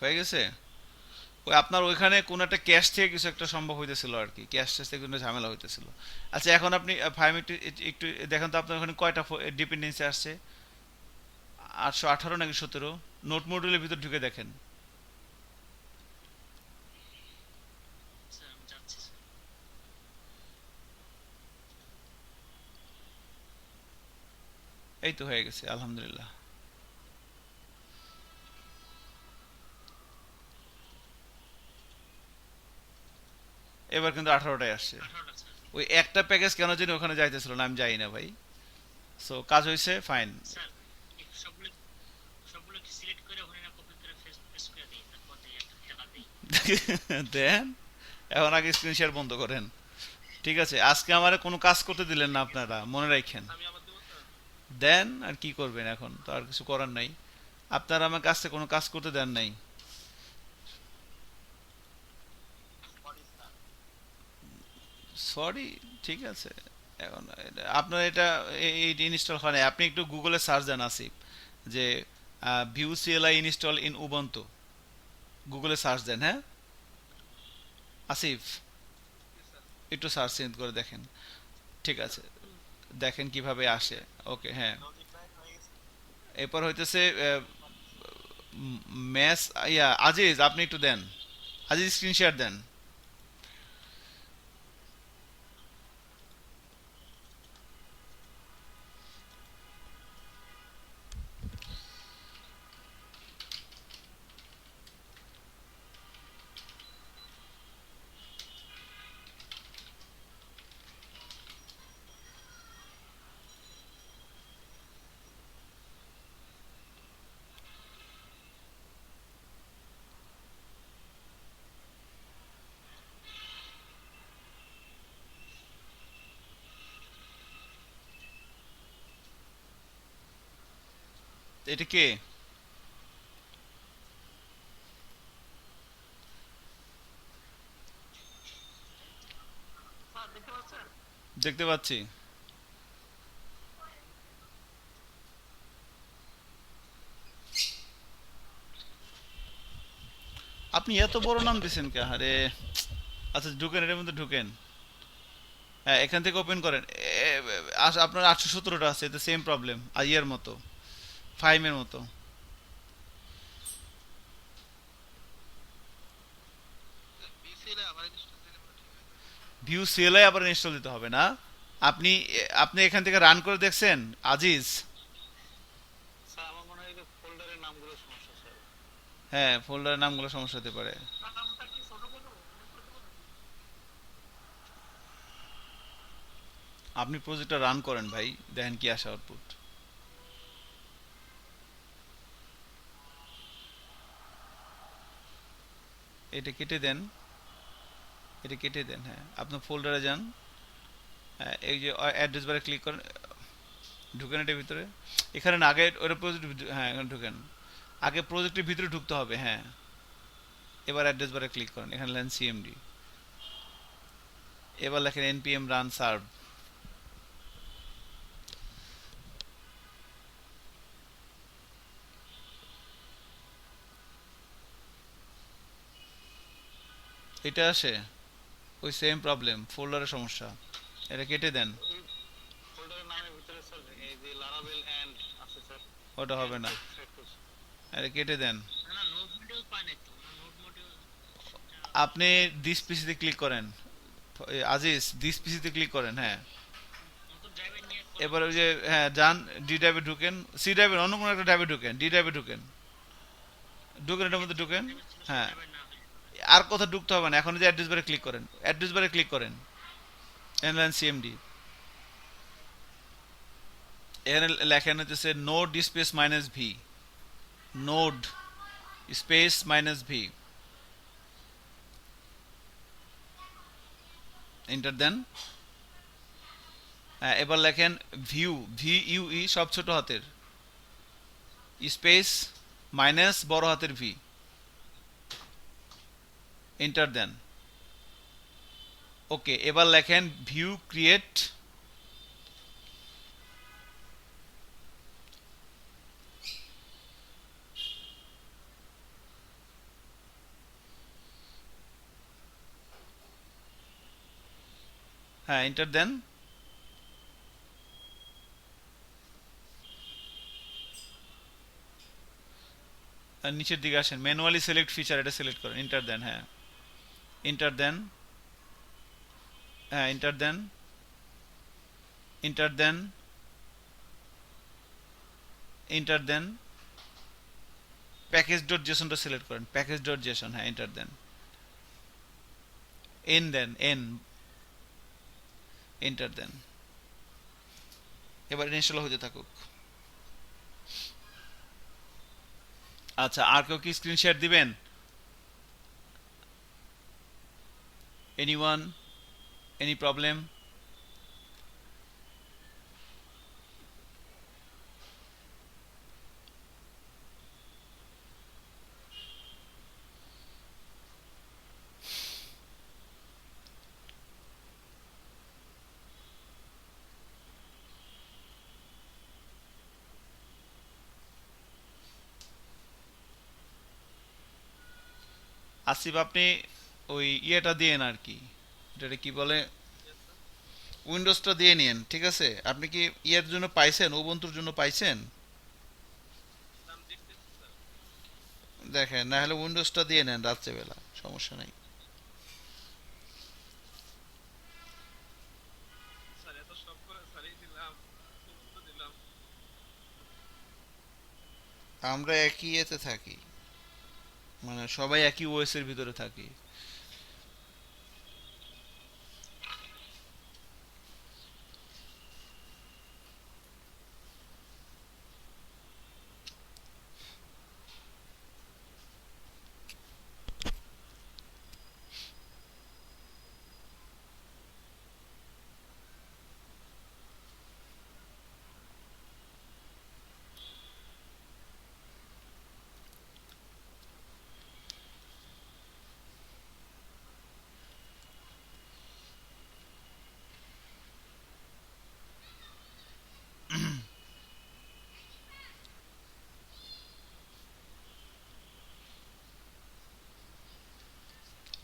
হয়ে গেছে? ওই আপনার ওইখানে কোন একটা ক্যাশ থেকে কিছু একটা সম্ভব হইতেছিল আর কি, ক্যাশ ট্যাশ থেকে কোনো ঝামেলা হইতেছিল। আচ্ছা এখন আপনি ফাইভ একটু একটু দেখেন তো আপনার ওখানে কয়টা ডিপেন্ডেন্সি আসছে, 818 নাকি 17? নোট মডিউলের ভিতর ঢুকে দেখেন। স্যার আমি যাচ্ছি স্যার। এই তো হয়ে গেছে আলহামদুলিল্লাহ। এবার কিন্তু 18টাই আসছে। 18টা স্যার। ওই একটা প্যাকেজ কেন জানি ওখানে যাইতেছিল না, আমি যাই না ভাই। সো কাজ হয়েছে, ফাইন। স্যার একটু সবগুলো সবগুলো সিলেক্ট করে ওখানে না কপি করে পেস্ট করে দিই, তারপর দিয়ে একটা ঠেলা দিই। দেন, এখন আগে স্ক্রিন শেয়ার বন্ধ করেন। ঠিক আছে, আজকে আমার কোনো কাজ করতে দিলেন না আপনারা, মনে রাখেন। আমি আবার দেবো স্যার। দেন, আর কি করবেন, এখন তো আর কিছু করার নাই। আপনারা আমার কাছে কোনো কাজ করতে দেন নাই। সরি, ঠিক আছে। এখন আপনার এটা এই ইনস্টল হয় না, আপনি একটু গুগলে সার্চ দেন আসিফ, যে view CLI install in Ubuntu, গুগলে সার্চ দেন, হ্যাঁ আসিফ, একটু সার্চ করে দেখেন। ঠিক আছে, দেখেন কিভাবে আসে। ওকে, হ্যাঁ। এরপর হইতেছে ম্যাস, ইয়া আজিজ, আপনি একটু দেন, আজিজ স্ক্রিন শেয়ার দেন। এটা কে? স্যার দেখতে পাচ্ছেন? দেখতে পাচ্ছি। আপনি এত বড় নাম দিছেন কে, আরে। আচ্ছা ঢুকেন, এর মধ্যে ঢুকেন। হ্যাঁ, এখান থেকে ওপেন করেন। আপনার 817টা আছে, এটা সেম প্রবলেম আইয়ের মতো, ফাইমের মতো। বিসিএল আবার ইনস্টল দিলে মনে হয় ঠিক হয়ে যাবে। ভিউ সিএলআই আবার ইনস্টল দিতে হবে না? আপনি আপনি এখান থেকে রান করে দেখছেন আজিজ? স্যার আমার মনে হয় যে ফোল্ডারের নামগুলো সমস্যা স্যার। হ্যাঁ, ফোল্ডারের নামগুলো সমস্যা হতে পারে। স্যার নামটা কি ছোট করে দেবো, অনেক করে দেবো নাকি? আপনি প্রজেক্টটা রান করেন ভাই, দেখেন কি আসে আউটপুট। এটা কেটে দেন, এটা কেটে দেন। হ্যাঁ, আপনার ফোল্ডারে যান। হ্যাঁ, এই যে অ্যাড্রেস বারে ক্লিক করেন, ঢুকেন এটার ভিতরে। এখানে না, আগে ওটা প্রজেক্ট, হ্যাঁ এখানে ঢুকেন। আগে প্রজেক্টের ভিতরে ঢুকতে হবে, হ্যাঁ। এবার অ্যাড্রেস বারে ক্লিক করেন, এখানে লেন সিএমডি। এবার লেখেন এনপিএম রান সার্ভ। এটা আসে, ওই সেম প্রবলেম, ফোল্ডারের সমস্যা। এটা কেটে দেন। ওই ফোল্ডারের নামের ভিতরে স্যার এই যে লারাবেল এন্ড আছে স্যার, ওটা হবে এন্ড না, সেট করছি। এটা কেটে দেন। না না, নোট মডিউল পাই নাই তো, নোট মডিউল আপনি দিস পিসিতে ক্লিক করেন, আজিজ দিস পিসিতে ক্লিক করেন, হ্যাঁ। নতুন ড্রাইভার নিয়ে করা এবার ওই হচ্ছে। যে, হ্যাঁ যান, ডি ড্রাইভে ঢুকেন, সি ড্রাইভে, অন্য কোনো একটা ড্রাইভে ঢুকেন, ডি ড্রাইভে ঢুকেন, ঢুকেন এটার মধ্যে ঢুকেন। ড্রাইভার ছিল, সেই হ্যাঁ, ড্রাইভার না হলে আর কোথাও ঢুকতে হবে না, এখন যে অ্যাড্রেস বারে ক্লিক করেন, অ্যাড্রেস বারে ক্লিক করেন, এনলাইন সিএমডি। এখানে লেখেন হচ্ছে node space minus v, node space minus v, enter দেন। এবার লেখেন ভিউ, VUE সব ছোট হাতের, স্পেস মাইনাস বড় হাতের ভি, এন্টার দেন। ওকে, এবার লেখেন ভিউ ক্রিয়েট, হ্যাঁ এন্টার দেন। আর নিচের দিকে আসেন, ম্যানুয়ালি সিলেক্ট ফিচার, এটা সিলেক্ট করেন, এন্টার দেন। হ্যাঁ এন্টার দেন, হ্যাঁ এন্টার দেন, এন্টার দেন, এন্টার দেন। প্যাকেজ ডট জেসনটা সিলেক্ট করেন, প্যাকেজ ডট জেসন, হ্যাঁ এন্টার দেন। এন দেন, এন, এন্টার দেন। এবার ইনস্টল হতে থাকুক। আচ্ছা, আর কেউ কি স্ক্রিন শেয়ার দিবেন? Anyone, any problem? আসিফ, আপনি ওই ইয়েটা দিয়েন আর কি, এটা কি বলে, Yes, sir. উইন্ডোজটা দিয়ে নিন, ঠিক আছে? আপনি কি ইয়ের জন্য পাইছেন, উবুন্টুর জন্য পাইছেন? নাম দেখতেছি স্যার। দেখেন, না হলে উইন্ডোজটা দিয়ে নেন রাত্রেবেলা, সমস্যা নেই। স্যার এত সব করে সারিয়ে দিলাম, তো দিলাম। আমরা একই ইয়েতে থাকি, মানে সবাই একই ওএস এর ভিতরে থাকি।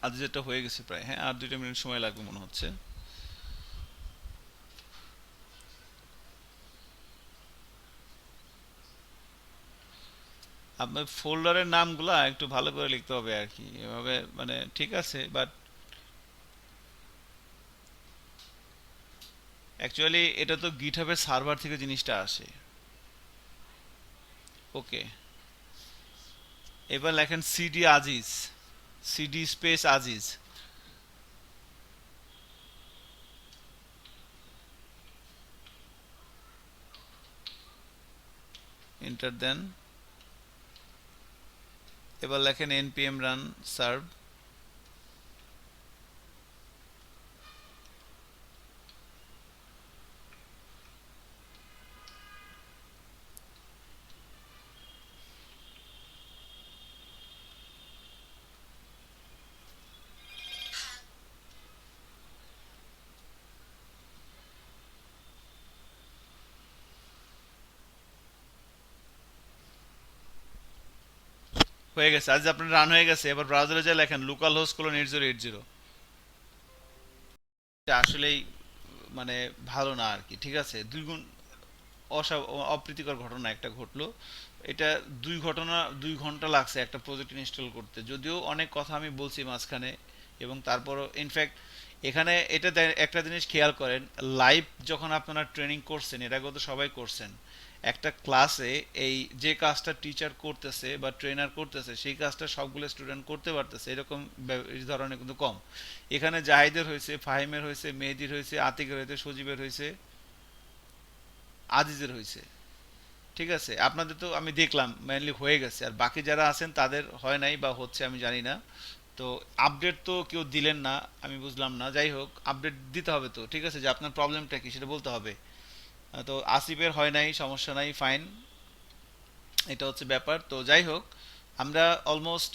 আজ যেটা হয়ে গেছে প্রায়, হ্যাঁ আর 2টা মিনিট সময় লাগবে মনে হচ্ছে। আপনার ফোল্ডারের নামগুলা একটু ভালো করে লিখতে হবে আর কি, এভাবে মানে ঠিক আছে, বাট অ্যাকচুয়ালি এটা তো গিটহাবের সার্ভার থেকে জিনিসটা আসে। ওকে, এবার লেখেন CD Aziz, CD space Aziz, enter দেন। এবার লেখেন npm রান সার্ভ, হয়ে গেছে। আজ আপনার রান হয়ে গেছে। এবার ব্রাউজারে যা লেখেন লোকাল হোস্ট কোলন 8080। এটা আসলেই মানে ভালো না আর কি, ঠিক আছে? 2 গুণ অপ্রীতিকর ঘটনা একটা ঘটলো। এটা 2 ঘন্টা লাগছে একটা প্রজেক্ট ইনস্টল করতে, যদিও অনেক কথা আমি বলছি মাঝখানে, এবং তারপরও ইনফ্যাক্ট এখানে এটা একটা জিনিস খেয়াল করেন, লাইভ যখন আপনারা ট্রেনিং করছেন, এর আগেও তো সবাই করছেন, একটা ক্লাসে এই যে কাজটা টিচার করতেছে বা ট্রেনার করতেছে সেই কাজটা সবগুলো স্টুডেন্ট করতে পারতেছে এরকম এই ধরনের কিন্তু কম। এখানে জাহিদের হয়েছে, ফাহিমের হয়েছে, মেহেদির হয়েছে, আতিকের হয়েছে, সজীবের হয়েছে, আজিজের হয়েছে, ঠিক আছে? আপনাদের তো আমি দেখলাম মেইনলি হয়ে গেছে, আর বাকি যারা আছেন তাদের হয় নাই বা হচ্ছে আমি জানি না। তো আপডেট তো কেউ দিলেন না, আমি বুঝলাম না। যাই হোক, আপডেট দিতে হবে তো, ঠিক আছে, যে আপনার প্রবলেমটা কি সেটা বলতে হবে। তো আসিফের হয় নাই, সমস্যা নাই, ফাইন, এটা হচ্ছে ব্যাপার। তো যাই হোক, আমরা অলমোস্ট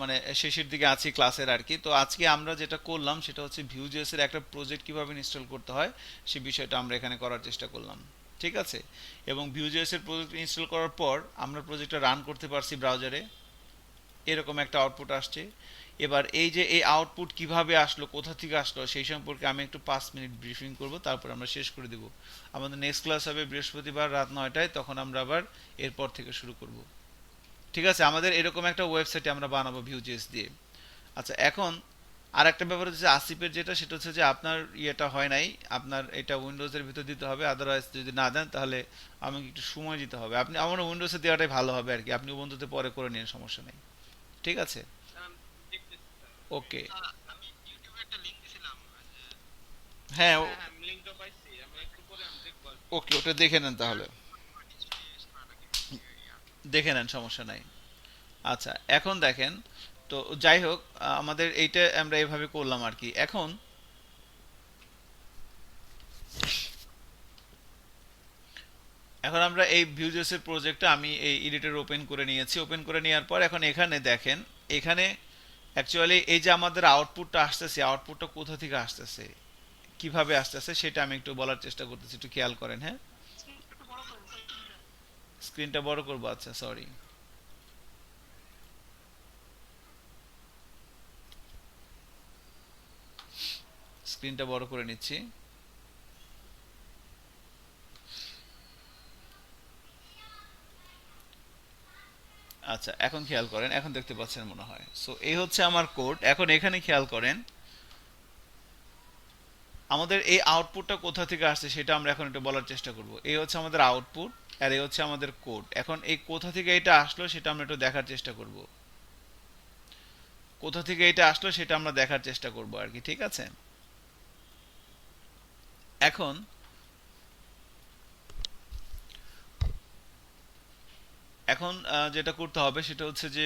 মানে শেষের দিকে আছি ক্লাসের আর কি। তো আজকে আমরা যেটা করলাম সেটা হচ্ছে ভিউজেস এর একটা প্রজেক্ট কিভাবে ইনস্টল করতে হয় সেই বিষয়টা আমরা এখানে করার চেষ্টা করলাম, ঠিক আছে। এবং ভিউজেস এর প্রজেক্ট ইনস্টল করার পর আমরা প্রজেক্টটা রান করতে পারছি ব্রাউজারে, এরকম একটা আউটপুট আসছে। এবার এই যে এই আউটপুট কিভাবে আসলো, কোথা থেকে আসলো, সেই সম্পর্কে আমি একটু 5 মিনিট ব্রিফিং করব, তারপর আমরা শেষ করে দেব। আমাদের নেক্সট ক্লাস হবে বৃহস্পতিবার রাত 9টায়, তখন আমরা আবার এরপর থেকে শুরু করব, ঠিক আছে। আমাদের এরকম একটা ওয়েবসাইটে আমরা বানাবো ভিউজেস দিয়ে। আচ্ছা, এখন আর একটা ব্যাপার হচ্ছে আসিফের যেটা, সেটা হচ্ছে যে আপনার ইয়েটা হয় নাই, আপনার এটা উইন্ডোজের ভিতর দিতে হবে, আদারওয়াইজ যদি না দেন তাহলে আমাকে একটু সময় দিতে হবে। আপনি আমার উইন্ডোজে দেওয়াটাই ভালো হবে আর কি, আপনি উবুন্টুতে পরে করে নিন, সমস্যা নেই, ঠিক আছে। স্যার আমি দেখতেছি স্যার। ওকে। স্যার আমি ইউটিউবে একটা লিংক দিছিলাম যে হ্যাঁ হ্যাঁ হ্যাঁ আমি লিঙ্কটা পাইছি, আমি একটু পরে আমি দেখবো আর কি। ওকে, ওটা দেখে নেন তাহলে, কিছু ইউজ করা লাগে দেখে নেন, সমস্যা নাই। আচ্ছা, এখন দেখেন, তো যাই হোক, আমাদের এইটা আমরা এভাবে করলাম আর কি। এখন আমরা এই ভিউজেসের প্রজেক্টটা আমি এই এডিটর ওপেন করে নিয়েছি। ওপেন করে নেওয়ার পর এখন এখানে দেখেন, এখানে অ্যাকচুয়ালি এই যে আমাদের আউটপুটটা আসতেছে, আউটপুটটা কোথা থেকে আসতেছে, কিভাবে আসতেছে, সেটা আমি একটু বলার চেষ্টা করতেছি, একটু খেয়াল করেন। হ্যাঁ, একটু বড় করেন স্যার। স্ক্রিনটা বড় করবো, আচ্ছা সরি। স্ক্রিনটা বড় করে নিচ্ছি। আচ্ছা, এখন খেয়াল করেন, এখন দেখতে পাচ্ছেন মনে হয়। সো এই হচ্ছে আমার কোড। এখন এখানে খেয়াল করেন, আমাদের এই আউটপুটটা কোথা থেকে আসছে সেটা আমরা এখন একটু বলার চেষ্টা করব। এই হচ্ছে আমাদের আউটপুট, আর এই হচ্ছে আমাদের কোড। এখন এই কোথা থেকে এটা আসলো সেটা আমরা একটু দেখার চেষ্টা করব, কোথা থেকে এটা আসলো সেটা আমরা দেখার চেষ্টা করব আর কি, ঠিক আছে। এখন এখন যেটা করতে হবে সেটা হচ্ছে যে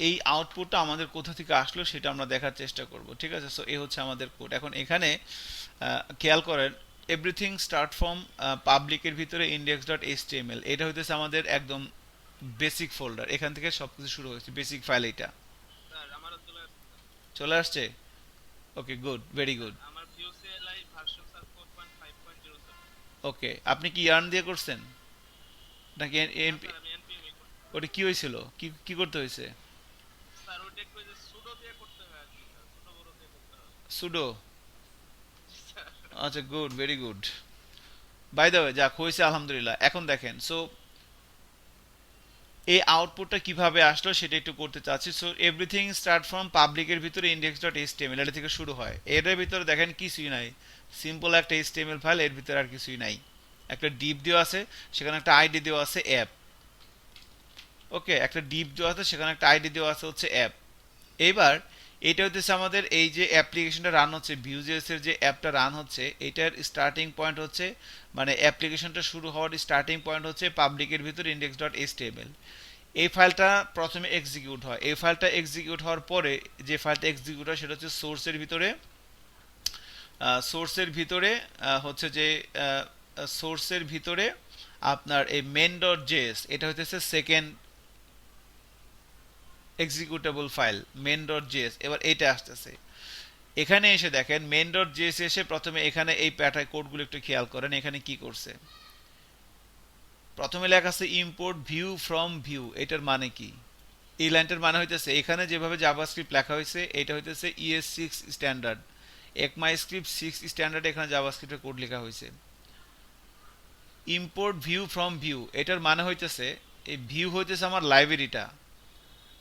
এই আউটপুটটা আমাদের কোথা থেকে আসলো সেটা আমরা দেখার চেষ্টা করব, ঠিক আছে। সো এই হচ্ছে আমাদের কোড। এখন এখানে খেয়াল করেন, এভরিথিং স্টার্ট ফ্রম পাবলিকের ভিতরে ইন্ডেক্স ডট এইচটিএমএল, এটা হইতেছে আমাদের একদম বেসিক ফোল্ডার, এখান থেকে সবকিছু শুরু হয়েছে, বেসিক ফাইল এটা স্যার আমারও চলে আসছে স্যার। চলে আসছে। ওকে, গুড, ভেরি গুড। আমার ভিউসিএলআই ভার্সন স্যার 4.5.0 স্যার। ওকে, আপনি কি ইয়ার্ন দিয়ে করছেন নাকি না এমপি? স্যার আমি এনপিএম করছি। ওটা কি হয়েছিল, কি কি করতে হয়েছে? স্যার ওইটা একটু ওই যে সুডো দিয়ে করতে হয় আর কি স্যার, ছোট বড় দিয়ে করতে হয়। সুডো? জি স্যার। আচ্ছা, good, very good. By the way, যাক হয়েছে আলহামদুলিল্লাহ। এখন দেখেন, সো এই আউটপুটটা কিভাবে আসলো সেটা একটু করতে চাচ্ছি। সো এভরিথিং স্টার্ট ফ্রম পাবলিকের ভিতরে ইন্ডেক্স ডট এইচটিএমএল, এটা থেকে শুরু হয়। এর ভিতরে দেখেন কিছুই নাই, সিম্পল একটা এইচটিএমএল ফাইল, এর ভিতরে আর কিছুই নাই। একটা ডিপ দেওয়া আছে, সেখানে একটা আইডি দেওয়া আছে অ্যাপ। ওকে, একটা ডিপ দেওয়া আছে, সেখানে একটা আইডি দেওয়া আছে হচ্ছে অ্যাপ। এইবার এটা হচ্ছে আমাদের এই যে অ্যাপ্লিকেশনটা রান হচ্ছে, ভিউজেস এর যে অ্যাপটা রান হচ্ছে, এটার স্টার্টিং পয়েন্ট হচ্ছে, মানে অ্যাপ্লিকেশনটা শুরু হওয়ার স্টার্টিং পয়েন্ট হচ্ছে পাবলিকের ভিতরে ইন্ডেক্স ডট এইচটিএমএল। এই ফাইলটা প্রথমে এক্সিকিউট হয়। এই ফাইলটা এক্সিকিউট হওয়ার পরে যে ফাইলটা এক্সিকিউট হয় সেটা হচ্ছে সোর্সের ভিতরে। সোর্সের ভিতরে হচ্ছে যে সোর্সের ভিতরে আপনার এই মেন ডট জেএস, এটা হচ্ছে second executable file, main dot JS. এবার এইটা আসতেছে, এখানে এসে দেখেন মেন ডট জেএস এসে প্রথমে এখানে এই প্যাটার্ন কোডগুলো একটু খেয়াল করেন, এখানে কি করছে। প্রথমে লেখা আছে ইম্পোর্ট ভিউ ফ্রম ভিউ, এটার মানে কি? এই লাইনটার মানে হইতেছে এখানে যেভাবে জাভাস্ক্রিপ্ট লেখা হয়েছে এটা হইতেছে ES6 স্ট্যান্ডার্ড, ECMAScript 6 স্ট্যান্ডার্ড, এখানে জাভাস্ক্রিপ্টের কোড লেখা হয়েছে। ইম্পোর্ট ভিউ ফ্রম ভিউ, এটার মানে হইতেছে এই ভিউ হইতেছে আমার লাইব্রেরিটা।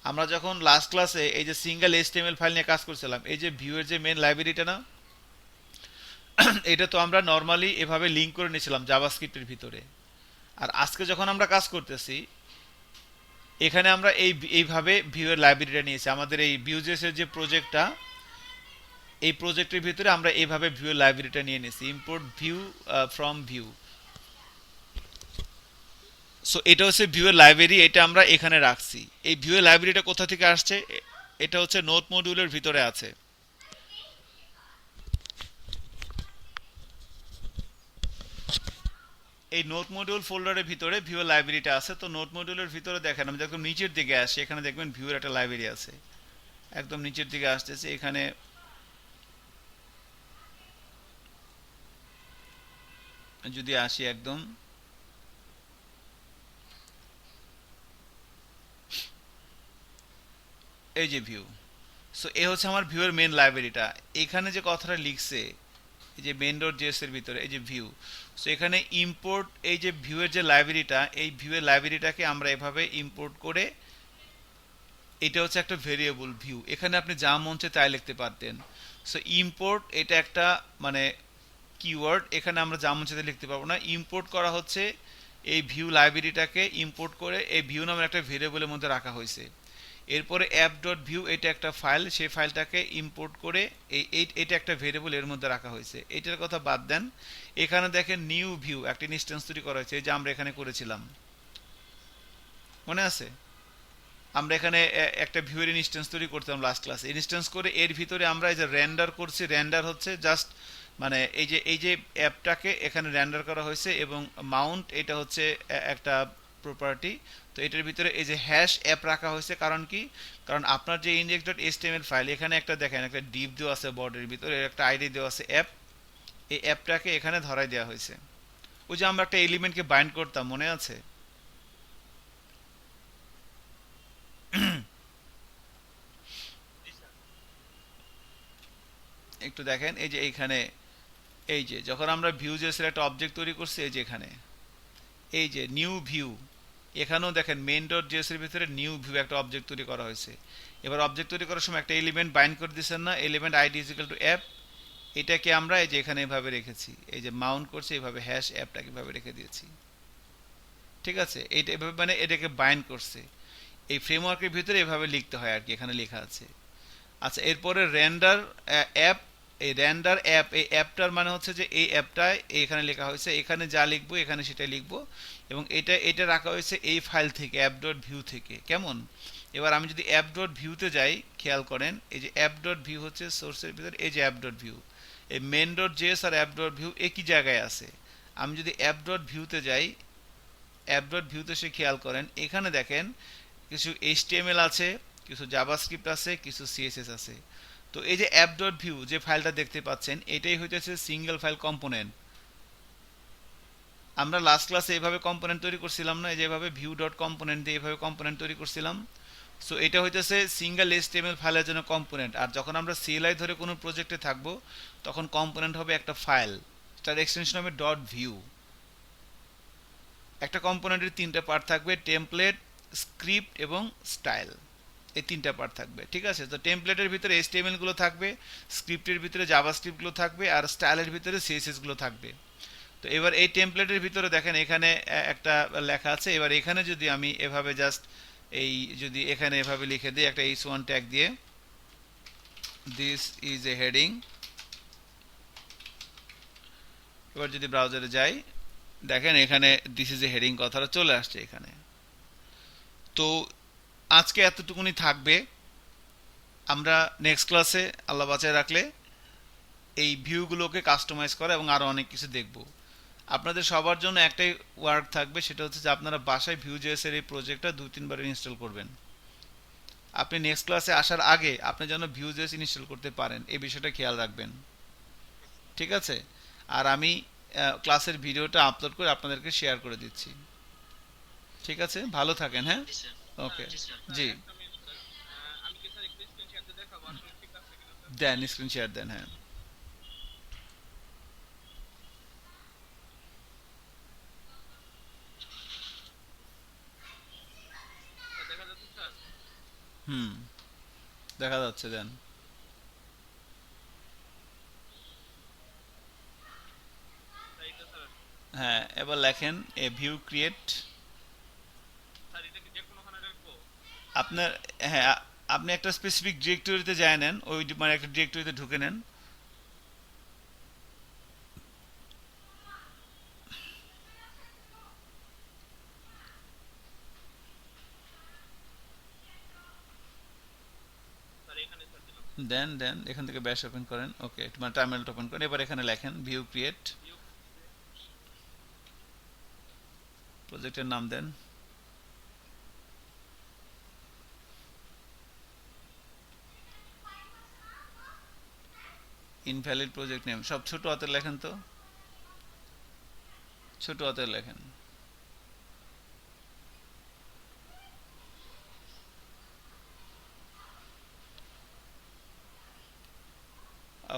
আমরা যখন লাস্ট ক্লাসে এই যে সিঙ্গেল HTML ফাইল নিয়ে কাজ করছিলাম, এই যে ভিউ এর যে মেন লাইব্রেরিটা না, এটা তো আমরা নর্মালি এভাবে লিংক করে নিয়েছিলাম জাভাস্ক্রিপ্টের ভিতরে। আর আজকে যখন আমরা কাজ করতেছি, এখানে আমরা এইভাবে ভিউ এর লাইব্রেরিটা নিয়েছি। আমাদের এই ভিউজেস এর যে প্রজেক্টটা, এই প্রজেক্টের ভিতরে আমরা এইভাবে ভিউ এর লাইব্রেরিটা নিয়ে নিয়েছি, import view from view. So এটা হচ্ছে ভিউ এর লাইব্রেরি, এটা আমরা এখানে রাখছি। এই ভিউ এর লাইব্রেরিটা কোথা থেকে আসছে, এটা হচ্ছে নোট মডিউলের ভিতরে আছে। এই নোট মডিউল ফোল্ডারের ভিতরে ভিউ লাইব্রেরিটা আছে। তো নোট মডিউলের ভিতরে দেখেন আমি যখন নিচের দিকে আসি এখানে দেখবেন ভিউর একটা লাইব্রেরি আছে, একদম নিচের দিকে আসতেছে। এখানে যদি আসি একদম, এই যে ভিউ। সো এ হচ্ছে আমার ভিউয়ের মেন লাইব্রেরিটা। এখানে যে কথাটা লিখছে এই যে মেন ডট জেএস এর ভিতরে এই যে ভিউ, সো এখানে ইম্পোর্ট এই যে ভিউয়ের যে লাইব্রেরিটা, এই ভিউয়ের লাইব্রেরিটাকে আমরা এভাবে ইম্পোর্ট করে, এটা হচ্ছে একটা ভেরিয়েবল ভিউ, এখানে আপনি যা মন চায় তাই লিখতে পারতেন। সো ইম্পোর্ট এটা একটা মানে কিওয়ার্ড, এখানে আমরা যা মন চায় তাই লিখতে পারবো না। ইম্পোর্ট করা হচ্ছে এই ভিউ লাইব্রেরিটাকে ইম্পোর্ট করে এই ভিউ নামের একটা ভেরিয়েবলের মধ্যে রাখা হয়েছে। এরপরে অ্যাপ ডট ভিউ এটা একটা ফাইল, সেই ফাইলটাকে ইম্পোর্ট করে এটা একটা ভেরিয়েবল এর মধ্যে রাখা হয়েছে। এটার কথা বাদ দেন, এখানে দেখেন নিউ ভিউ একটা ইনস্ট্যান্স তৈরি করা হয়েছে, এই যে আমরা এখানে করেছিলাম, মনে আছে? আমরা এখানে একটা ভিউয়ের ইনস্ট্যান্স তৈরি করতাম লাস্ট ক্লাসে। ইনস্ট্যান্স করে এর ভিতরে আমরা এই যে রেন্ডার করছি, রেন্ডার হচ্ছে জাস্ট মানে এই যে অ্যাপটাকে এখানে রেন্ডার করা হয়েছে, এবং মাউন্ট এটা হচ্ছে একটা প্রপার্টি। তো এটার ভিতরে এই যে হ্যাশ অ্যাপ রাখা হয়েছে, কারণ কি? কারণ আপনার যে ইনডেক্স ডট এইচটিএমএল ফাইল এখানে একটা দেখেন একটা ডিপ দেওয়া আছে, বর্ডের ভিতরে একটা আইডি দেওয়া আছে অ্যাপ, এই অ্যাপটাকে এখানে ধরাই দেওয়া হয়েছে। ওই যে আমরা একটা এলিমেন্টকে বাইন্ড করতাম, মনে আছে? জি স্যার। একটু দেখেন এই যে এইখানে, এই যে যখন আমরা ভিউ জেসের একটা অবজেক্ট তৈরি করছি, এই যে এখানে এই যে নিউ ভিউ, এখানেও দেখেন মেইন ডট জেএস এর ভিতরে নিউ ভিউ একটা অবজেক্ট তৈরি করা হয়েছে। এবার অবজেক্ট তৈরি করার সময় একটা এলিমেন্ট বাইন্ড করে দিচ্ছেন না, element ID is equal to app, এটাকে আমরা এই যে এখানে এভাবে রেখেছি, এই যে মাউন্ট করছি এভাবে হ্যাশ অ্যাপটাকে এভাবে রেখে দিয়েছি, ঠিক আছে? এইটা এভাবে মানে এটাকে বাইন্ড করছে। এই ফ্রেমওয়ার্কের ভিতরে এভাবে লিখতে হয় আর কি, এখানে লেখা আছে। আচ্ছা, এরপরে রেন্ডার অ্যাপ, এই রেন্ডার অ্যাপ, এই অ্যাপটার মানে হচ্ছে যে এই অ্যাপটায় এখানে লেখা হয়েছে, এখানে যা লিখবো এখানে সেটাই লিখবো, এবং এটা রাখা হয়েছে এই ফাইল থেকে অ্যাপ ডট ভিউ থেকে। কেমন? এবার আমি যদি অ্যাপ ডট ভিউতে যাই, খেয়াল করেন এই যে অ্যাপ ডট ভিউ হচ্ছে সোর্সের ভিতরে, এই যে অ্যাপ ডট ভিউ, এই মেন ডট জেএস আর অ্যাপ ডট ভিউ একই জায়গায় আছে। আমি যদি অ্যাপ ডট ভিউতে যাই, অ্যাপ ডট ভিউতে সে খেয়াল করেন এখানে দেখেন কিছু এইচটিএমএল আছে, কিছু জাভাস্ক্রিপ্ট আছে, কিছু সিএসএস আছে। তো এই যে অ্যাপ ডট ভিউ যে ফাইলটা দেখতে পাচ্ছেন, এটাই হইতেছে সিঙ্গেল ফাইল কম্পোনেন্ট। আমরা লাস্ট ক্লাসে এভাবে কম্পোনেন্ট তৈরি করছিলাম না, যেভাবে ভিউ ডট কম্পোনেন্ট দিয়ে এভাবে কম্পোনেন্ট তৈরি করছিলাম। সো এটা হইতেছে সিঙ্গেল এইচটিএমএল ফাইলের জন্য কম্পোনেন্ট। আর যখন আমরা সিএলআই ধরে কোনো প্রজেক্টে থাকবো, তখন কম্পোনেন্ট হবে একটা ফাইল, তার এক্সটেনশন হবে ডট ভিউ। একটা কম্পোনেন্টের তিনটা পার্ট থাকবে, টেমপ্লেট, স্ক্রিপ্ট এবং স্টাইল, এই তিনটা পার্ট থাকবে, ঠিক আছে? তো টেমপ্লেটের ভিতরে এইচটিএমএল গুলো থাকবে, স্ক্রিপ্টের ভিতরে জাভাস্ক্রিপ্ট গুলো থাকবে, আর স্টাইলের ভিতরে সিএসএস গুলো থাকবে। তো এবার এই টেমপ্লেটের ভিতরে দেখেন এখানে একটা লেখা আছে। এবার এখানে যদি আমি এভাবে জাস্ট এই যদি এখানে এভাবে লিখে দিই একটা h1 ট্যাগ দিয়ে, দিস ইজ এ হেডিং, এবার যদি ব্রাউজারে যাই দেখেন এখানে দিস ইজ এ হেডিং কথাটা চলে আসছে এখানে। তো আজকে এতটুকুনি থাকবে। আমরা নেক্সট ক্লাসে আল্লাহ বাঁচায় রাখলে এই ভিউগুলোকে কাস্টমাইজ করা এবং আরও অনেক কিছু দেখব। আপনাদের সবার জন্য একটাই ওয়ার্ক থাকবে, সেটা হচ্ছে যে আপনারা বাসায় ভিউ.js এর এই প্রজেক্টটা 2-3 বার ইনস্টল করবেন। আপনি নেক্সট ক্লাসে আসার আগে আপনি যেন ভিউ.js ইনস্টল করতে পারেন, এই বিষয়টা খেয়াল রাখবেন, ঠিক আছে? আর আমি ক্লাসের ভিডিওটা আপলোড করে আপনাদেরকে শেয়ার করে দিচ্ছি, ঠিক আছে? ভালো থাকেন, হ্যাঁ, জি স্যার। ওকে, জি স্যার। স্যার জি, একটা মিনিট স্যার, আমি কি স্যার একটু স্ক্রিন শেয়ার দিয়ে দেখাবো আসলে ঠিক আছে কিনা স্যার? দেন স্ক্রিন শেয়ার দেন, হ্যাঁ। স্যার দেখা যাচ্ছে স্যার? হুম, দেখা যাচ্ছে, দেন। স্যার এটা স্যার, হ্যাঁ, এবার লেখেন এ ভিউ ক্রিয়েট। স্যার এটা কি যে কোনোখানে রাখবো? আপনার, হ্যাঁ, আপনি একটা স্পেসিফিক ডিরেক্টরিতে যায় নেন, ওই মানে একটা ডিরেক্টরিতে ঢুকে নেন। দেন এখান থেকে ব্যাশ ওপেন করেন, ওকে, মানে টার্মিনাল ওপেন করেন। এবার এখানে লেখেন ভিউ ক্রিয়েট, প্রজেক্টের নাম দেন ইনভ্যালিড প্রজেক্ট নেম, সব ছোট হাতের লেখেন, তো ছোট হাতের লেখেন।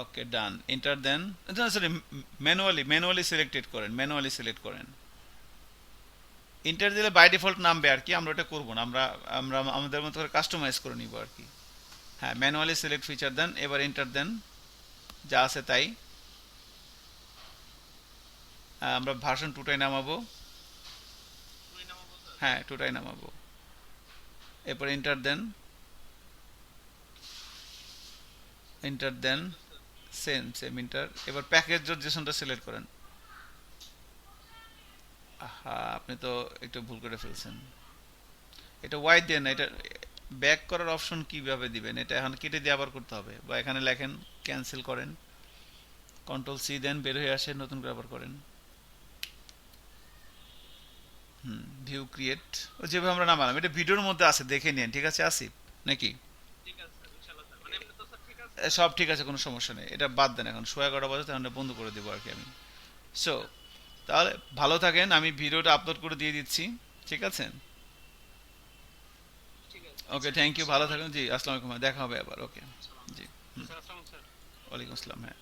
ওকে ডান, এন্টার দেন, সরি ম্যানুয়ালি সিলেক্টেড করেন, ম্যানুয়ালি সিলেক্ট করেন। এন্টার দিলে বাই ডিফল্ট নামবে আর কি, আমরা ওটা করবো না, আমরা আমরা আমাদের মতো করে কাস্টমাইজ করে নিব আর কি। হ্যাঁ, ম্যানুয়ালি সিলেক্ট ফিচার দেন, এবার এন্টার দেন, যা আছে তাই। আমরা ভার্সন 2টাই নামাবো, তুই নামাবো স্যার? হ্যাঁ 2টাই নামাবো। এরপর এন্টার দেন, এন্টার দেন, সেম এন্টার। এবার প্যাকেজ জেসনটা সিলেক্ট করেন। আহা, আপনি তো একটু ভুল করে ফেলছেন, এটা ওয়াই দেন না, এটা ব্যাক করার অপশন কিভাবে দিবেন, এটা এখন কেটে দিয়ে আবার করতে হবে, বা এখানে লেখেন ক্যান্সেল করেন, কন্ট্রোল সি দেন, বের হয়ে আসে, নতুন করে আবার করেন। ভিউ ক্রিয়েট, যেভাবে আমরা নামালাম, এটা ভিডিওর মধ্যে আছে, দেখে নিন, ঠিক আছে আসিফ নাকি? ঠিক আছে স্যার, ইনশাআল্লাহ স্যার। মানে এমনি তো স্যার ঠিক আছে। সব ঠিক আছে, কোনো সমস্যা নেই, এটা বাদ দেন, এখন 11:30 বাজে, তাহলে বন্ধ করে দেবো আর কি আমি। সো তাহলে ভালো থাকেন, আমি ভিডিওটা আপলোড করে দিয়ে দিচ্ছি, ঠিক আছে? ঠিক আছে ওকে, থ্যাংক ইউ, ভালো থাকেন জি, আসসালামু আলাইকুম, দেখা হবে আবার, ওকে সালাম। জি। স্যার। আসসালামু স্যার। ওয়ালাইকুম আসসালাম, হ্যাঁ।